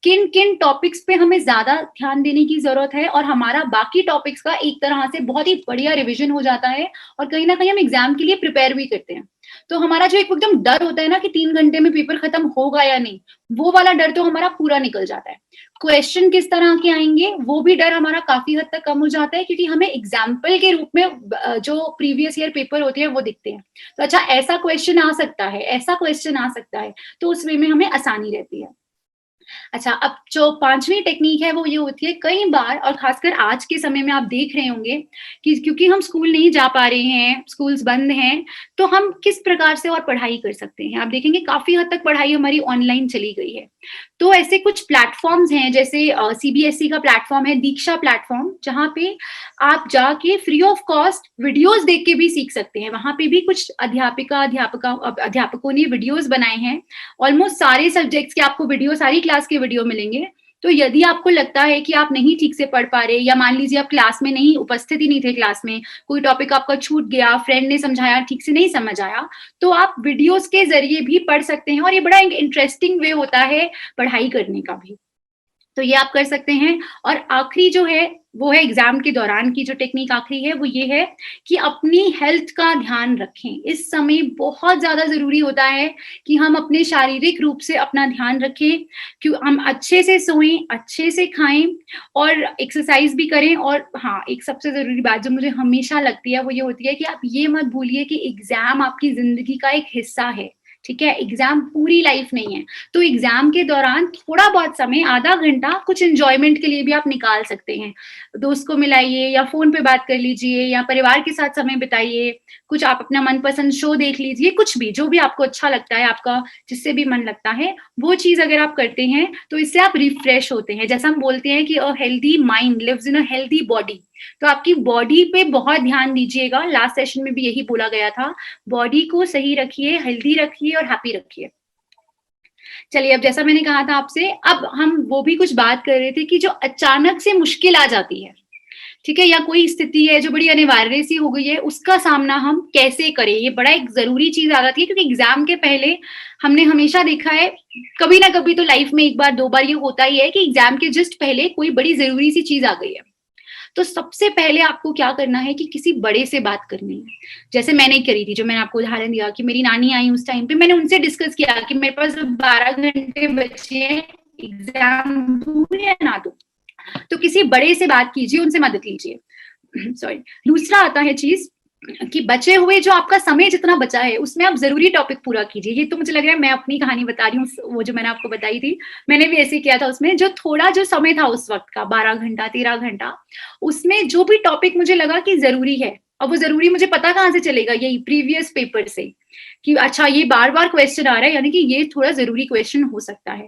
किन किन टॉपिक्स पे हमें ज्यादा ध्यान देने की जरूरत है, और हमारा बाकी टॉपिक्स का एक तरह से बहुत ही बढ़िया रिवीजन हो जाता है, और कहीं ना कहीं हम एग्जाम के लिए प्रिपेयर भी करते हैं। तो हमारा जो एक एकदम डर होता है ना कि 3 घंटे में पेपर खत्म होगा या नहीं, वो वाला डर तो हमारा पूरा निकल जाता है। क्वेश्चन किस तरह के आएंगे वो भी डर हमारा काफी हद तक कम हो जाता है, क्योंकि हमें एग्जाम्पल के रूप में जो प्रीवियस ईयर पेपर होते हैं वो दिखते हैं। तो अच्छा, ऐसा क्वेश्चन आ सकता है, ऐसा क्वेश्चन आ सकता है, तो उस वे में हमें आसानी रहती है। अच्छा, अब जो 5वीं टेक्निक है वो ये होती है, कई बार और खासकर आज के समय में आप देख रहे होंगे कि क्योंकि हम स्कूल नहीं जा पा रहे हैं, स्कूल्स बंद हैं, तो हम किस प्रकार से और पढ़ाई कर सकते हैं। आप देखेंगे काफी हद तक पढ़ाई हमारी ऑनलाइन चली गई है। तो ऐसे कुछ प्लेटफॉर्म्स हैं, जैसे सीबीएसई का प्लेटफॉर्म है दीक्षा प्लेटफॉर्म, जहाँ पे आप जाके फ्री ऑफ कॉस्ट वीडियोस देख के भी सीख सकते हैं। वहां पे भी कुछ अध्यापकों ने वीडियोस बनाए हैं, ऑलमोस्ट सारे सब्जेक्ट्स के आपको वीडियो, सारी क्लास के वीडियो मिलेंगे। तो यदि आपको लगता है कि आप नहीं ठीक से पढ़ पा रहे, या मान लीजिए आप क्लास में नहीं, उपस्थित ही नहीं थे क्लास में, कोई टॉपिक आपका छूट गया, फ्रेंड ने समझाया, ठीक से नहीं समझ आया, तो आप वीडियोस के जरिए भी पढ़ सकते हैं, और ये बड़ा इंटरेस्टिंग वे होता है पढ़ाई करने का भी। तो ये आप कर सकते हैं। और आखिरी जो है वो है एग्जाम के दौरान की जो टेक्निक आखिरी है वो ये है कि अपनी हेल्थ का ध्यान रखें। इस समय बहुत ज्यादा जरूरी होता है कि हम अपने शारीरिक रूप से अपना ध्यान रखें, क्यों हम अच्छे से सोएं, अच्छे से खाएं और एक्सरसाइज भी करें। और हाँ, एक सबसे जरूरी बात जो मुझे हमेशा लगती है वो ये होती है कि आप ये मत भूलिए कि एग्जाम आपकी जिंदगी का एक हिस्सा है। ठीक है, एग्जाम पूरी लाइफ नहीं है। तो एग्जाम के दौरान थोड़ा बहुत समय, आधा घंटा, कुछ एंजॉयमेंट के लिए भी आप निकाल सकते हैं। दोस्त को मिलाइए, या फोन पे बात कर लीजिए, या परिवार के साथ समय बिताइए, कुछ आप अपना मनपसंद शो देख लीजिए, कुछ भी जो भी आपको अच्छा लगता है, आपका जिससे भी मन लगता है वो चीज अगर आप करते हैं तो इससे आप रिफ्रेश होते हैं। जैसा हम बोलते हैं कि a healthy mind lives in a healthy body, तो आपकी बॉडी पे बहुत ध्यान दीजिएगा। लास्ट सेशन में भी यही बोला गया था, बॉडी को सही रखिए, हेल्दी रखिए और हैप्पी रखिए। चलिए, अब जैसा मैंने कहा था आपसे, अब हम वो भी कुछ बात कर रहे थे कि जो अचानक से मुश्किल आ जाती है, ठीक है, या कोई स्थिति है जो बड़ी अनिवार्य सी हो गई है, उसका सामना हम कैसे करें। ये बड़ा एक जरूरी चीज आ जाती है, क्योंकि एग्जाम के पहले हमने हमेशा देखा है, कभी ना कभी तो लाइफ में एक बार दो बार ये होता ही है कि एग्जाम के जस्ट पहले कोई बड़ी जरूरी सी चीज आ गई है। तो सबसे पहले आपको क्या करना है कि किसी बड़े से बात करनी है। जैसे मैंने करी थी, जो मैंने आपको उदाहरण दिया कि मेरी नानी आई उस टाइम पे, मैंने उनसे डिस्कस किया कि मेरे पास 12 घंटे बचे हैं, एग्जाम दूं या ना दूं। तो किसी बड़े से बात कीजिए, उनसे मदद लीजिए। सॉरी। दूसरा आता है चीज कि बचे हुए जो आपका समय जितना बचा है उसमें आप जरूरी टॉपिक पूरा कीजिए। ये तो मुझे लग रहा है मैं अपनी कहानी बता रही हूँ, वो जो मैंने आपको बताई थी, मैंने भी ऐसे किया था। उसमें जो थोड़ा जो समय था उस वक्त का, 12 घंटा 13 घंटा, उसमें जो भी टॉपिक मुझे लगा कि जरूरी है, अब वो जरूरी मुझे पता कहाँ से चलेगा, यही प्रीवियस पेपर से, कि अच्छा ये बार बार क्वेश्चन आ रहा है, यानी कि ये थोड़ा जरूरी क्वेश्चन हो सकता है।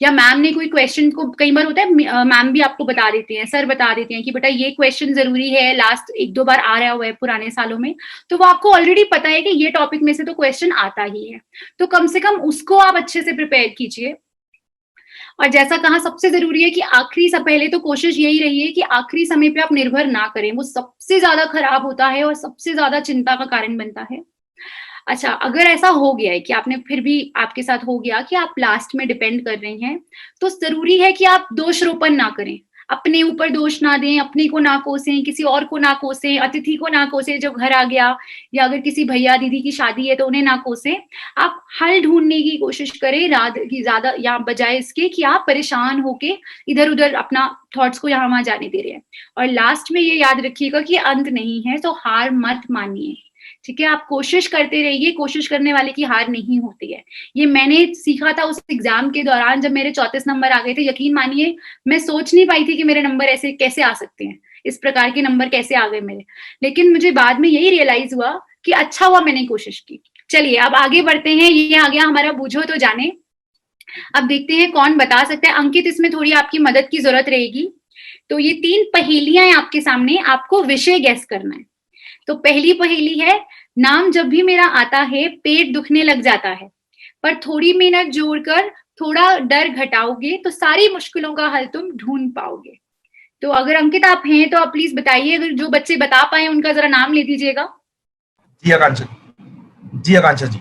या मैम ने कोई क्वेश्चन को, कई बार होता है मैम भी आपको बता देते हैं, सर बता देते हैं कि बेटा ये क्वेश्चन जरूरी है, लास्ट 1-2 बार आ रहा हुआ है पुराने सालों में, तो वो आपको ऑलरेडी पता है कि ये टॉपिक में से तो क्वेश्चन आता ही है, तो कम से कम उसको आप अच्छे से प्रिपेयर कीजिए। और जैसा कहा, सबसे जरूरी है कि आखिरी से पहले तो कोशिश यही रही है कि आखिरी समय पे आप निर्भर ना करें, वो सबसे ज्यादा खराब होता है और सबसे ज्यादा चिंता का कारण बनता है। अच्छा, अगर ऐसा हो गया है कि आपने फिर भी आपके साथ हो गया कि आप लास्ट में डिपेंड कर रहे हैं, तो जरूरी है कि आप दोषारोपण ना करें, अपने ऊपर दोष ना दें, अपने को ना कोसें, किसी और को ना कोसें, अतिथि को ना कोसें जो घर आ गया, या अगर किसी भैया दीदी की शादी है तो उन्हें ना कोसें। आप हल ढूंढने की कोशिश करें ज्यादा, या बजाय इसके कि आप परेशान होके इधर उधर अपना थॉट्स को यहाँ वहां जाने दे रहे हैं। और लास्ट में ये याद रखिएगा कि अंत नहीं है, तो हार मत मानिए, ठीक है। आप कोशिश करते रहिए, कोशिश करने वाले की हार नहीं होती है। ये मैंने सीखा था उस एग्जाम के दौरान, जब मेरे 34 नंबर आ गए थे। यकीन मानिए, मैं सोच नहीं पाई थी कि मेरे नंबर ऐसे कैसे आ सकते हैं, इस प्रकार के नंबर कैसे आ गए मेरे। लेकिन मुझे बाद में यही रियलाइज हुआ कि अच्छा हुआ मैंने कोशिश की। चलिए अब आगे बढ़ते हैं। ये आ गया हमारा बूझो तो जाने। अब देखते हैं कौन बता सकता है। अंकित, इसमें थोड़ी आपकी मदद की जरूरत रहेगी। तो ये 3 पहेलियां हैं आपके सामने, आपको विषय गैस करना है। तो पहली पहेली है, नाम जब भी मेरा आता है पेट दुखने लग जाता है, पर थोड़ी मेहनत जोड़कर थोड़ा डर घटाओगे तो सारी मुश्किलों का हल तुम ढूंढ पाओगे। तो अगर अंकित आप हैं तो आप प्लीज बताइए, अगर जो बच्चे बता पाए उनका जरा नाम ले दीजिएगा। जी आकांक्षा जी।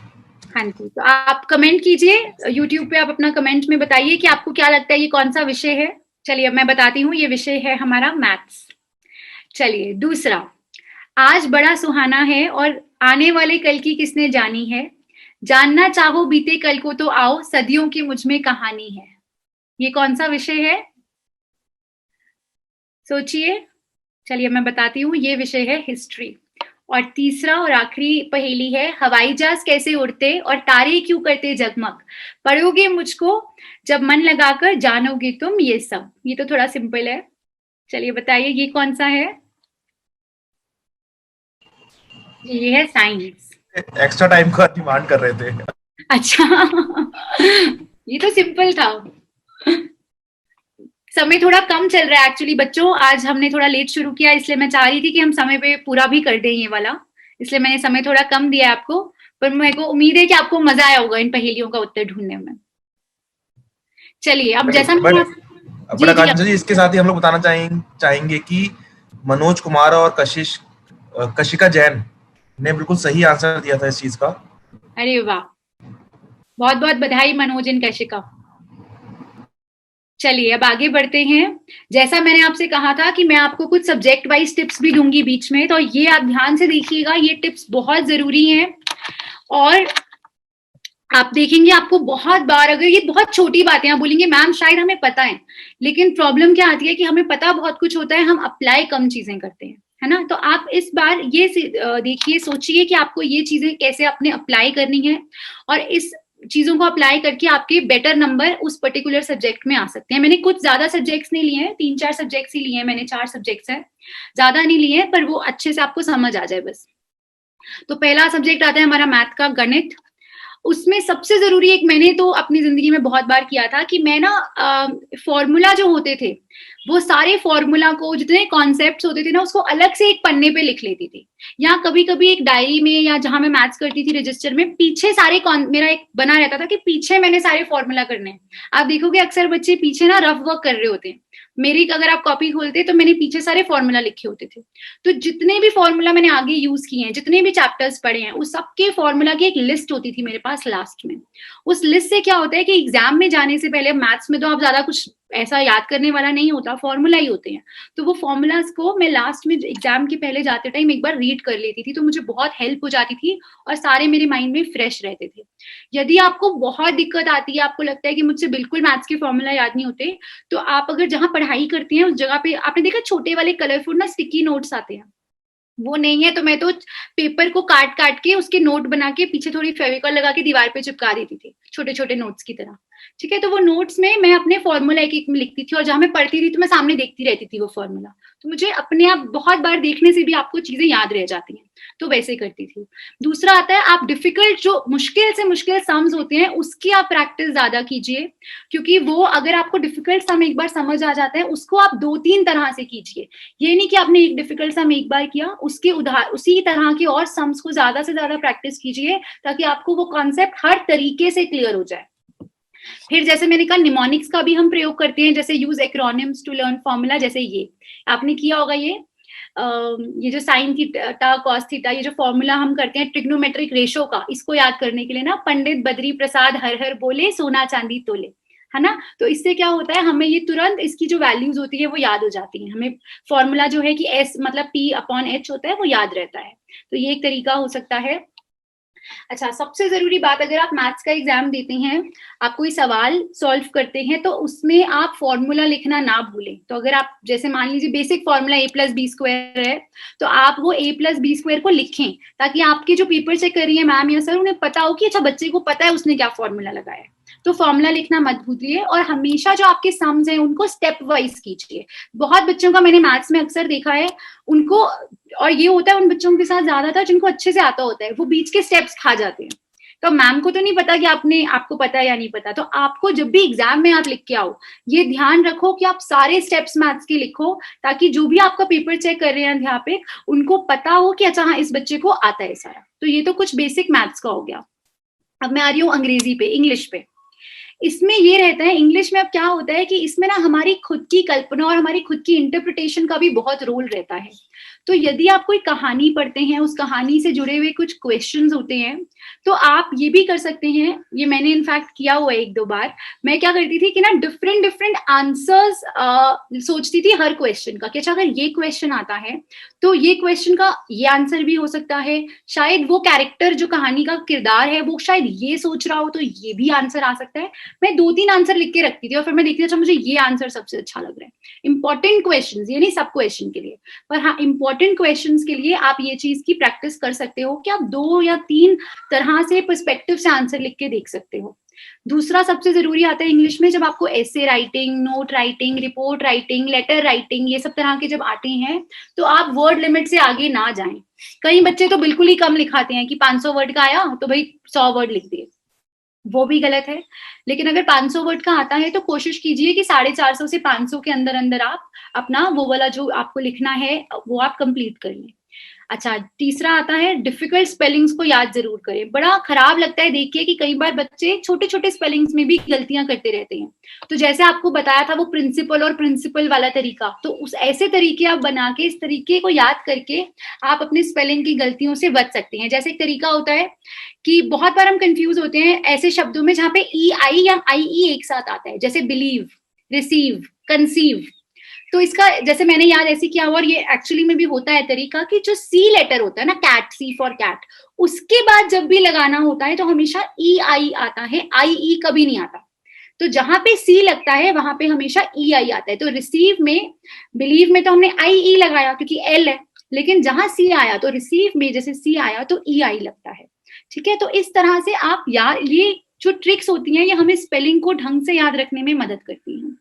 हाँ जी, तो आप कमेंट कीजिए यूट्यूब पे, आप अपना कमेंट में बताइए कि आपको क्या लगता है ये कौन सा विषय है। चलिए अब मैं बताती हूँ, ये विषय है हमारा मैथ्स। चलिए दूसरा, आज बड़ा सुहाना है और आने वाले कल की किसने जानी है, जानना चाहो बीते कल को तो आओ, सदियों की मुझ में कहानी है। ये कौन सा विषय है, सोचिए। चलिए मैं बताती हूँ, ये विषय है हिस्ट्री। और तीसरा और आखिरी पहेली है, हवाई जहाज कैसे उड़ते और तारे क्यों करते जगमग, पढ़ोगे मुझको जब मन लगाकर जानोगे तुम ये सब। ये तो थोड़ा सिंपल है। चलिए बताइए ये कौन सा है। ये है साइंस। एक्स्ट्रा टाइम का डिमांड कर रहे थे। अच्छा ये तो सिंपल था। समय थोड़ा कम चल रहा है एक्चुअली बच्चों, आज हमने थोड़ा लेट शुरू किया, इसलिए मैं चाह रही थी कि हम समय पे पूरा भी कर दें ये वाला, इसलिए मैंने समय थोड़ा कम दिया आपको। पर मेरे को उम्मीद है कि आपको मजा आया होगा इन पहेलियों का उत्तर ढूंढने में। चलिए अब जैसा बट आकांक्षा जी, इसके साथ ही हम लोग बताना चाहेंगे कि मनोज कुमार और कशिका जैन ने बिल्कुल सही आंसर दिया था इस चीज का। अरे वाह, बहुत बहुत बधाई मनोज एंड कशिका। चलिए अब आगे बढ़ते हैं। जैसा मैंने आपसे कहा था कि मैं आपको कुछ सब्जेक्ट वाइज टिप्स भी दूंगी बीच में, तो ये आप ध्यान से देखिएगा, ये टिप्स बहुत जरूरी हैं। और आप देखेंगे आपको बहुत बार, अगर ये बहुत छोटी बातें आप बोलेंगे मैम शायद हमें पता है, लेकिन प्रॉब्लम क्या आती है कि हमें पता बहुत कुछ होता है, हम अप्लाई कम चीजें करते हैं, है ना। तो आप इस बार ये देखिए, सोचिए कि आपको ये चीजें कैसे अपने अप्लाई करनी है, और इस चीजों को अप्लाई करके आपके बेटर नंबर उस पर्टिकुलर सब्जेक्ट में आ सकते हैं। मैंने कुछ ज्यादा सब्जेक्ट्स नहीं लिए हैं, 3-4 सब्जेक्ट्स ही लिए हैं मैंने, 4 सब्जेक्ट्स हैं, ज्यादा नहीं लिए हैं, पर वो अच्छे से आपको समझ आ जाए बस। तो पहला सब्जेक्ट आता है हमारा मैथ का, गणित। उसमें सबसे जरूरी एक मैंने तो अपनी जिंदगी में बहुत बार किया था कि मैं ना फॉर्मूला जो होते थे, वो सारे फॉर्मूला को, जितने कॉन्सेप्ट्स होते थे ना, उसको अलग से एक पन्ने पे लिख लेती थी, या कभी कभी एक डायरी में, या जहां मैं मैथ्स करती थी रजिस्टर में, पीछे सारे मेरा एक बना रहता था कि पीछे मैंने सारे फॉर्मूला करने हैं। आप देखोगे अक्सर बच्चे पीछे ना रफ वर्क कर रहे होते हैं। मेरी अगर आप कॉपी खोलते तो मैंने पीछे सारे फॉर्मूला लिखे होते थे। तो जितने भी फॉर्मूला मैंने आगे यूज किए हैं, जितने भी चैप्टर्स पढ़े हैं, उस सबके फॉर्मूला की एक लिस्ट होती थी मेरे पास लास्ट में। उस लिस्ट से क्या होता है कि एग्जाम में जाने से पहले, मैथ्स में तो आप ज्यादा कुछ ऐसा याद करने वाला नहीं होता, फॉर्मूला ही होते हैं, तो वो फॉर्मूलाज को मैं लास्ट में एग्जाम के पहले जाते टाइम एक बार रीड कर लेती थी, तो मुझे बहुत हेल्प हो जाती थी और सारे मेरे माइंड में फ्रेश रहते थे। यदि आपको बहुत दिक्कत आती है, आपको लगता है कि मुझसे बिल्कुल मैथ्स के फॉर्मूला याद नहीं होते, तो आप अगर जहां पढ़ाई करती हैं उस जगह पे, आपने देखा छोटे वाले कलरफुल ना स्टिकी नोट्स आते हैं, वो नहीं है तो मैं तो पेपर को काट काट के उसके नोट बना के पीछे थोड़ी फेविकॉल लगा के दीवार पे चिपका देती थी, छोटे छोटे नोट्स की तरह। ठीक है, तो वो नोट्स में मैं अपने फॉर्मूला एक एक में लिखती थी, और जहां मैं पढ़ती थी तो मैं सामने देखती रहती थी वो फॉर्मूला, तो मुझे अपने आप बहुत बार देखने से भी आपको चीजें याद रह जाती हैं, तो वैसे करती थी। दूसरा आता है, आप डिफिकल्ट जो मुश्किल से मुश्किल सम्स होते हैं उसकी आप प्रैक्टिस ज्यादा कीजिए, क्योंकि वो अगर आपको डिफिकल्ट सम एक बार समझ आ जाता है उसको आप 2-3 तरह से कीजिए। ये नहीं कि आपने एक डिफिकल्ट सम एक बार किया, उसके उसी तरह के और सम्स को ज्यादा से ज्यादा प्रैक्टिस कीजिए, ताकि आपको वो कॉन्सेप्ट हर तरीके से क्लियर हो जाए। फिर जैसे मैंने कहा, निमोनिक्स का भी हम प्रयोग करते हैं, जैसे use acronyms to learn formula, जैसे ये आपने किया होगा। ये जो साइन थीटा कॉस थीटा, ये जो फॉर्मूला हम करते हैं ट्रिग्नोमेट्रिक रेशो का, इसको याद करने के लिए ना, पंडित बद्री प्रसाद हर हर बोले सोना चांदी तोले, है ना। तो इससे क्या होता है, हमें ये तुरंत इसकी जो वैल्यूज होती है वो याद हो जाती हैं, हमें फॉर्मूला जो है कि एस मतलब P/H होता है वो याद रहता है। तो ये एक तरीका हो सकता है। अच्छा, सबसे जरूरी बात, अगर आप मैथ्स का एग्जाम देते हैं, आप कोई सवाल सॉल्व करते हैं, तो उसमें आप फॉर्मूला लिखना ना भूलें। तो अगर आप जैसे मान लीजिए बेसिक फॉर्मूला A+B² है, तो आप वो A+B² को लिखें, ताकि आपके जो पेपर चेक कर रही है मैम या सर, उन्हें पता हो कि अच्छा बच्चे को पता है उसने क्या फॉर्मूला लगाया है। तो फॉर्मूला लिखना मत भूलिए, और हमेशा जो आपके सम्स हैं उनको स्टेप वाइज कीजिए। बहुत बच्चों का मैंने मैथ्स में अक्सर देखा है, उनको, और ये होता है उन बच्चों के साथ ज्यादातर जिनको अच्छे से आता होता है, वो बीच के स्टेप्स खा जाते हैं। तो मैम को तो नहीं पता कि आपको पता है या नहीं पता। तो आपको जब भी एग्जाम में आप लिख के आओ, ये ध्यान रखो कि आप सारे स्टेप्स मैथ्स के लिखो, ताकि जो भी आपका पेपर चेक कर रहे हैं अध्यापक, उनको पता हो कि अच्छा हाँ इस बच्चे को आता है सारा। तो ये तो कुछ बेसिक मैथ्स का हो गया। अब मैं आ रही हूँ अंग्रेजी पे, इंग्लिश पे। इसमें ये रहता है, इंग्लिश में अब क्या होता है कि इसमें ना हमारी खुद की कल्पना और हमारी खुद की इंटरप्रिटेशन का भी बहुत रोल रहता है। तो यदि आप कोई कहानी पढ़ते हैं, उस कहानी से जुड़े हुए कुछ क्वेश्चंस होते हैं, तो आप ये भी कर सकते हैं, ये मैंने इनफैक्ट किया हुआ है 1-2 बार। मैं क्या करती थी कि ना डिफरेंट आंसर्स सोचती थी हर क्वेश्चन का, कि अच्छा अगर ये क्वेश्चन आता है तो ये क्वेश्चन का ये आंसर भी हो सकता है, शायद वो कैरेक्टर जो कहानी का किरदार है वो शायद ये सोच रहा हो तो ये भी आंसर आ सकता है। मैं 2-3 आंसर लिख के रखती थी, और फिर मैं देखती थी अच्छा मुझे ये आंसर सबसे अच्छा लग रहा है। इंपॉर्टेंट क्वेश्चन, ये नहीं सब क्वेश्चन के लिए, पर हाँ इंपॉर्टेंट क्वेश्चंस के लिए आप ये चीज की प्रैक्टिस कर सकते हो कि आप 2 या 3 तरह से पर्सपेक्टिव से आंसर लिख के देख सकते हो। दूसरा सबसे जरूरी आता है इंग्लिश में, जब आपको essay writing, note writing, report writing, letter writing, ये सब तरह के जब आते हैं, तो आप वर्ड लिमिट से आगे ना जाएं। कई बच्चे तो बिल्कुल ही कम लिखाते हैं कि 500 वर्ड का आया तो भाई 100 वर्ड लिख दिए, वो भी गलत है। लेकिन अगर 500 वर्ड का आता है तो कोशिश कीजिए कि 450 से 500 के अंदर अंदर आप अपना वो वाला जो आपको लिखना है वो आप कंप्लीट कर लें। अच्छा, तीसरा आता है डिफिकल्ट स्पेलिंग्स को याद जरूर करें। बड़ा खराब लगता है देखिए कि कई बार बच्चे छोटे छोटे स्पेलिंग्स में भी गलतियां करते रहते हैं। तो जैसे आपको बताया था वो प्रिंसिपल और प्रिंसिपल वाला तरीका, तो उस ऐसे तरीके आप बना के, इस तरीके को याद करके आप अपने स्पेलिंग की गलतियों से बच सकते हैं। जैसे एक तरीका होता है कि बहुत बार हम कंफ्यूज होते हैं ऐसे शब्दों में जहां पे EI या IE एक साथ आता है, जैसे बिलीव, रिसीव, कंसीव। तो इसका जैसे मैंने याद ऐसे किया हुआ, और ये एक्चुअली में भी होता है तरीका, कि जो C लेटर होता है ना, कैट, C फॉर कैट, उसके बाद जब भी लगाना होता है तो हमेशा EI आता है, IE कभी नहीं आता। तो जहां पे C लगता है वहां पे हमेशा EI आता है। तो रिसीव में, बिलीव में तो हमने IE लगाया क्योंकि L है, लेकिन जहां C आया तो रिसीव में जैसे C आया तो EI लगता है। ठीक है, तो इस तरह से आप ये जो ट्रिक्स होती हैं ये हमें स्पेलिंग को ढंग से याद रखने में मदद करती हैं।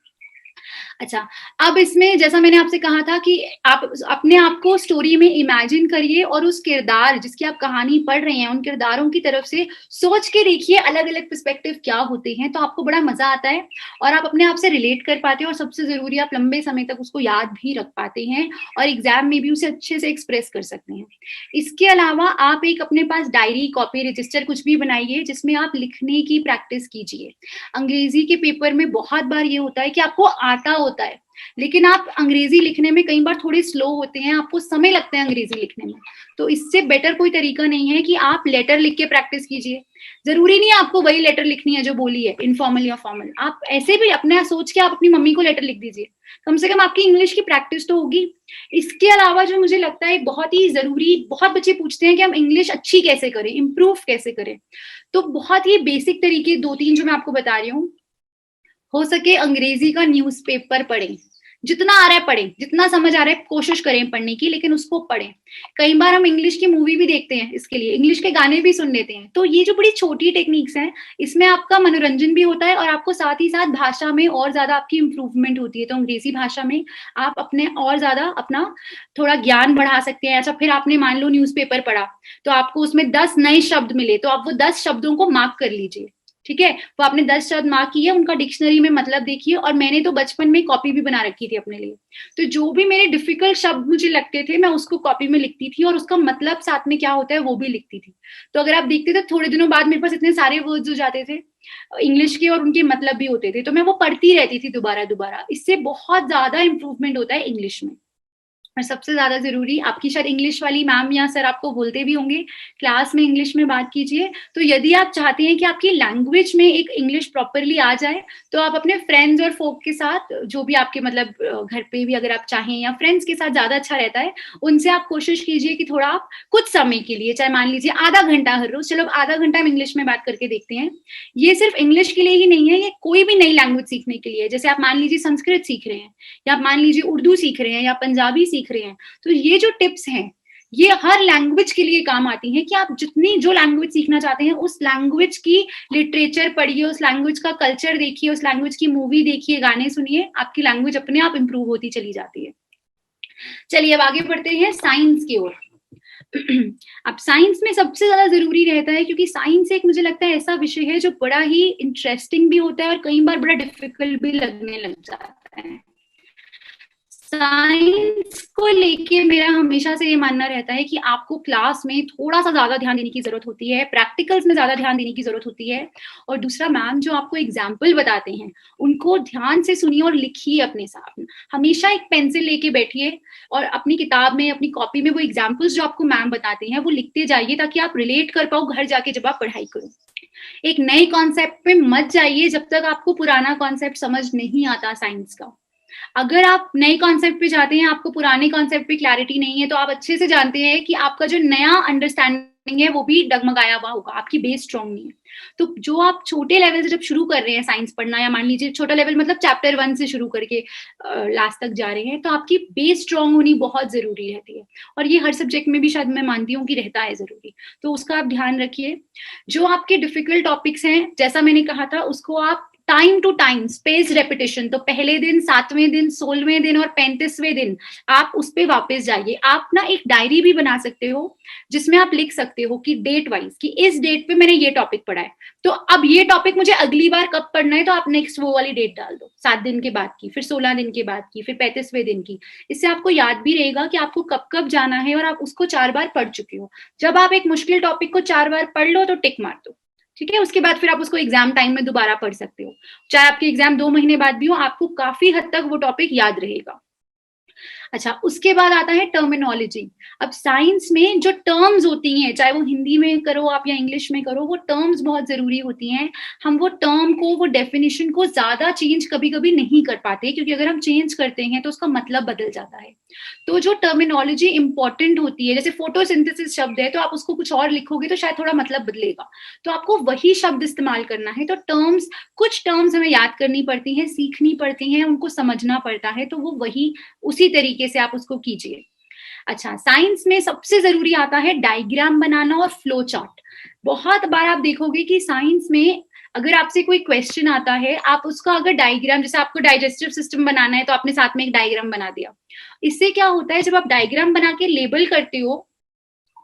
अच्छा, अब इसमें जैसा मैंने आपसे कहा था कि आप अपने आप को स्टोरी में इमेजिन करिए, और उस किरदार जिसकी आप कहानी पढ़ रहे हैं उन किरदारों की तरफ से सोच के देखिए अलग अलग पर्सपेक्टिव क्या होते हैं, तो आपको बड़ा मजा आता है और आप अपने आप से रिलेट कर पाते हैं, और सबसे जरूरी आप लंबे समय तक उसको याद भी रख पाते हैं और एग्जाम में भी उसे अच्छे से एक्सप्रेस कर सकते हैं। इसके अलावा आप एक अपने पास डायरी, कॉपी, रजिस्टर कुछ भी बनाइए जिसमें आप लिखने की प्रैक्टिस कीजिए। अंग्रेजी के पेपर में बहुत बार ये होता है कि आपको आता होता है लेकिन आप अंग्रेजी लिखने में कई बार थोड़े स्लो होते हैं, आपको समय लगता है अंग्रेजी लिखने में। तो इससे बेटर कोई तरीका नहीं है कि आप लेटर लिख के प्रैक्टिस कीजिए। जरूरी नहीं है आपको वही लेटर लिखनी है जो बोली है, इनफॉर्मल या फॉर्मल। आप ऐसे भी अपने सोच के आप अपनी मम्मी को लेटर लिख दीजिए, कम से कम आपकी इंग्लिश की प्रैक्टिस तो होगी। इसके अलावा जो मुझे लगता है बहुत ही जरूरी, बहुत बच्चे पूछते हैं कि हम इंग्लिश अच्छी कैसे करें, इंप्रूव कैसे करें, तो बहुत ही बेसिक तरीके 2-3 जो मैं आपको बता रही हूँ। हो सके अंग्रेजी का न्यूज़पेपर पढ़ें, जितना आ रहा है पढ़ें, जितना समझ आ रहा है कोशिश करें पढ़ने की, लेकिन उसको पढ़ें। कई बार हम इंग्लिश की मूवी भी देखते हैं, इसके लिए इंग्लिश के गाने भी सुन लेते हैं। तो ये जो बड़ी छोटी टेक्निक्स हैं, इसमें आपका मनोरंजन भी होता है और आपको साथ ही साथ भाषा में और ज्यादा आपकी इंप्रूवमेंट होती है। तो अंग्रेजी भाषा में आप अपने और ज्यादा अपना थोड़ा ज्ञान बढ़ा सकते हैं। अच्छा, फिर आपने मान लो न्यूज़पेपर पढ़ा, तो आपको उसमें 10 नए शब्द मिले, तो आप वो 10 शब्दों को मार्क कर लीजिए। ठीक है, वो आपने 10 शब्द मार्क किए, उनका डिक्शनरी में मतलब देखिए। और मैंने तो बचपन में कॉपी भी बना रखी थी अपने लिए, तो जो भी मेरे डिफिकल्ट शब्द मुझे लगते थे, मैं उसको कॉपी में लिखती थी और उसका मतलब साथ में क्या होता है वो भी लिखती थी। तो अगर आप देखते थे, थोड़े दिनों बाद मेरे पास इतने सारे वर्ड्स हो जाते थे इंग्लिश के और उनके मतलब भी होते थे, तो मैं वो पढ़ती रहती थी दोबारा दोबारा। इससे बहुत ज्यादा इंप्रूवमेंट होता है इंग्लिश में। और सबसे ज्यादा जरूरी, आपकी शायद इंग्लिश वाली मैम या सर आपको बोलते भी होंगे क्लास में इंग्लिश में बात कीजिए। तो यदि आप चाहते हैं कि आपकी लैंग्वेज में एक इंग्लिश प्रॉपरली आ जाए, तो आप अपने फ्रेंड्स और फोक के साथ, जो भी आपके मतलब घर पे भी अगर आप चाहें या फ्रेंड्स के साथ ज्यादा अच्छा रहता है, उनसे आप कोशिश कीजिए कि थोड़ा आप कुछ समय के लिए, चाहे मान लीजिए आधा घंटा हर रोज, चलो आधा घंटा हम इंग्लिश में बात करके देखते हैं। ये सिर्फ इंग्लिश के लिए ही नहीं है, ये कोई भी नई लैंग्वेज सीखने के लिए। जैसे आप मान लीजिए संस्कृत सीख रहे हैं, या आप मान लीजिए उर्दू सीख रहे हैं, या पंजाबी सीख रहे हैं, तो ये जो टिप्स हैं ये हर लैंग्वेज के लिए काम आती हैं कि आप जितनी जो लैंग्वेज सीखना चाहते हैं उस लैंग्वेज की लिटरेचर पढ़िए, उस लैंग्वेज का कल्चर देखिए, उस लैंग्वेज की मूवी देखिए, गाने सुनिए, आपकी लैंग्वेज अपने आप इंप्रूव होती चली जाती है। चलिए अब आगे बढ़ते हैं साइंस की ओर। अब साइंस में सबसे ज्यादा जरूरी रहता है, क्योंकि साइंस एक मुझे लगता है ऐसा विषय है जो बड़ा ही इंटरेस्टिंग भी होता है और कई बार बड़ा डिफिकल्ट भी लगने लग जाता है। साइंस को लेके मेरा हमेशा से ये मानना रहता है कि आपको क्लास में थोड़ा सा ज्यादा ध्यान देने की जरूरत होती है, प्रैक्टिकल्स में ज्यादा ध्यान देने की जरूरत होती है। और दूसरा, मैम जो आपको एग्जाम्पल बताते हैं उनको ध्यान से सुनिए और लिखिए अपने साथ। हमेशा एक पेंसिल लेके बैठिए और अपनी किताब में, अपनी कॉपी में वो एग्जाम्पल्स जो आपको मैम बताते हैं वो लिखते जाइए, ताकि आप रिलेट कर पाओ घर जाके जब आप पढ़ाई करो। एक नए कॉन्सेप्ट पे मत जाइए जब तक आपको पुराना कॉन्सेप्ट समझ नहीं आता साइंस का। अगर आप नए कॉन्सेप्ट पे जाते हैं, आपको पुराने कॉन्सेप्ट पे क्लैरिटी नहीं है, तो आप अच्छे से जानते हैं कि आपका जो नया अंडरस्टैंडिंग है वो भी डगमगाया हुआ होगा, आपकी बेस स्ट्रॉन्ग नहीं है। तो जो आप छोटे लेवल से जब शुरू कर रहे हैं साइंस पढ़ना, या मान लीजिए छोटा लेवल मतलब चैप्टर 1 से शुरू करके लास्ट तक जा रहे हैं, तो आपकी बेस स्ट्रॉन्ग होनी बहुत जरूरी रहती है। और ये हर सब्जेक्ट में भी शायद मैं मानती हूँ कि रहता है जरूरी, तो उसका आप ध्यान रखिए। जो आपके डिफिकल्ट टॉपिक्स हैं, जैसा मैंने कहा था, उसको आप time to time space repetition, तो पहले दिन, 7वें दिन, 16वें दिन और 35वें दिन आप उस पे वापस जाइए। आप ना एक डायरी भी बना सकते हो जिसमें आप लिख सकते हो कि डेट वाइज, कि इस डेट पे मैंने ये टॉपिक पढ़ा है, तो अब ये टॉपिक मुझे अगली बार कब पढ़ना है, तो आप नेक्स्ट वो वाली डेट डाल दो, 7 दिन के बाद की, फिर 16 दिन के बाद की, फिर 35वें दिन की। इससे आपको याद भी रहेगा कि आपको कब कब जाना है और आप उसको 4 बार पढ़ चुके हो। जब आप एक मुश्किल टॉपिक को 4 बार पढ़ लो तो टिक मार दो, ठीक है। उसके बाद फिर आप उसको एग्जाम टाइम में दोबारा पढ़ सकते हो, चाहे आपके एग्जाम 2 महीने बाद भी हो, आपको काफी हद तक वो टॉपिक याद रहेगा। अच्छा, उसके बाद आता है टर्मिनोलॉजी। अब साइंस में जो टर्म्स होती हैं, चाहे वो हिंदी में करो आप या इंग्लिश में करो, वो टर्म्स बहुत जरूरी होती हैं। हम वो टर्म को, वो डेफिनेशन को ज्यादा चेंज कभी कभी नहीं कर पाते, क्योंकि अगर हम चेंज करते हैं तो उसका मतलब बदल जाता है। तो जो टर्मिनोलॉजी इंपॉर्टेंट होती है, जैसे फोटोसिंथेसिस शब्द है तो आप उसको कुछ और लिखोगे तो शायद थोड़ा मतलब बदलेगा, तो आपको वही शब्द इस्तेमाल करना है। तो टर्म्स, कुछ टर्म्स हमें याद करनी पड़ती हैं, सीखनी पड़ती हैं, उनको समझना पड़ता है, तो वो वही उसी तरीके से आप उसको कीजिए। अच्छा, साइंस में सबसे जरूरी आता है डायग्राम बनाना और फ्लो चार्ट। बहुत बार आप देखोगे कि साइंस में अगर आपसे कोई क्वेश्चन आता है, आप उसका अगर डायग्राम, जैसे आपको डाइजेस्टिव सिस्टम बनाना है तो आपने साथ में एक डायग्राम बना दिया। इससे क्या होता है, जब आप डायग्राम बना के लेबल करते हो,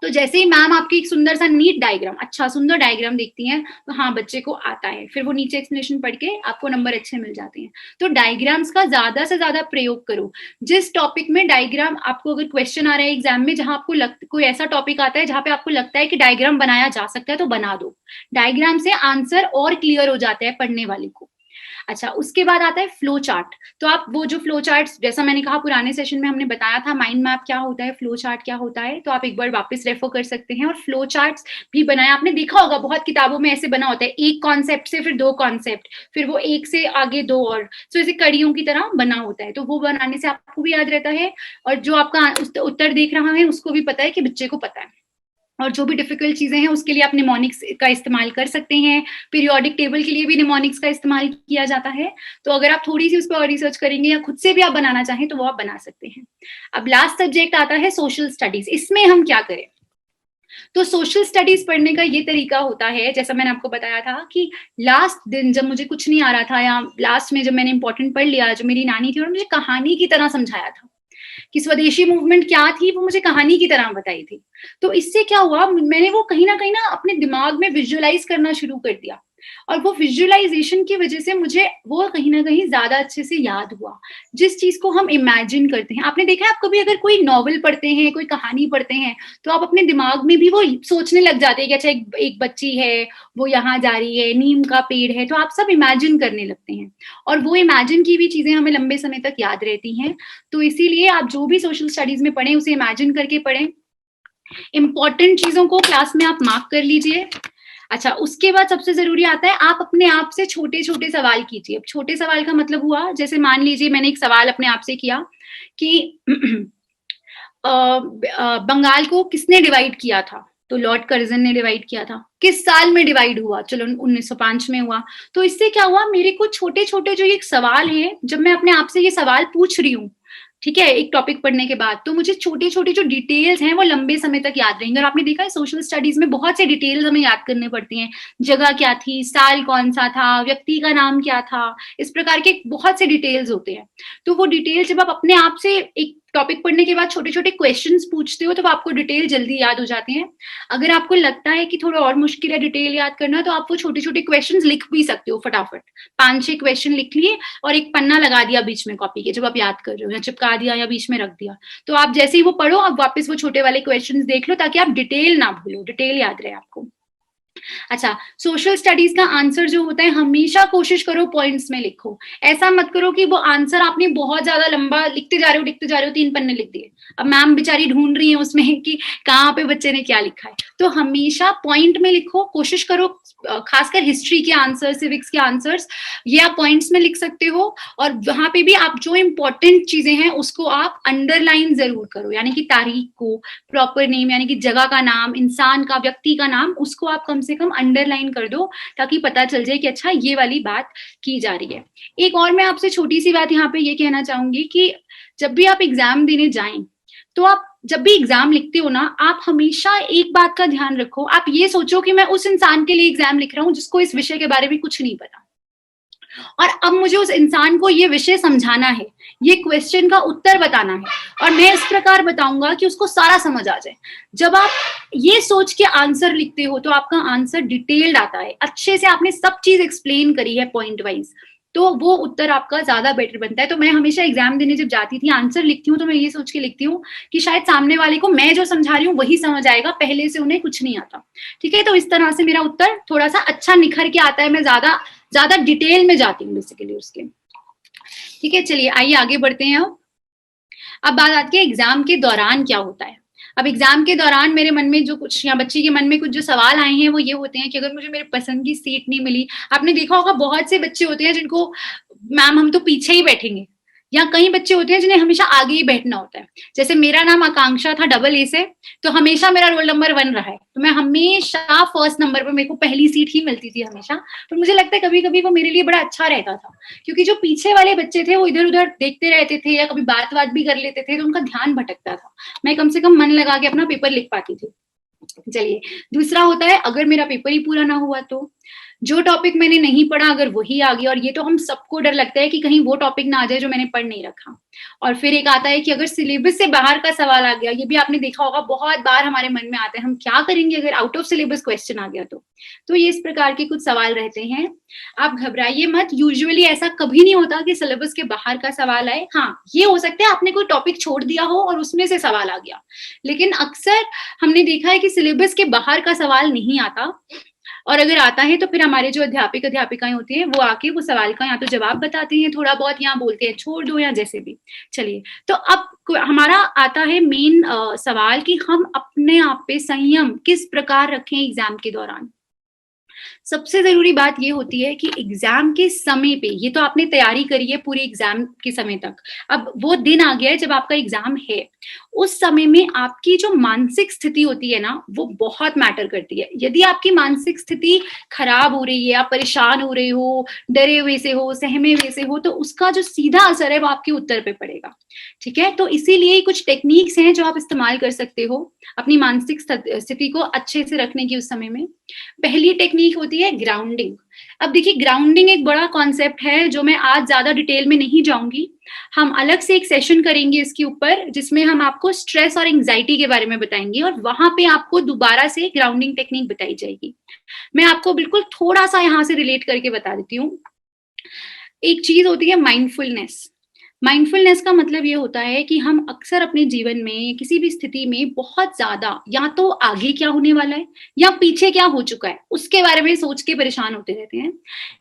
तो जैसे ही मैम आपकी एक सुंदर सा नीट डायग्राम, अच्छा सुंदर डायग्राम देखती हैं, तो हाँ बच्चे को आता है, फिर वो नीचे एक्सप्लेनेशन पढ़ के आपको नंबर अच्छे मिल जाते हैं। तो डायग्राम्स का ज्यादा से ज्यादा प्रयोग करो। जिस टॉपिक में डायग्राम, आपको अगर क्वेश्चन आ रहा है एग्जाम में जहां आपको कोई ऐसा टॉपिक आता है जहां पे आपको लगता है कि डायग्राम बनाया जा सकता है, तो बना दो। डायग्राम से आंसर और क्लियर हो जाता है पढ़ने वाले को। अच्छा, उसके बाद आता है फ्लो चार्ट। तो आप वो जो फ्लो चार्ट, जैसा मैंने कहा पुराने सेशन में हमने बताया था माइंड मैप क्या होता है, फ्लो चार्ट क्या होता है, तो आप एक बार वापस रेफर कर सकते हैं। और फ्लो चार्ट्स भी बनाया, आपने देखा होगा बहुत किताबों में ऐसे बना होता है, एक कॉन्सेप्ट से फिर 2 कॉन्सेप्ट, फिर वो एक से आगे 2 और, तो ऐसे कड़ियों की तरह बना होता है। तो वो बनाने से आपको भी याद रहता है, और जो आपका उत्तर देख रहा है उसको भी पता है कि बच्चे को पता है। और जो भी डिफिकल्ट चीजें हैं उसके लिए आप निमोनिक्स का इस्तेमाल कर सकते हैं। पीरियोडिक टेबल के लिए भी निमोनिक्स का इस्तेमाल किया जाता है। तो अगर आप थोड़ी सी उस पर और रिसर्च करेंगे या खुद से भी आप बनाना चाहें तो वो आप बना सकते हैं। अब लास्ट सब्जेक्ट आता है सोशल स्टडीज। इसमें हम क्या करें? तो सोशल स्टडीज पढ़ने का ये तरीका होता है, जैसा मैंने आपको बताया था कि लास्ट दिन जब मुझे कुछ नहीं आ रहा था या लास्ट में जब मैंने इंपॉर्टेंट पढ़ लिया, जो मेरी नानी थी और मुझे कहानी की तरह समझाया था कि स्वदेशी मूवमेंट क्या थी, वो मुझे कहानी की तरह बताई थी। तो इससे क्या हुआ, मैंने वो कहीं ना अपने दिमाग में विजुअलाइज करना शुरू कर दिया और वो विजुअलाइजेशन की वजह से मुझे वो कहीं ना कहीं ज्यादा अच्छे से याद हुआ। जिस चीज को हम इमेजिन करते हैं, आपने देखा है, आप कभी अगर कोई नॉवल पढ़ते हैं, कोई कहानी पढ़ते हैं, तो आप अपने दिमाग में भी वो सोचने लग जाते हैं कि अच्छा एक बच्ची है, वो यहाँ जा रही है, नीम का पेड़ है, तो आप सब इमेजिन करने लगते हैं और वो इमेजिन की भी चीजें हमें लंबे समय तक याद रहती हैं। तो इसीलिए आप जो भी सोशल स्टडीज में पढ़ें उसे इमेजिन करके पढ़ें। इंपॉर्टेंट चीजों को क्लास में आप मार्क कर लीजिए। अच्छा, उसके बाद सबसे जरूरी आता है आप अपने आप से छोटे छोटे सवाल कीजिए। अब छोटे सवाल का मतलब हुआ, जैसे मान लीजिए मैंने एक सवाल अपने आप से किया कि बंगाल को किसने डिवाइड किया था? तो लॉर्ड कर्जन ने डिवाइड किया था। किस साल में डिवाइड हुआ? चलो 1905 में हुआ। तो इससे क्या हुआ, मेरे को छोटे छोटे जो ये सवाल हैं, जब मैं अपने आप से ये सवाल पूछ रही हूँ, ठीक है, एक टॉपिक पढ़ने के बाद, तो मुझे छोटे छोटे जो डिटेल्स हैं वो लंबे समय तक याद रहेंगे। और आपने देखा है सोशल स्टडीज में बहुत से डिटेल्स हमें याद करने पड़ती हैं। जगह क्या थी, साल कौन सा था, व्यक्ति का नाम क्या था, इस प्रकार के बहुत से डिटेल्स होते हैं। तो वो डिटेल जब आप अपने आप से एक टॉपिक पढ़ने के बाद छोटे छोटे क्वेश्चंस पूछते हो तो आपको डिटेल जल्दी याद हो जाते हैं। अगर आपको लगता है कि थोड़ा और मुश्किल है डिटेल याद करना, तो आप वो छोटे छोटे क्वेश्चंस लिख भी सकते हो फटाफट। 5-6 क्वेश्चन लिख लिए और एक पन्ना लगा दिया बीच में कॉपी के, जब आप याद कर रहे हो, या चिपका दिया या बीच में रख दिया। तो आप जैसे ही वो पढ़ो, आप वापस वो छोटे वाले क्वेश्चंस देख लो ताकि आप डिटेल ना भूलो, डिटेल याद रहे आपको। अच्छा, सोशल स्टडीज का आंसर जो होता है, हमेशा कोशिश करो पॉइंट्स में लिखो। ऐसा मत करो कि वो आंसर आपने बहुत ज्यादा लंबा लिखते जा रहे हो 3 पन्ने लिख दिए, अब मैम बेचारी ढूंढ रही है उसमें कि कहाँ पे बच्चे ने क्या लिखा है। तो हमेशा पॉइंट में लिखो, कोशिश करो। खासकर हिस्ट्री के आंसर, सिविक्स के आंसर्स, ये आप पॉइंट्स में लिख सकते हो। और वहां पे भी आप जो इंपॉर्टेंट चीजें हैं उसको आप अंडरलाइन जरूर करो, यानी कि तारीख को, प्रॉपर नेम यानी कि जगह का नाम, इंसान का, व्यक्ति का नाम, उसको आप कम से कम अंडरलाइन कर दो ताकि पता चल जाए कि अच्छा ये वाली बात की जा रही है। एक और मैं आपसे छोटी सी बात यहाँ पे ये कहना चाहूंगी कि जब भी आप एग्जाम देने जाएं, तो आप जब भी एग्जाम लिखते हो ना, आप हमेशा एक बात का ध्यान रखो। आप ये सोचो कि मैं उस इंसान के लिए एग्जाम लिख रहा हूँ जिसको इस विषय के बारे में कुछ नहीं पता, और अब मुझे उस इंसान को ये विषय समझाना है, ये क्वेश्चन का उत्तर बताना है, और मैं इस प्रकार बताऊंगा कि उसको सारा समझ आ जाए। जब आप ये सोच के आंसर लिखते हो तो आपका आंसर डिटेल्ड आता है, अच्छे से आपने सब चीज एक्सप्लेन करी है पॉइंट वाइज, तो वो उत्तर आपका ज्यादा बेटर बनता है। तो मैं हमेशा एग्जाम देने जब जाती थी, आंसर लिखती हूँ तो मैं ये सोच के लिखती हूँ कि शायद सामने वाले को मैं जो समझा रही हूँ वही समझ आएगा, पहले से उन्हें कुछ नहीं आता। ठीक है, तो इस तरह से मेरा उत्तर थोड़ा सा अच्छा निखर के आता है, मैं ज्यादा ज्यादा डिटेल में जाती हूँ बेसिकली उसके। ठीक है, चलिए आइए आगे बढ़ते हैं। अब बात आती है एग्जाम के दौरान क्या होता है। अब एग्जाम के दौरान मेरे मन में जो कुछ, या बच्चे के मन में कुछ जो सवाल आए हैं वो ये होते हैं कि अगर मुझे मेरे पसंद की सीट नहीं मिली, आपने देखा होगा बहुत से बच्चे होते हैं जिनको मैम हम तो पीछे ही बैठेंगे, या कई बच्चे होते हैं जिन्हें हमेशा आगे ही बैठना होता है। जैसे मेरा नाम आकांक्षा था डबल ए से, तो हमेशा मेरा रोल नंबर 1 रहा है, तो मैं हमेशा फर्स्ट नंबर पर, मेरे को पहली सीट ही मिलती थी हमेशा। तो मुझे लगता है कभी कभी वो मेरे लिए बड़ा अच्छा रहता था, क्योंकि जो पीछे वाले बच्चे थे वो इधर उधर देखते रहते थे या कभी बात भी कर लेते थे, तो उनका ध्यान भटकता था। मैं कम से कम मन लगा के अपना पेपर लिख पाती थी। चलिए, दूसरा होता है अगर मेरा पेपर ही पूरा ना हुआ, तो जो टॉपिक मैंने नहीं पढ़ा अगर वही आ गया, और ये तो हम सबको डर लगता है कि कहीं वो टॉपिक ना आ जाए जो मैंने पढ़ नहीं रखा। और फिर एक आता है कि अगर सिलेबस से बाहर का सवाल आ गया, ये भी आपने देखा होगा बहुत बार हमारे मन में आता है, हम क्या करेंगे अगर आउट ऑफ सिलेबस क्वेश्चन आ गया तो ये इस प्रकार के कुछ सवाल रहते हैं। आप घबराइए मत, यूजुअली ऐसा कभी नहीं होता कि सिलेबस के बाहर का सवाल आए। हाँ, ये हो सकता है आपने कोई टॉपिक छोड़ दिया हो और उसमें से सवाल आ गया, लेकिन अक्सर हमने देखा है कि सिलेबस के बाहर का सवाल नहीं आता, और अगर आता है तो फिर हमारे जो अध्यापक अध्यापिकाएं होती हैं वो आके वो सवाल का या तो जवाब बताती हैं थोड़ा बहुत, या बोलते हैं छोड़ दो, या जैसे भी। चलिए, तो अब हमारा आता है मेन सवाल कि हम अपने आप पे संयम किस प्रकार रखें एग्जाम के दौरान। सबसे जरूरी बात ये होती है कि एग्जाम के समय पे, ये तो आपने तैयारी करी है पूरे एग्जाम के समय तक, अब वो दिन आ गया है जब आपका एग्जाम है, उस समय में आपकी जो मानसिक स्थिति होती है ना, वो बहुत मैटर करती है। यदि आपकी मानसिक स्थिति खराब हो रही है, आप परेशान हो रहे हो, डरे हुए से हो, सहमे हुए से हो, तो उसका जो सीधा असर है वो आपके उत्तर पे पड़ेगा। ठीक है, तो इसीलिए कुछ टेक्निक्स हैं जो आप इस्तेमाल कर सकते हो अपनी मानसिक स्थिति को अच्छे से रखने की उस समय में। पहली टेक्निक होती है ग्राउंडिंग। अब देखिए, ग्राउंडिंग एक बड़ा कॉन्सेप्ट है जो मैं आज ज्यादा डिटेल में नहीं जाऊंगी। हम अलग से एक सेशन करेंगे इसके ऊपर, जिसमें हम आपको स्ट्रेस और एंजाइटी के बारे में बताएंगे, और वहां पे आपको दोबारा से ग्राउंडिंग टेक्निक बताई जाएगी। मैं आपको बिल्कुल थोड़ा सा यहाँ से रिलेट करके बता देती हूँ। एक चीज होती है माइंडफुलनेस। माइंडफुलनेस का मतलब ये होता है कि हम अक्सर अपने जीवन में किसी भी स्थिति में बहुत ज्यादा या तो आगे क्या होने वाला है या पीछे क्या हो चुका है उसके बारे में सोच के परेशान होते रहते हैं।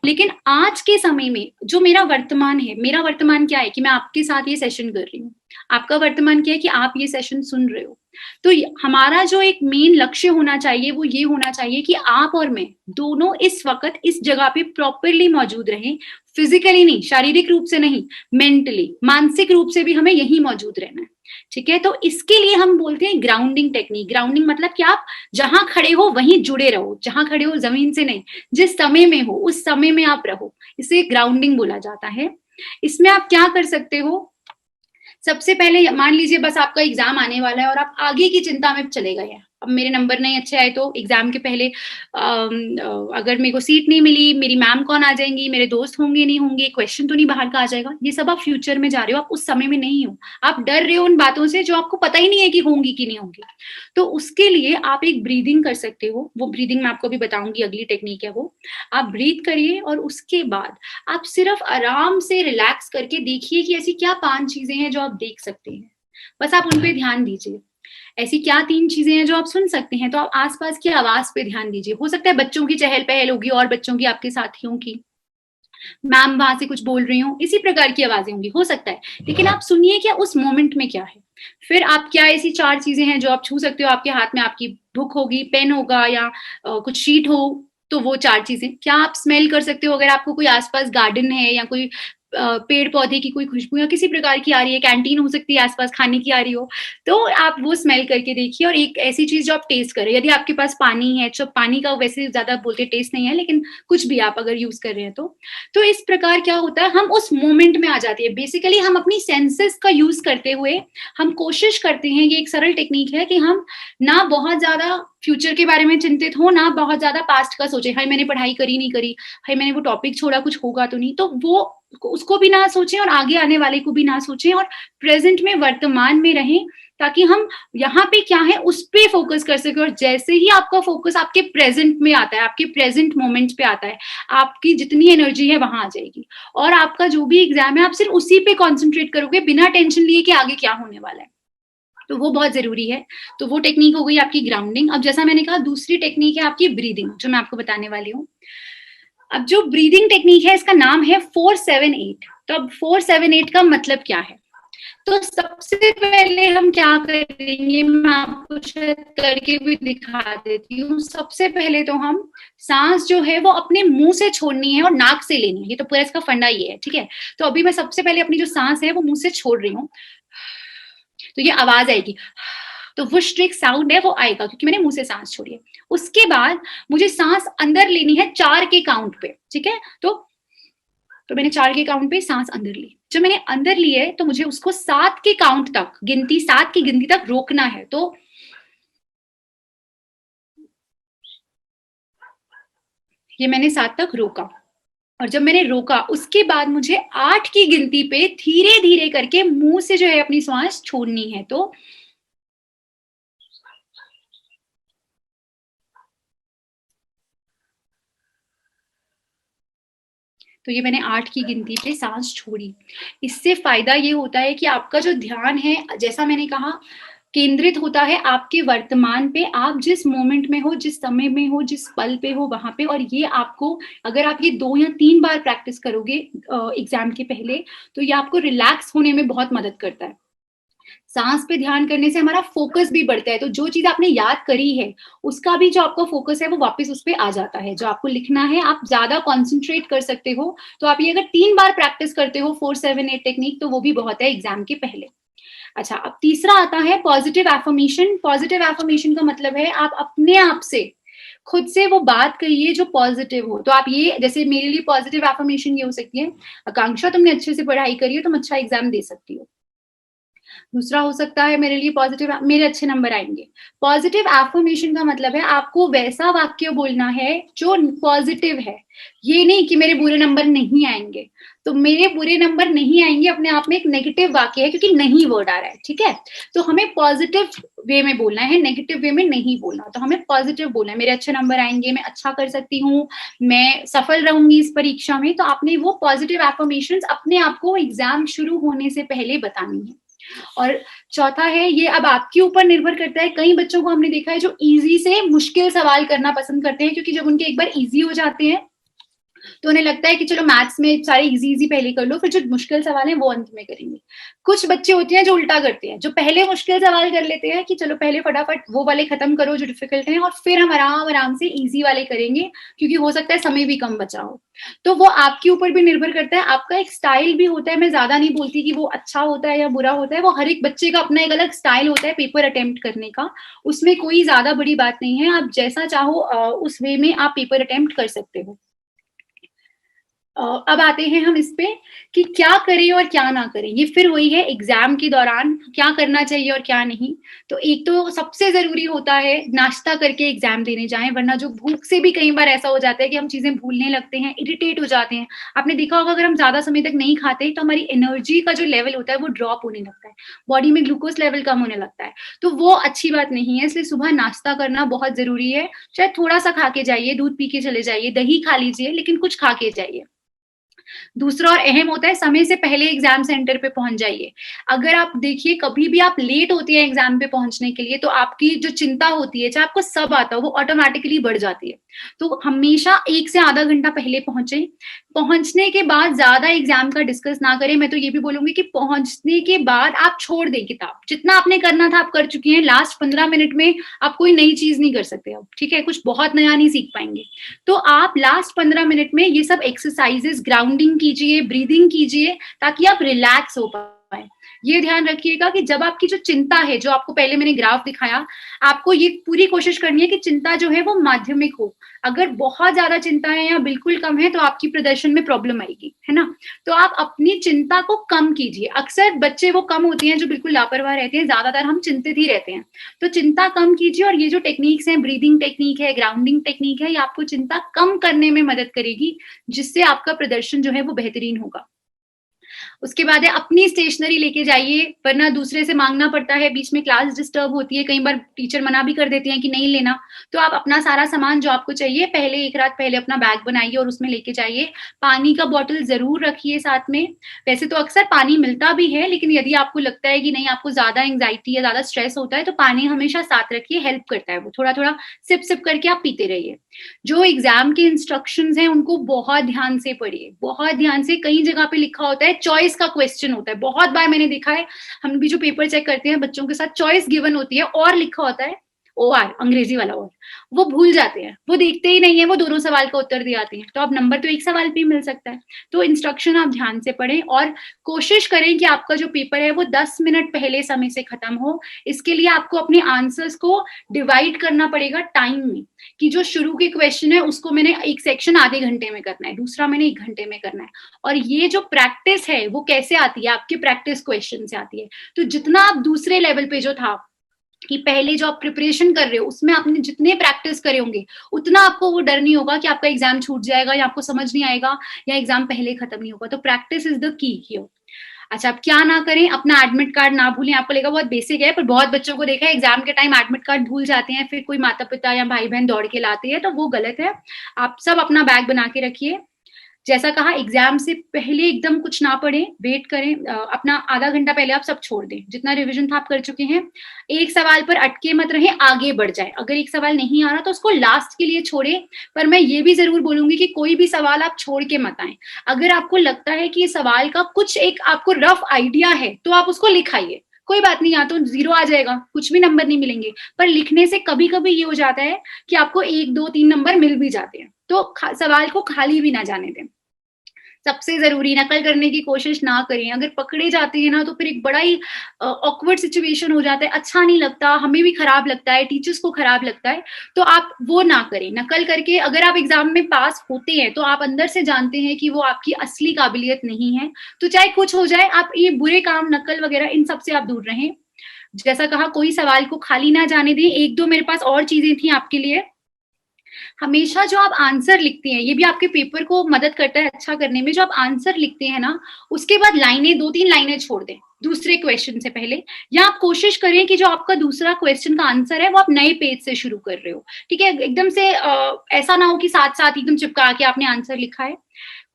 लेकिन आज के समय में जो मेरा वर्तमान है, मेरा वर्तमान क्या है कि मैं आपके साथ ये सेशन कर रही हूँ, आपका वर्तमान क्या है कि आप ये सेशन सुन रहे हो। तो हमारा जो एक मेन लक्ष्य होना चाहिए वो ये होना चाहिए कि आप और मैं दोनों इस वक्त इस जगह पे प्रॉपरली मौजूद रहें। फिजिकली नहीं, शारीरिक रूप से नहीं, मेंटली, मानसिक रूप से भी हमें यही मौजूद रहना है। ठीक है, तो इसके लिए हम बोलते हैं ग्राउंडिंग टेक्निक। ग्राउंडिंग मतलब कि आप जहां खड़े हो वहीं जुड़े रहो, जहां खड़े हो जमीन से नहीं, जिस समय में हो उस समय में आप रहो, इसे ग्राउंडिंग बोला जाता है। इसमें आप क्या कर सकते हो, सबसे पहले मान लीजिए बस आपका एग्जाम आने वाला है और आप आगे की चिंता में चले गए हैं। अब मेरे नंबर नहीं अच्छे आए तो एग्जाम के पहले अगर मेरे को सीट नहीं मिली, मेरी मैम कौन आ जाएंगी, मेरे दोस्त होंगे नहीं होंगे, क्वेश्चन तो नहीं बाहर का आ जाएगा, ये सब आप फ्यूचर में जा रहे हो, आप उस समय में नहीं हो। आप डर रहे हो उन बातों से जो आपको पता ही नहीं है कि होंगी कि नहीं होंगी। तो उसके लिए आप एक ब्रीदिंग कर सकते हो, वो ब्रीदिंग मैं आपको भी बताऊंगी, अगली टेक्निक है वो। आप ब्रीथ करिए और उसके बाद आप सिर्फ आराम से रिलैक्स करके देखिए कि ऐसी क्या 5 चीजें हैं जो आप देख सकते हैं, बस आप उन पे ध्यान दीजिए। ऐसी क्या 3 चीजें हैं जो आप सुन सकते हैं, तो आप आसपास की आवाज पे ध्यान दीजिए। हो सकता है बच्चों की चहल पहल होगी और बच्चों की, आपके साथियों की, मैम वहां से कुछ बोल रही हूँ, इसी प्रकार की आवाजें होंगी, हो सकता है। लेकिन आप सुनिए कि उस मोमेंट में क्या है। फिर आप क्या ऐसी 4 चीजें हैं जो आप छू सकते हो, आपके हाथ में आपकी बुक होगी, पेन होगा या कुछ शीट हो, तो वो 4 चीजें। क्या आप स्मेल कर सकते हो, अगर आपको कोई आसपास गार्डन है या कोई पेड़ पौधे की कोई खुशबू या किसी प्रकार की आ रही है, कैंटीन हो सकती है आसपास खाने की आ रही हो, तो आप वो स्मेल करके देखिए। और एक ऐसी चीज जो आप टेस्ट करें, यदि आपके पास पानी है, तो पानी का वैसे ज्यादा बोलते टेस्ट नहीं है, लेकिन कुछ भी आप अगर यूज कर रहे हैं तो इस प्रकार क्या होता है, हम उस मोमेंट में आ जाते हैं। बेसिकली हम अपनी सेंसेस का यूज करते हुए हम कोशिश करते हैं, ये एक सरल टेक्निक है कि हम ना बहुत ज्यादा फ्यूचर के बारे में चिंतित हो, ना बहुत ज्यादा पास्ट का सोचे, हाय मैंने पढ़ाई करी नहीं करी, हाय मैंने वो टॉपिक छोड़ा, कुछ होगा तो नहीं, तो वो उसको भी ना सोचें और आगे आने वाले को भी ना सोचें, और प्रेजेंट में, वर्तमान में रहें, ताकि हम यहाँ पे क्या है उस पे फोकस कर सके। और जैसे ही आपका फोकस आपके प्रेजेंट में आता है, आपके प्रेजेंट मोमेंट पे आता है, आपकी जितनी एनर्जी है वहां आ जाएगी, और आपका जो भी एग्जाम है आप सिर्फ उसी पे कॉन्सेंट्रेट करोगे, बिना टेंशन लिए कि आगे क्या होने वाला है। तो वो बहुत जरूरी है। तो वो टेक्निक हो गई आपकी ग्राउंडिंग। अब जैसा मैंने कहा, दूसरी टेक्निक है आपकी ब्रीदिंग, जो मैं आपको बताने वाली हूँ। अब जो ब्रीदिंग टेक्निक है इसका नाम है 4-7-8। तो अब 4-7-8 का मतलब क्या है, तो सबसे पहले हम क्या करेंगे, मैं आपको शायद करके भी दिखा देती हूँ। सबसे पहले तो हम सांस जो है वो अपने मुंह से छोड़नी है और नाक से लेनी है, ये तो पूरा इसका फंडा ये है। ठीक है, तो अभी मैं सबसे पहले अपनी जो सांस है वो मुंह से छोड़ रही हूँ, तो ये आवाज आएगी, तो वो स्ट्रिक साउंड है वो आएगा क्योंकि मैंने मुंह से सांस छोड़ी है। उसके बाद मुझे सांस अंदर लेनी है 4 के काउंट पे। ठीक है, तो मैंने 4 के काउंट पे सांस अंदर ली। जब मैंने अंदर ली है तो मुझे उसको 7 के काउंट तक, 7 की गिनती तक रोकना है। तो ये मैंने 7 तक रोका, और जब मैंने रोका उसके बाद मुझे 8 की गिनती पे धीरे धीरे करके मुंह से जो है अपनी सांस छोड़नी है। तो ये मैंने 8 की गिनती पे सांस छोड़ी। इससे फायदा ये होता है कि आपका जो ध्यान है, जैसा मैंने कहा, केंद्रित होता है आपके वर्तमान पे, आप जिस मोमेंट में हो, जिस समय में हो, जिस पल पे हो वहां पे। और ये आपको, अगर आप ये 2 या 3 बार प्रैक्टिस करोगे एग्जाम के पहले, तो ये आपको रिलैक्स होने में बहुत मदद करता है। सांस पे ध्यान करने से हमारा फोकस भी बढ़ता है, तो जो चीज आपने याद करी है उसका भी जो आपका फोकस है वो वापस उस पे आ जाता है। जो आपको लिखना है आप ज्यादा कॉन्सेंट्रेट कर सकते हो। तो आप ये अगर 3 बार प्रैक्टिस करते हो 4-7-8 टेक्निक, तो वो भी बहुत है एग्जाम के पहले। अच्छा, अब तीसरा आता है पॉजिटिव एफर्मेशन। पॉजिटिव एफर्मेशन का मतलब है आप अपने आप से खुद से वो बात कहिए जो पॉजिटिव हो। तो आप ये, जैसे मेरे लिए पॉजिटिव एफर्मेशन ये हो सकती है, आकांक्षा तुमने अच्छे से पढ़ाई करी है, तुम अच्छा एग्जाम दे सकती हो। दूसरा हो सकता है मेरे लिए पॉजिटिव, मेरे अच्छे नंबर आएंगे। पॉजिटिव एफर्मेशन का मतलब है आपको वैसा वाक्य बोलना है जो पॉजिटिव है, ये नहीं कि मेरे बुरे नंबर नहीं आएंगे। तो मेरे बुरे नंबर नहीं आएंगे अपने आप में एक नेगेटिव वाक्य है, क्योंकि नहीं वर्ड आ रहा है, ठीक है। तो हमें पॉजिटिव वे में बोलना है, नेगेटिव वे में नहीं बोलना। तो हमें पॉजिटिव बोलना है, मेरे अच्छे नंबर आएंगे, मैं अच्छा कर सकती हूँ, मैं सफल रहूंगी इस परीक्षा में। तो आपने वो पॉजिटिव एफर्मेशंस अपने आप को एग्जाम शुरू होने से पहले बतानी है। और चौथा है, ये अब आपके ऊपर निर्भर करता है। कई बच्चों को हमने देखा है जो इजी से मुश्किल सवाल करना पसंद करते हैं, क्योंकि जब उनके एक बार इजी हो जाते हैं तो उन्हें लगता है कि चलो मैथ्स में सारे इजी इजी पहले कर लो, फिर जो मुश्किल सवाल है वो अंत में करेंगे। कुछ बच्चे होते हैं जो उल्टा करते हैं, जो पहले मुश्किल सवाल कर लेते हैं कि चलो पहले फटाफट वो वाले खत्म करो जो डिफिकल्ट हैं, और फिर हम आराम आराम से इजी वाले करेंगे, क्योंकि हो सकता है समय भी कम बचा हो। तो वो आपके ऊपर भी निर्भर करता है, आपका एक स्टाइल भी होता है। मैं ज्यादा नहीं बोलती कि वो अच्छा होता है या बुरा होता है, वो हर एक बच्चे का अपना एक अलग स्टाइल होता है पेपर अटेम्प्ट करने का। उसमें कोई ज्यादा बड़ी बात नहीं है, आप जैसा चाहो उस वे में आप पेपर अटेम्प्ट कर सकते हो। अब आते हैं हम इस पे कि क्या करें और क्या ना करें। ये फिर वही है, एग्जाम के दौरान क्या करना चाहिए और क्या नहीं। तो एक तो सबसे जरूरी होता है नाश्ता करके एग्जाम देने जाएं, वरना जो भूख से भी कई बार ऐसा हो जाता है कि हम चीजें भूलने लगते हैं, इरिटेट हो जाते हैं। आपने देखा होगा अगर हम ज्यादा समय तक नहीं खाते तो हमारी एनर्जी का जो लेवल होता है वो ड्रॉप होने लगता है, बॉडी में ग्लूकोज लेवल कम होने लगता है। तो वो अच्छी बात नहीं है, इसलिए सुबह नाश्ता करना बहुत जरूरी है। चाहे थोड़ा सा खा के जाइए, दूध पी के चले जाइए, दही खा लीजिए, लेकिन कुछ खा के जाइए। दूसरा और अहम होता है, समय से पहले एग्जाम सेंटर पे पहुंच जाइए। अगर आप देखिए कभी भी आप लेट होती है एग्जाम पे पहुंचने के लिए, तो आपकी जो चिंता होती है, चाहे आपको सब आता हो, वो ऑटोमेटिकली बढ़ जाती है। तो हमेशा 1 से आधा घंटा पहले पहुंचे। पहुंचने के बाद ज्यादा एग्जाम का डिस्कस ना करें। मैं तो ये भी बोलूंगी कि पहुंचने के बाद आप छोड़ दें किताब, जितना आपने करना था आप कर चुकी हैं। लास्ट 15 मिनट में आप कोई नई चीज नहीं कर सकते अब, ठीक है, कुछ बहुत नया नहीं सीख पाएंगे। तो आप लास्ट 15 मिनट में ये सब एक्सरसाइजेस, ग्राउंडिंग कीजिए, ब्रीदिंग कीजिए, ताकि आप रिलैक्स हो पाए। ये ध्यान रखिएगा कि जब आपकी जो चिंता है, जो आपको पहले मैंने ग्राफ दिखाया, आपको ये पूरी कोशिश करनी है कि चिंता जो है वो माध्यमिक हो। अगर बहुत ज्यादा चिंता है या बिल्कुल कम है तो आपकी प्रदर्शन में प्रॉब्लम आएगी, है ना। तो आप अपनी चिंता को कम कीजिए। अक्सर बच्चे वो कम होते हैं जो बिल्कुल लापरवाह रहते हैं, ज्यादातर हम चिंतित ही रहते हैं। तो चिंता कम कीजिए, और ये जो टेक्निक्स हैं, ब्रीदिंग टेक्निक है, ग्राउंडिंग टेक्निक है, ये आपको चिंता कम करने में मदद करेगी, जिससे आपका प्रदर्शन जो है वो बेहतरीन होगा। उसके बाद है अपनी स्टेशनरी लेके जाइए, वरना दूसरे से मांगना पड़ता है, बीच में क्लास डिस्टर्ब होती है, कई बार टीचर मना भी कर देते हैं कि नहीं लेना। तो आप अपना सारा सामान जो आपको चाहिए पहले, एक रात पहले अपना बैग बनाइए और उसमें लेके जाइए। पानी का बॉटल जरूर रखिए साथ में। वैसे तो अक्सर पानी मिलता भी है, लेकिन यदि आपको लगता है कि नहीं, आपको ज्यादा एंग्जाइटी या ज्यादा स्ट्रेस होता है, तो पानी हमेशा साथ रखिए, हेल्प करता है वो। थोड़ा थोड़ा सिप सिप करके आप पीते रहिए। जो एग्जाम के इंस्ट्रक्शंस हैं उनको बहुत ध्यान से पढ़िए, बहुत ध्यान से। कई जगह पे लिखा होता है, चॉइस का क्वेश्चन होता है, बहुत बार मैंने देखा है, हम भी जो पेपर चेक करते हैं बच्चों के साथ, चॉइस गिवन होती है और लिखा होता है OR, अंग्रेजी वाला OR, वो भूल जाते हैं, वो देखते ही नहीं है, वो दोनों सवाल का उत्तर दे आते हैं। तो अब नंबर तो एक सवाल पे ही मिल सकता है। तो इंस्ट्रक्शन आप ध्यान से पढ़ें, और कोशिश करें कि आपका जो पेपर है वो 10 मिनट पहले समय से खत्म हो। इसके लिए आपको अपने आंसर्स को डिवाइड करना पड़ेगा टाइम में, कि जो शुरू के क्वेश्चन है उसको मैंने एक सेक्शन आधे घंटे में करना है, दूसरा मैंने 1 घंटे में करना है। और ये जो प्रैक्टिस है वो कैसे आती है, आपके प्रैक्टिस क्वेश्चन से आती है। तो जितना आप दूसरे लेवल पे जो था कि पहले जो आप प्रिपरेशन कर रहे हो उसमें आपने जितने प्रैक्टिस करे होंगे, उतना आपको वो डर नहीं होगा कि आपका एग्जाम छूट जाएगा या आपको समझ नहीं आएगा या एग्जाम पहले खत्म नहीं होगा। तो practice is the key here. अच्छा, अब क्या ना करें, अपना एडमिट कार्ड ना भूलें। आपको लगेगा बहुत बेसिक है, पर बहुत बच्चों को देखा है एग्जाम के टाइम एडमिट कार्ड भूल जाते हैं, फिर कोई माता पिता या भाई बहन दौड़ के लाते हैं, तो वो गलत है। आप सब अपना बैग बना के रखिए। जैसा कहा, एग्जाम से पहले एकदम कुछ ना पढ़ें, वेट करें। अपना आधा घंटा पहले आप सब छोड़ दें, जितना रिवीजन था आप कर चुके हैं। एक सवाल पर अटके मत रहें, आगे बढ़ जाए। अगर एक सवाल नहीं आ रहा तो उसको लास्ट के लिए छोड़े। पर मैं ये भी जरूर बोलूंगी कि कोई भी सवाल आप छोड़ के मत आए। अगर आपको लगता है कि ये सवाल का कुछ एक आपको रफ आइडिया है तो आप उसको लिखाइए, कोई बात नहीं, या तो 0 आ जाएगा, कुछ भी नंबर नहीं मिलेंगे, पर लिखने से कभी कभी ये हो जाता है कि आपको 1 2 3 नंबर मिल भी जाते हैं। तो सवाल को खाली भी ना जाने दें। सबसे जरूरी, नकल करने की कोशिश ना करें। अगर पकड़े जाते हैं ना तो फिर एक बड़ा ही ऑकवर्ड सिचुएशन हो जाता है, अच्छा नहीं लगता, हमें भी खराब लगता है, टीचर्स को खराब लगता है। तो आप वो ना करें। नकल करके अगर आप एग्जाम में पास होते हैं तो आप अंदर से जानते हैं कि वो आपकी असली काबिलियत नहीं है। तो चाहे कुछ हो जाए, आप ये बुरे काम, नकल वगैरह, इन सब से आप दूर रहें। जैसा कहा, कोई सवाल को खाली ना जाने दें। एक दो मेरे पास और चीजें थी आपके लिए। हमेशा जो आप आंसर लिखते हैं, ये भी आपके पेपर को मदद करता है अच्छा करने में। जो आप आंसर लिखते हैं ना, उसके बाद लाइनें, 2 3 लाइनें छोड़ दें दूसरे क्वेश्चन से पहले, या आप कोशिश करें कि जो आपका दूसरा क्वेश्चन का आंसर है वो आप नए पेज से शुरू कर रहे हो। ठीक है, एकदम से ऐसा ना हो कि साथ साथ एकदम चिपका के आपने आंसर लिखा है।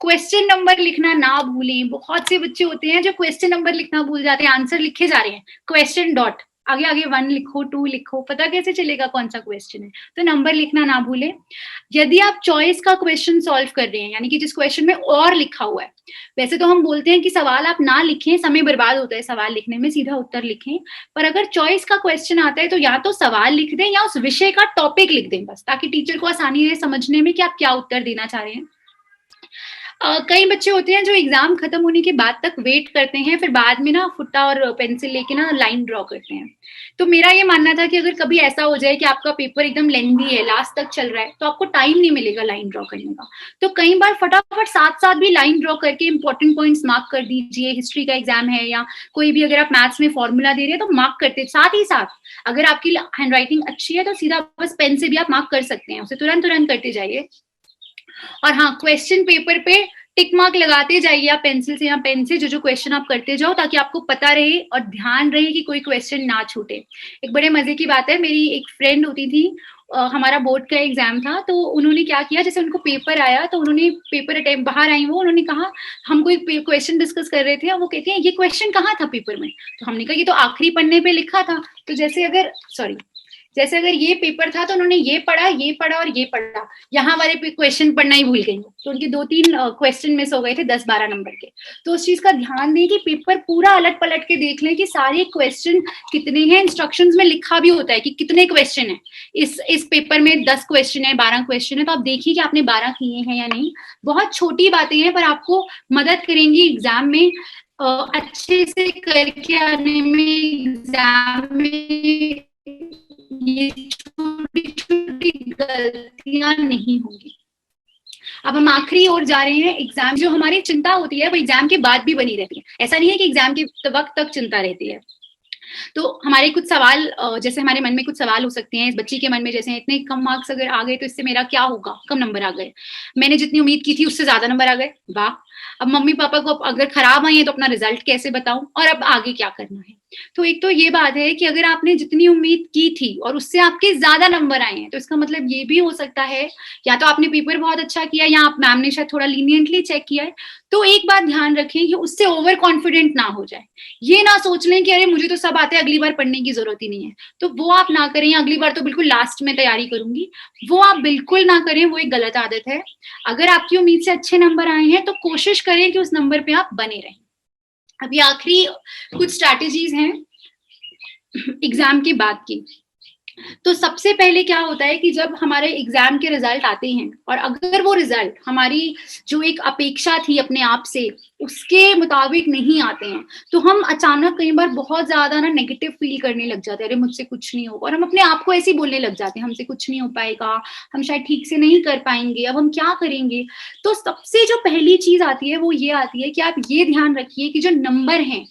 क्वेश्चन नंबर लिखना ना भूलें। बहुत से बच्चे होते हैं जो क्वेश्चन नंबर लिखना भूल जाते हैं, आंसर लिखे जा रहे हैं, क्वेश्चन डॉट आगे आगे 1 लिखो, 2 लिखो, पता कैसे चलेगा कौन सा क्वेश्चन है। तो नंबर लिखना ना भूलें। यदि आप चॉइस का क्वेश्चन सॉल्व कर रहे हैं, यानी कि जिस क्वेश्चन में और लिखा हुआ है, वैसे तो हम बोलते हैं कि सवाल आप ना लिखें, समय बर्बाद होता है सवाल लिखने में, सीधा उत्तर लिखें। पर अगर चॉइस का क्वेश्चन आता है तो या तो सवाल लिख दें या उस विषय का टॉपिक लिख दें बस, ताकि टीचर को आसानी रहे समझने में कि आप क्या उत्तर देना चाह रहे हैं। कई बच्चे होते हैं जो एग्जाम खत्म होने के बाद तक वेट करते हैं, फिर बाद में ना फुट्टा और पेंसिल लेके ना लाइन ड्रॉ करते हैं। तो मेरा ये मानना था कि अगर कभी ऐसा हो जाए कि आपका पेपर एकदम लेंदी है, लास्ट तक चल रहा है, तो आपको टाइम नहीं मिलेगा लाइन ड्रॉ करने का। तो कई बार फटाफट साथ साथ भी लाइन ड्रॉ करके इंपॉर्टेंट पॉइंट्स मार्क कर दीजिए। हिस्ट्री का एग्जाम है या कोई भी, अगर आप मैथ्स में फॉर्मूला दे रहे हैं तो मार्क करते साथ ही साथ, अगर आपकी हैंडराइटिंग अच्छी है तो सीधा बस पेन से भी आप मार्क कर सकते हैं, उसे तुरंत तुरंत करते जाइए। और हाँ, क्वेश्चन पेपर पे टिक मार्क लगाते जाइए या पेंसिल से या पेन से, जो जो क्वेश्चन आप करते जाओ, ताकि आपको पता रहे और ध्यान रहे कि कोई क्वेश्चन ना छूटे। एक बड़े मजे की बात है, मेरी एक फ्रेंड होती थी, हमारा बोर्ड का एग्जाम था, तो उन्होंने क्या किया, जैसे उनको पेपर आया तो उन्होंने पेपर अटेम्प्ट, बाहर आई वो, उन्होंने कहा, हम कोई क्वेश्चन डिस्कस कर रहे थे और वो कहती है ये क्वेश्चन कहाँ था पेपर में। तो हमने कहा ये तो आखिरी पन्ने पे लिखा था। तो जैसे अगर ये पेपर था तो उन्होंने ये पढ़ा और ये पढ़ा, यहाँ वाले पे क्वेश्चन पढ़ना ही भूल गई। तो उनके 2 3 क्वेश्चन मिस हो गए थे 10 12 नंबर के। तो उस चीज का ध्यान दें कि पेपर पूरा अलट पलट के देख लें कि सारे क्वेश्चन कितने हैं। इंस्ट्रक्शंस में लिखा भी होता है कि कितने क्वेश्चन है इस पेपर में, 10 क्वेश्चन है, 12 क्वेश्चन है, तो आप देखिए कि आपने 12 किए हैं या नहीं। बहुत छोटी बातें हैं पर आपको मदद करेंगी एग्जाम में अच्छे से करके आने में। एग्जाम में ये छोटी छोटी गलतियां नहीं होंगी। अब हम आखिरी ओर जा रहे हैं। एग्जाम, जो हमारी चिंता होती है वो एग्जाम के बाद भी बनी रहती है। ऐसा नहीं है कि एग्जाम के वक्त तक चिंता रहती है। तो हमारे कुछ सवाल, जैसे हमारे मन में कुछ सवाल हो सकते हैं, इस बच्ची के मन में जैसे इतने कम मार्क्स अगर आ गए तो इससे मेरा क्या होगा, कम नंबर आ गए, मैंने जितनी उम्मीद की थी उससे ज्यादा नंबर आ गए, वाह। अब मम्मी पापा को अगर खराब आए हैं तो अपना रिजल्ट कैसे बताऊं, और अब आगे क्या करना है। तो एक तो ये बात है कि अगर आपने जितनी उम्मीद की थी और उससे आपके ज्यादा नंबर आए हैं, तो इसका मतलब ये भी हो सकता है या तो आपने पेपर बहुत अच्छा किया या आप मैम ने शायद थोड़ा लीनियंटली चेक किया है। तो एक बात ध्यान रखें कि उससे ओवर कॉन्फिडेंट ना हो जाए। ये ना सोच लें कि अरे मुझे तो सब आता है, अगली बार पढ़ने की जरूरत ही नहीं है। तो वो आप ना करें, अगली बार तो बिल्कुल लास्ट में तैयारी करूंगी, वो आप बिल्कुल ना करें। वो एक गलत आदत है। अगर आपकी उम्मीद से अच्छे नंबर आए हैं तो कोशिश करें कि उस नंबर पे आप बने रहें। अभी आखिरी कुछ स्ट्रैटेजीज हैं एग्जाम के बाद की। तो सबसे पहले क्या होता है कि जब हमारे एग्जाम के रिजल्ट आते हैं और अगर वो रिजल्ट हमारी जो एक अपेक्षा थी अपने आप से उसके मुताबिक नहीं आते हैं, तो हम अचानक कई बार बहुत ज्यादा ना नेगेटिव फील करने लग जाते हैं, अरे मुझसे कुछ नहीं होगा, और हम अपने आप को ऐसे ही बोलने लग जाते हैं, हमसे कुछ नहीं हो पाएगा, हम शायद ठीक से नहीं कर पाएंगे, अब हम क्या करेंगे। तो सबसे जो पहली चीज आती है वो ये आती है कि आप ये ध्यान रखिए कि जो नंबर हैं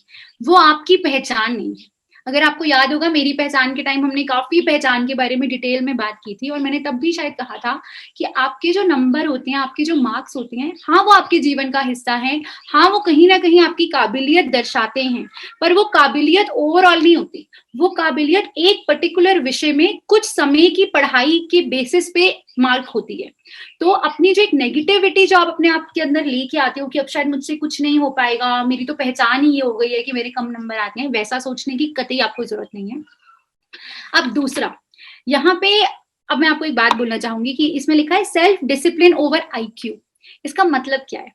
वो आपकी पहचान नहीं है। अगर आपको याद होगा, मेरी पहचान के टाइम हमने काफी पहचान के बारे में डिटेल में बात की थी, और मैंने तब भी शायद कहा था कि आपके जो नंबर होते हैं, आपके जो मार्क्स होते हैं, हाँ वो आपके जीवन का हिस्सा है, हाँ वो कहीं ना कहीं आपकी काबिलियत दर्शाते हैं, पर वो काबिलियत ओवरऑल नहीं होती। वो काबिलियत एक पर्टिकुलर विषय में कुछ समय की पढ़ाई के बेसिस पे मार्क होती है। तो अपनी जो एक नेगेटिविटी जो आप अपने आप के अंदर लेके आते हो कि अब शायद मुझसे कुछ नहीं हो पाएगा, मेरी तो पहचान ही ये हो गई है कि मेरे कम नंबर आते हैं, वैसा सोचने की कतई आपको जरूरत नहीं है। अब दूसरा, यहाँ पे अब मैं आपको एक बात बोलना चाहूंगी कि इसमें लिखा है सेल्फ डिसिप्लिन ओवर IQ। इसका मतलब क्या है?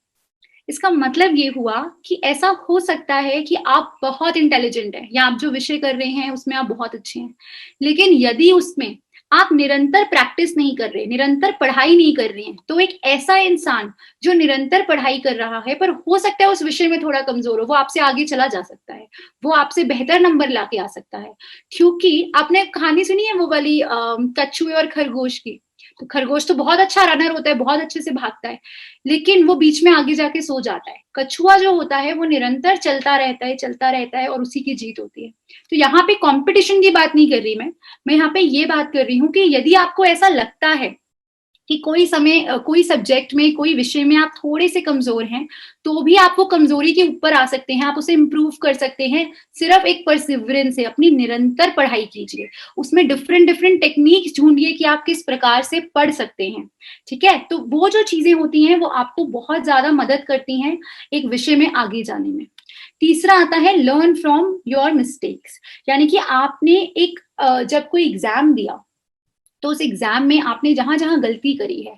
इसका मतलब ये हुआ कि ऐसा हो सकता है कि आप बहुत इंटेलिजेंट हैं या आप जो विषय कर रहे हैं उसमें आप बहुत अच्छे हैं, लेकिन यदि उसमें आप निरंतर प्रैक्टिस नहीं कर रहे, निरंतर पढ़ाई नहीं कर रहे हैं, तो एक ऐसा इंसान जो निरंतर पढ़ाई कर रहा है पर हो सकता है उस विषय में थोड़ा कमजोर हो, वो आपसे आगे चला जा सकता है, वो आपसे बेहतर नंबर लाके आ सकता है। क्योंकि आपने कहानी सुनी है वो वाली कछुए और खरगोश की? तो खरगोश तो बहुत अच्छा रनर होता है, बहुत अच्छे से भागता है, लेकिन वो बीच में आगे जाके सो जाता है। कछुआ जो होता है वो निरंतर चलता रहता है और उसी की जीत होती है। तो यहाँ पे कंपटीशन की बात नहीं कर रही मैं यहाँ पे ये बात कर रही हूँ कि यदि आपको ऐसा लगता है कि कोई सब्जेक्ट में, कोई विषय में आप थोड़े से कमजोर हैं, तो भी आप वो कमजोरी के ऊपर आ सकते हैं, आप उसे इम्प्रूव कर सकते हैं। सिर्फ एक परसिवरेंस से अपनी निरंतर पढ़ाई कीजिए, उसमें डिफरेंट डिफरेंट टेक्निक्स ढूंढिए कि आप किस प्रकार से पढ़ सकते हैं। ठीक है, तो वो जो चीजें होती हैं वो आपको बहुत ज्यादा मदद करती हैं एक विषय में आगे जाने में। तीसरा आता है लर्न फ्रॉम योर मिस्टेक्स, यानी कि आपने एक जब कोई एग्जाम दिया तो उस एग्जाम में आपने जहां जहां गलती करी है,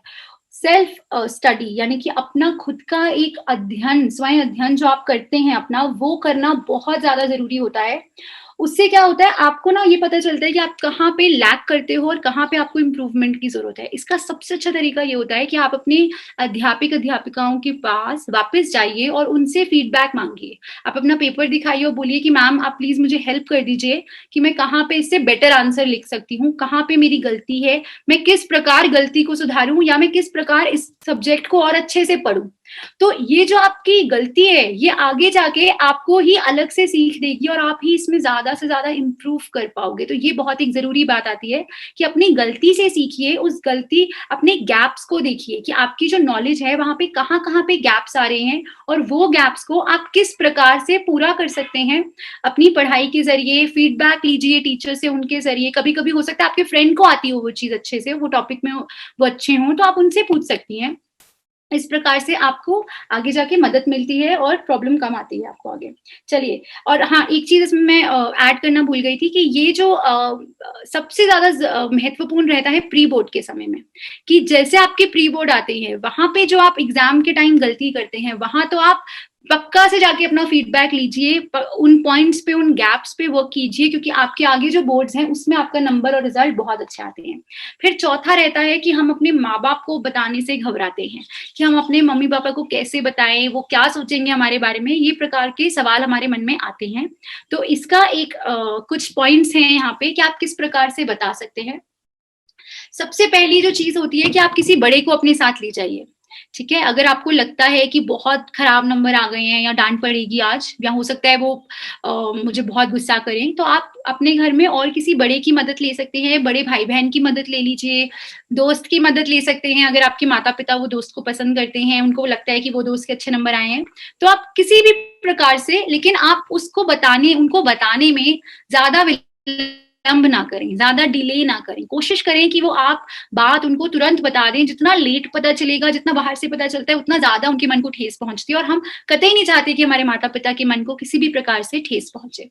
सेल्फ स्टडी यानी कि अपना खुद का एक अध्ययन, स्वयं अध्ययन जो आप करते हैं अपना, वो करना बहुत ज्यादा जरूरी होता है। उससे क्या होता है, आपको ना ये पता चलता है कि आप कहाँ पे लैक करते हो और कहाँ पे आपको इम्प्रूवमेंट की जरूरत है। इसका सबसे अच्छा तरीका ये होता है कि आप अपने अध्यापिकाओं के पास वापस जाइए और उनसे फीडबैक मांगिए। आप अपना पेपर दिखाइए और बोलिए कि मैम आप प्लीज मुझे हेल्प कर दीजिए कि मैं कहाँ पे इससे बेटर आंसर लिख सकती हूँ, कहाँ पे मेरी गलती है, मैं किस प्रकार गलती को सुधारूं या मैं किस प्रकार इस सब्जेक्ट को और अच्छे से पढूं। तो ये जो आपकी गलती है ये आगे जाके आपको ही अलग से सीख देगी और आप ही इसमें ज्यादा से ज्यादा इम्प्रूव कर पाओगे। तो ये बहुत एक जरूरी बात आती है कि अपनी गलती से सीखिए, अपने गैप्स को देखिए कि आपकी जो नॉलेज है वहां पे कहाँ पे गैप्स आ रहे हैं और वो गैप्स को आप किस प्रकार से पूरा कर सकते हैं अपनी पढ़ाई के जरिए। फीडबैक लीजिए टीचर से, उनके जरिए। कभी कभी हो सकता है आपके फ्रेंड को आती हो वो चीज अच्छे से, वो टॉपिक में वो अच्छे हों, तो आप उनसे पूछ सकती हैं। इस प्रकार से आपको आगे जाके मदद मिलती है और प्रॉब्लम कम आती है आपको आगे। चलिए, और हाँ एक चीज इसमें मैं ऐड करना भूल गई थी कि ये जो सबसे ज्यादा महत्वपूर्ण रहता है प्री बोर्ड के समय में, कि जैसे आपके प्री बोर्ड आते हैं वहां पे जो आप एग्जाम के टाइम गलती करते हैं वहां तो आप पक्का से जाके अपना फीडबैक लीजिए, उन पॉइंट्स पे, उन गैप्स पे वर्क कीजिए, क्योंकि आपके आगे जो बोर्ड्स हैं उसमें आपका नंबर और रिजल्ट बहुत अच्छे आते हैं। फिर चौथा रहता है कि हम अपने माँ बाप को बताने से घबराते हैं कि हम अपने मम्मी पापा को कैसे बताएं, वो क्या सोचेंगे हमारे बारे में, ये प्रकार के सवाल हमारे मन में आते हैं। तो इसका एक कुछ पॉइंट्स हैं यहाँ पे कि आप किस प्रकार से बता सकते हैं। सबसे पहली जो चीज होती है कि आप किसी बड़े को अपने साथ ले जाइए। ठीक है, अगर आपको लगता है कि बहुत खराब नंबर आ गए हैं या डांट पड़ेगी आज, या हो सकता है वो मुझे बहुत गुस्सा करें, तो आप अपने घर में और किसी बड़े की मदद ले सकते हैं। बड़े भाई बहन की मदद ले लीजिए, दोस्त की मदद ले सकते हैं। अगर आपके माता पिता वो दोस्त को पसंद करते हैं, उनको लगता है कि वो दोस्त के अच्छे नंबर आए हैं, तो आप किसी भी प्रकार से, लेकिन आप उनको बताने में ज्यादा विलंब ना करें, ज्यादा डिले ना करें। कोशिश करें कि वो आप बात उनको तुरंत बता दें। जितना लेट पता चलेगा, जितना बाहर से पता चलता है, उतना ज्यादा उनके मन को ठेस पहुंचती है, और हम कतई नहीं चाहते कि हमारे माता पिता के मन को किसी भी प्रकार से ठेस पहुंचे।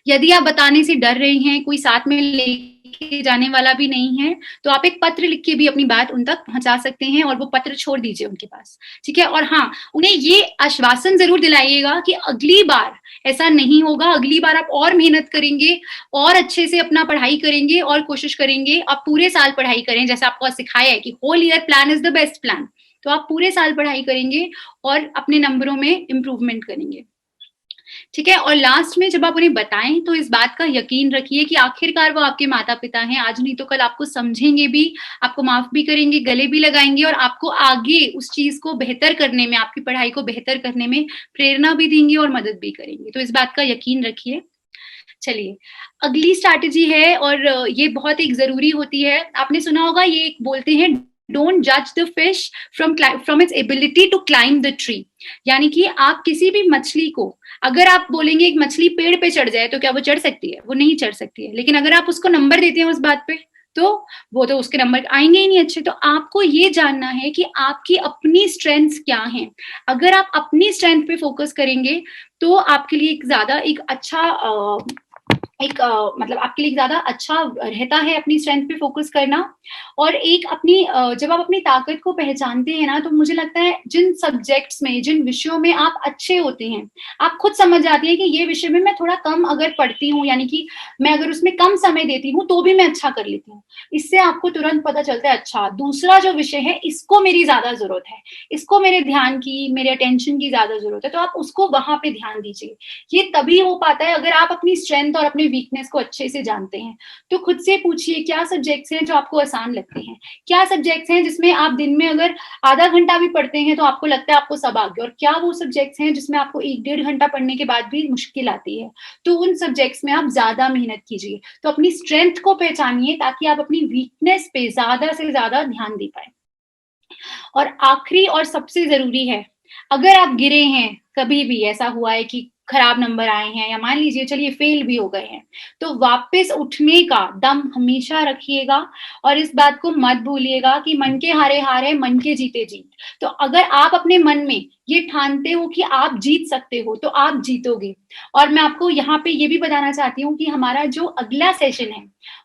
यदि आप बताने से डर रहे हैं, कोई साथ में लेके जाने वाला भी नहीं है, तो आप एक पत्र लिख के भी अपनी बात उन तक पहुंचा सकते हैं और वो पत्र छोड़ दीजिए उनके पास। ठीक है, और हाँ, उन्हें ये आश्वासन जरूर दिलाइएगा कि अगली बार ऐसा नहीं होगा, अगली बार आप और मेहनत करेंगे और अच्छे से अपना पढ़ाई करेंगे और कोशिश करेंगे आप पूरे साल पढ़ाई करें। जैसे आपको सिखाया है कि whole year plan is the best plan, तो आप पूरे साल पढ़ाई करेंगे और अपने नंबरों में इंप्रूवमेंट करेंगे। ठीक है, और लास्ट में जब आप उन्हें बताएं तो इस बात का यकीन रखिए कि आखिरकार वो आपके माता पिता हैं। आज नहीं तो कल आपको समझेंगे भी, आपको माफ भी करेंगे, गले भी लगाएंगे और आपको आगे उस चीज को बेहतर करने में, आपकी पढ़ाई को बेहतर करने में प्रेरणा भी देंगे और मदद भी करेंगे। तो इस बात का यकीन रखिए। चलिए, अगली स्ट्रैटेजी है और ये बहुत एक जरूरी होती है। आपने सुना होगा, ये एक बोलते हैं, डोंट जज the fish from its ability to climb the tree. यानी कि आप किसी भी मछली को, अगर आप बोलेंगे एक मछली पेड़ पे चढ़ जाए तो क्या वो चढ़ सकती है? वो नहीं चढ़ सकती है। लेकिन अगर आप उसको नंबर देते हैं उस बात पे, तो वो तो उसके नंबर आएंगे ही नहीं अच्छे। तो आपको ये जानना है कि आपकी अपनी स्ट्रेंथ्स क्या हैं। अगर आप अपनी स्ट्रेंथ पे फोकस करेंगे तो आपके लिए एक अच्छा मतलब आपके लिए ज्यादा अच्छा रहता है अपनी स्ट्रेंथ पे फोकस करना। और एक अपनी जब आप अपनी ताकत को पहचानते हैं ना, तो मुझे लगता है जिन सब्जेक्ट्स में, जिन विषयों में आप अच्छे होते हैं, आप खुद समझ जाती हैं कि ये विषय में मैं थोड़ा कम अगर पढ़ती हूँ, यानी कि मैं अगर उसमें कम समय देती हूँ तो भी मैं अच्छा कर लेती हूँ। इससे आपको तुरंत पता चलता है, अच्छा दूसरा जो विषय है इसको मेरी ज़्यादा ज़रूरत है, इसको मेरे ध्यान की, मेरे अटेंशन की ज़्यादा ज़रूरत है, तो आप उसको वहाँ पे ध्यान दीजिए। ये तभी हो पाता है अगर आप अपनी स्ट्रेंथ और अपनी वीकनेस को अच्छे से जानते हैं। तो खुद से पूछिए क्या सब्जेक्ट्स हैं जो आपको आसान लगते हैं? क्या सब्जेक्ट्स हैं जिसमें आप दिन में अगर आधा घंटा भी पढ़ते हैं तो आपको लगता है आपको सब आ गया, और क्या वो सब्जेक्ट्स हैं जिसमें आपको 1 डेढ़ घंटा पढ़ने के बाद भी मुश्किल आती है? तो उन सब्जेक्ट्स में आप ज़्यादा मेहनत कीजिए। तो अपनी स्ट्रेंथ को पहचानिए ताकि आप अपनी वीकनेस पे ज़्यादा से ज़्यादा ध्यान दे पाएँ। और आखिरी और सबसे ज़रूरी है, अगर आप गिरे हैं, कभी भी ऐसा हुआ है कि खराब नंबर आए हैं या मान लीजिए चलिए फेल भी हो गए हैं, तो वापस उठने का दम हमेशा रखिएगा और इस बात को मत भूलिएगा कि मन के हारे हार है, मन के जीते जीत। तो अगर आप अपने मन में ये ठानते हो कि आप जीत सकते हो, तो आप जीतोगे। और मैं आपको यहाँ पे ये भी बताना चाहती हूँ कि हमारा जो अगला सेशन है,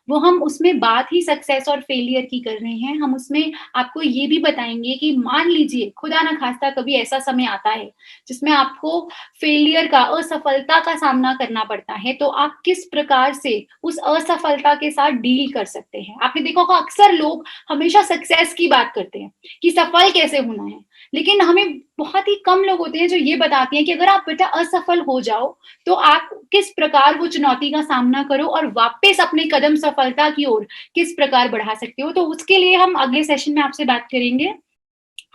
वो हम उसमें बात ही सक्सेस और फेलियर की कर रहे हैं। हम उसमें आपको ये भी बताएँगे कि मान लीजिए खुदा ना खास्ता कभी ऐसा समय आता है, जिसमें आपको फेलियर का, असफलता का सामना करना पड़ता है, तो आप किस प्रकार से उस असफलता के साथ डील कर सकते हैं। आपने देखा होगा अक्सर लोग हमेशा सक्सेस की बात करते हैं कि सफल कैसे होना है, लेकिन हमें बहुत ही कम लोग होते हैं जो ये बताते हैं कि अगर आप बेटा असफल हो जाओ, तो आप किस प्रकार वो चुनौती का सामना करो और वापस अपने कदम सफलता की ओर किस प्रकार बढ़ा सकते हो। तो उसके लिए हम अगले सेशन में आपसे बात करेंगे।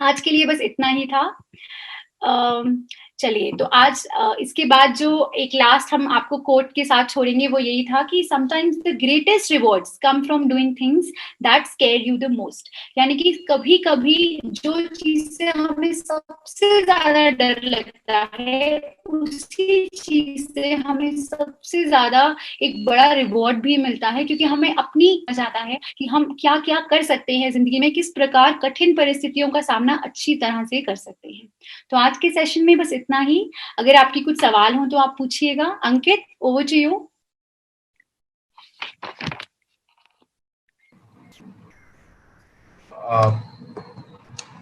आज के लिए बस इतना ही था। चलिए, तो आज इसके बाद जो एक लास्ट हम आपको कोट के साथ छोड़ेंगे वो यही था कि sometimes the greatest rewards come from doing things that square you the most. यानी कि कभी-कभी जो चीज़ से हमें सबसे ज़्यादा डर लगता है, उसी चीज़ से हमें सबसे ज़्यादा एक बड़ा रिवॉर्ड भी मिलता है, क्योंकि हमें अपनी जाता है कि हम क्या-क्या कर सकते हैं ज़िंदगी में, किस प्रकार कठिन परिस्थितियों का सामना अच्छी तरह से कर सकते हैं। तो आज के सेशन में बस इतना ही। अगर आपकी कुछ सवाल हो तो आप पूछिएगा। Ankit, over to you.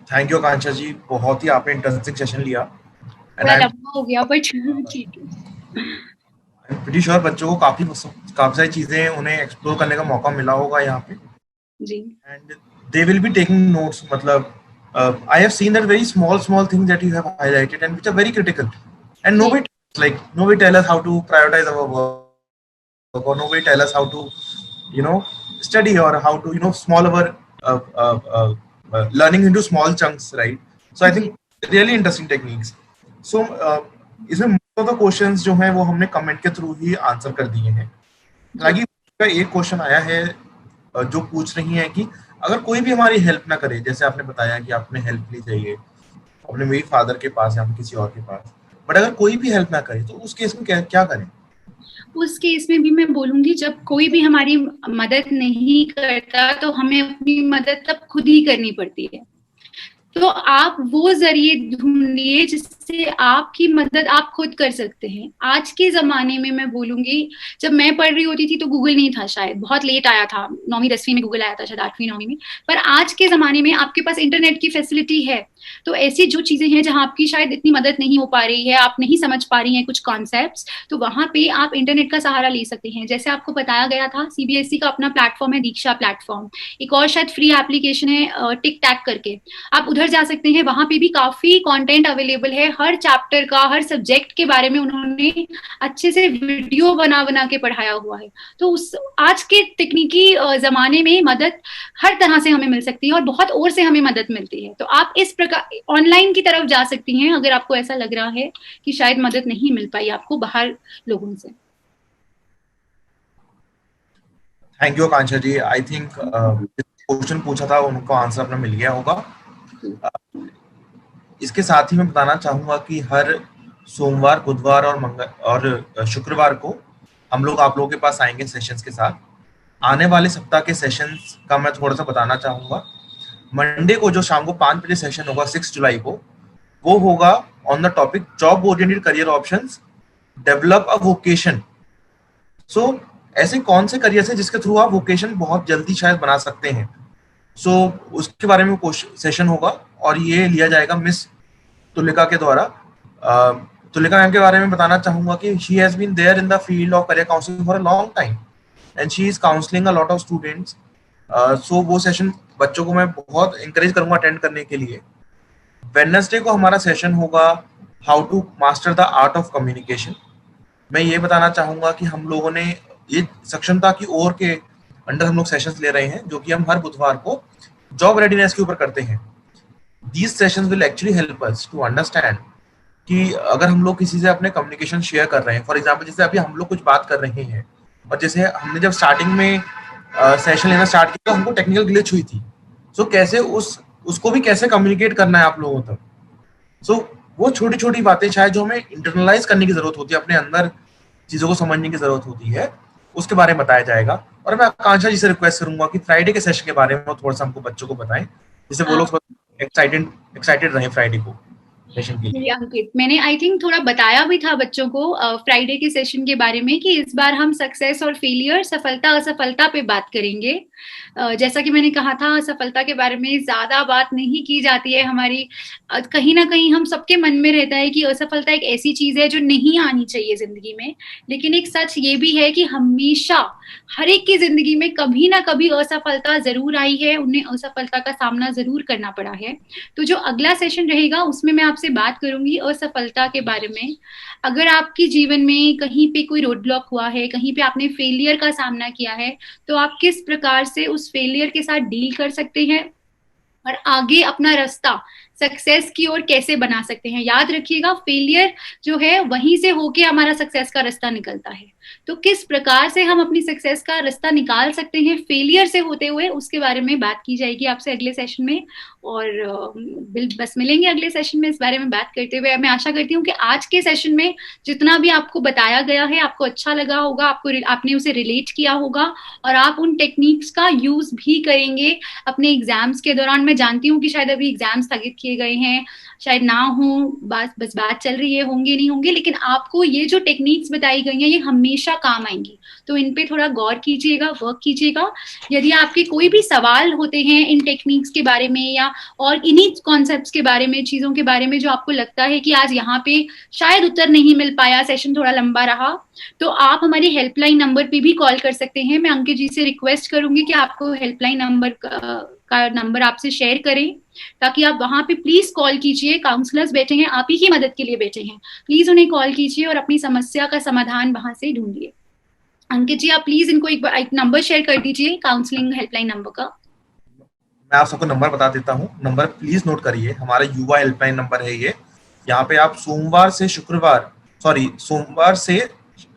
Thank you Akanksha ji, बहुत ही आपने इंटरेस्टिंग सेशन लिया। थोड़ा लंबा हो गया बट ठीक है। आई एम प्रीटी श्योर बच्चों को काफी सारी चीजें उन्हें एक्सप्लोर करने का मौका मिला होगा यहाँ पे, जी। And they will be taking notes. मतलब I have seen that very small things that you have highlighted and which are very critical, and nobody tell us how to prioritize our work, or nobody tell us how to study, or how to small our learning into small chunks, right? So I think really interesting techniques. So इसमें most of the questions जो हैं वो हमने comment के through ही answer कर दिए हैं। हालांकि एक क्वेश्चन आया है जो पूछ रही है कि अगर कोई भी हमारी हेल्प ना करे, जैसे आपने बताया कि आपने हेल्प नहीं चाहिए अपने मेरे फादर के पास या किसी और के पास, बट अगर कोई भी हेल्प ना करे तो उस केस में क्या करें? उस केस में भी मैं बोलूंगी, जब कोई भी हमारी मदद नहीं करता तो हमें अपनी मदद तब खुद ही करनी पड़ती है। तो आप वो जरिए ढूंढिए जिससे आपकी मदद आप खुद कर सकते हैं। आज के जमाने में मैं बोलूंगी, जब मैं पढ़ रही होती थी तो गूगल नहीं था, शायद बहुत लेट आया था, 9वीं 10वीं में गूगल आया था, शायद 8वीं 9वीं में। पर आज के जमाने में आपके पास इंटरनेट की फैसिलिटी है, तो ऐसी जो चीजें हैं जहां आपकी शायद इतनी मदद नहीं हो पा रही है, आप नहीं समझ पा रही हैं कुछ कॉन्सेप्ट्स, तो वहां पे आप इंटरनेट का सहारा ले सकते हैं। जैसे आपको बताया गया था, सीबीएसई का अपना प्लेटफॉर्म है दीक्षा प्लेटफॉर्म, एक और शायद फ्री एप्लीकेशन है टिक टैक करके, आप उधर जा सकते हैं। वहां पे भी काफी कंटेंट अवेलेबल है, हर चैप्टर का, हर सब्जेक्ट के बारे में उन्होंने अच्छे से वीडियो बना के पढ़ाया हुआ है। तो उस आज के तकनीकी जमाने में मदद हर तरह से हमें मिल सकती है और बहुत और से हमें मदद मिलती है। तो आप इस प्रकार ऑनलाइन की तरफ जा सकती हैं अगर आपको ऐसा लग रहा है कि शायद मदद नहीं मिल पाई आपको बाहर लोगों से। Thank you Akanksha ji. I think question पूछा था उनको आंसर अपना मिल गया होगा। इसके साथ ही मैं बताना चाहूंगा कि हर सोमवार, बुधवार और शुक्रवार को हम लोग आप लोगों के पास आएंगे सेशंस के साथ। आने वाले सप्ताह के सेशंस का मैं थोड़ा सा बताना चाहूंगा। मंडे को जो शाम को 5 बजे सेशन होगा 6 जुलाई को, वो होगा on the topic job oriented career options, develop a vocation. So ऐसे कौन से करियर है जिसके थ्रू आप वोकेशन बहुत जल्दी शायद बना सकते हैं, सो उसके बारे में सेशन होगा और ये लिया जाएगा मिस तुलिका के द्वारा। तुलिका मैम के बारे में बताना चाहूंगा कि she has been there in the field of career counselling for a long time and she is counselling a lot of students. So वो सेशन बच्चों को मैं बहुत इंकरेज करूंगा अटेंड करने के लिए। वेडनेसडे को हमारा सेशन होगा how to master the art of communication. मैं ये बताना चाहूंगा कि हम लोगों ने ये सक्षमता की ओर के अंडर हम लोग सेशंस ले रहे हैं जो कि हम हर बुधवार को जॉब रेडीनेस के ऊपर करते हैं। These sessions will actually help us to understand कि अगर हम लोग किसी से अपने कम्युनिकेशन शेयर कर रहे हैं, फॉर एग्जांपल जैसे अभी हम लोग कुछ बात कर रहे हैं और जैसे हमने जब स्टार्टिंग में सेशन लेना स्टार्ट किया तो हमको टेक्निकल ग्लिच हुई थी। सो कैसे उसको भी कैसे कम्युनिकेट करना है आप लोगों तक। सो वो छोटी छोटी बातें शायद जो हमें इंटरनलाइज करने की जरूरत होती है, अपने अंदर चीजों को समझने की जरूरत होती है, उसके बारे में बताया जाएगा। और मैं आकांक्षा जी से रिक्वेस्ट करूंगा कि फ्राइडे के सेशन के बारे में थोड़ा सा हमको बच्चों को बताएं, जिससे वो लोग एक्साइटेड रहे फ्राइडे को सेशन के लिए। अंकित, मैंने आई थिंक थोड़ा बताया भी था बच्चों को फ्राइडे के सेशन के बारे में कि इस बार हम सक्सेस और फेलियर, सफलता असफलता पे बात करेंगे। जैसा कि मैंने कहा था, सफलता के बारे में ज्यादा बात नहीं की जाती है हमारी। कहीं ना कहीं हम सबके मन में रहता है कि असफलता एक ऐसी चीज है जो नहीं आनी चाहिए जिंदगी में। लेकिन एक सच ये भी है कि हमेशा हर एक की जिंदगी में कभी ना कभी असफलता जरूर आई है, उन्हें असफलता का सामना जरूर करना पड़ा है। तो जो अगला सेशन रहेगा उसमें मैं आपसे बात करूंगी असफलता के बारे में। अगर आपके जीवन में कहीं पे कोई रोड ब्लॉक हुआ है, कहीं पे आपने फेलियर का सामना किया है, तो आप किस प्रकार से उस फेलियर के साथ डील कर सकते हैं और आगे अपना रास्ता सक्सेस की ओर कैसे बना सकते हैं। याद रखिएगा, फेलियर जो है वहीं से होके हमारा सक्सेस का रास्ता निकलता है। तो किस प्रकार से हम अपनी सक्सेस का रास्ता निकाल सकते हैं फेलियर से होते हुए, उसके बारे में बात की जाएगी आपसे अगले सेशन में। और बस मिलेंगे अगले सेशन में इस बारे में बात करते हुए। मैं आशा करती हूँ कि आज के सेशन में जितना भी आपको बताया गया है आपको अच्छा लगा होगा, आपने उसे रिलेट किया होगा और आप उन टेक्निक्स का यूज भी करेंगे अपने एग्जाम्स के दौरान। मैं जानती हूँ कि शायद अभी एग्जाम स्थगित किए गए हैं, शायद ना हो, बस बात चल रही है, होंगे नहीं होंगे, लेकिन आपको ये जो टेक्निक्स बताई गई हैं ये हमेशा काम आएंगी। तो इन पे थोड़ा गौर कीजिएगा, वर्क कीजिएगा। यदि आपके कोई भी सवाल होते हैं इन टेक्निक्स के बारे में या और इन्हीं कॉन्सेप्ट्स के बारे में, चीजों के बारे में जो आपको लगता है कि आज यहाँ पे शायद उत्तर नहीं मिल पाया, सेशन थोड़ा लंबा रहा, तो आप हमारे हेल्पलाइन नंबर पे भी कॉल कर सकते हैं। मैं अंकित जी से रिक्वेस्ट करूंगी कि आपको हेल्पलाइन नंबर का नंबर आपसे शेयर करें ताकि आप वहां पे प्लीज कॉल कीजिए। काउंसलर्स बैठे हैं, आप ही की मदद के लिए बैठे हैं, प्लीज उन्हें कॉल कीजिए और अपनी समस्या का समाधान वहां से ढूंढिए। अंकित जी, आप प्लीज इनको एक नंबर शेयर कर दीजिए, काउंसलिंग हेल्पलाइन नंबर का। मैं आप सबको नंबर बता देता हूँ, नंबर प्लीज नोट करिए। हमारा युवा हेल्पलाइन नंबर है ये। यहाँ पे आप सोमवार से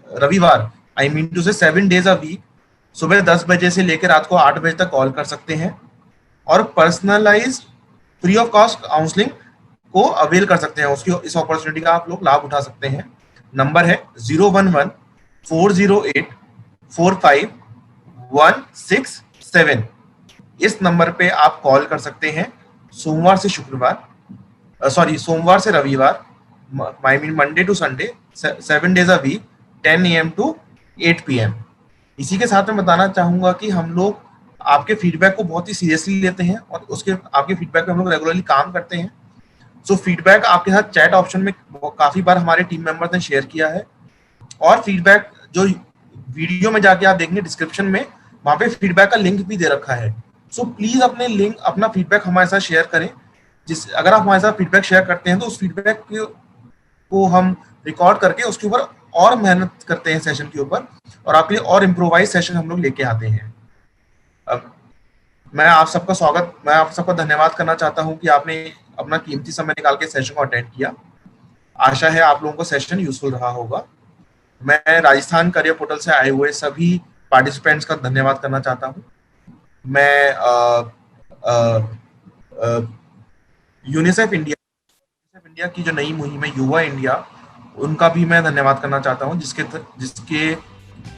रविवार, आई मीन टू से 7 days अ वीक, सुबह 10 बजे से लेकर रात को 8 बजे तक कॉल कर सकते हैं और personalised free of cost counselling को अवेल कर सकते हैं। उसकी इस अपॉर्चुनिटी का आप लोग लाभ उठा सकते हैं। नंबर है 011-408-45167। इस नंबर पे आप कॉल कर सकते हैं सोमवार से रविवार, I mean Monday to Sunday, 7 days a week, 10 AM to 8 PM। इसी के साथ मैं बताना चाहूंगा कि हम लोग आपके फीडबैक को बहुत ही सीरियसली लेते हैं और आपके फीडबैक पे हम लोग रेगुलरली काम करते हैं। सो फीडबैक आपके साथ चैट ऑप्शन में काफी बार हमारे टीम मेंबर्स ने शेयर किया है और फीडबैक जो वीडियो में जाके आप देखेंगे डिस्क्रिप्शन में, वहां पे फीडबैक का लिंक भी दे रखा है। सो प्लीज अपना फीडबैक हमारे साथ शेयर करें। अगर आप हमारे साथ फीडबैक शेयर करते हैं तो उस फीडबैक को हम रिकॉर्ड करके उसके ऊपर और मेहनत करते हैं सेशन के ऊपर और आपके लिए और इम्प्रोवाइज सेशन हम लोग लेके आते हैं। अब मैं आप सबका धन्यवाद करना चाहता हूं कि आपने अपना कीमती समय निकाल के सेशन को अटेंड किया। आशा है आप लोगों को सेशन यूजफुल रहा होगा। मैं राजस्थान करियर पोर्टल से आए हुए सभी पार्टिसिपेंट्स का धन्यवाद करना चाहता हूं। मैं यूनिसेफ इंडिया की जो नई मुहिम है युवा इंडिया, उनका भी मैं धन्यवाद करना चाहता हूं, जिसके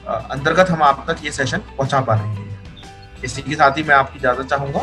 अंतर्गत हम आप तक ये सेशन पहुंचा पा रहे हैं। इसी के साथ ही मैं आपकी इजाजत चाहूंगा।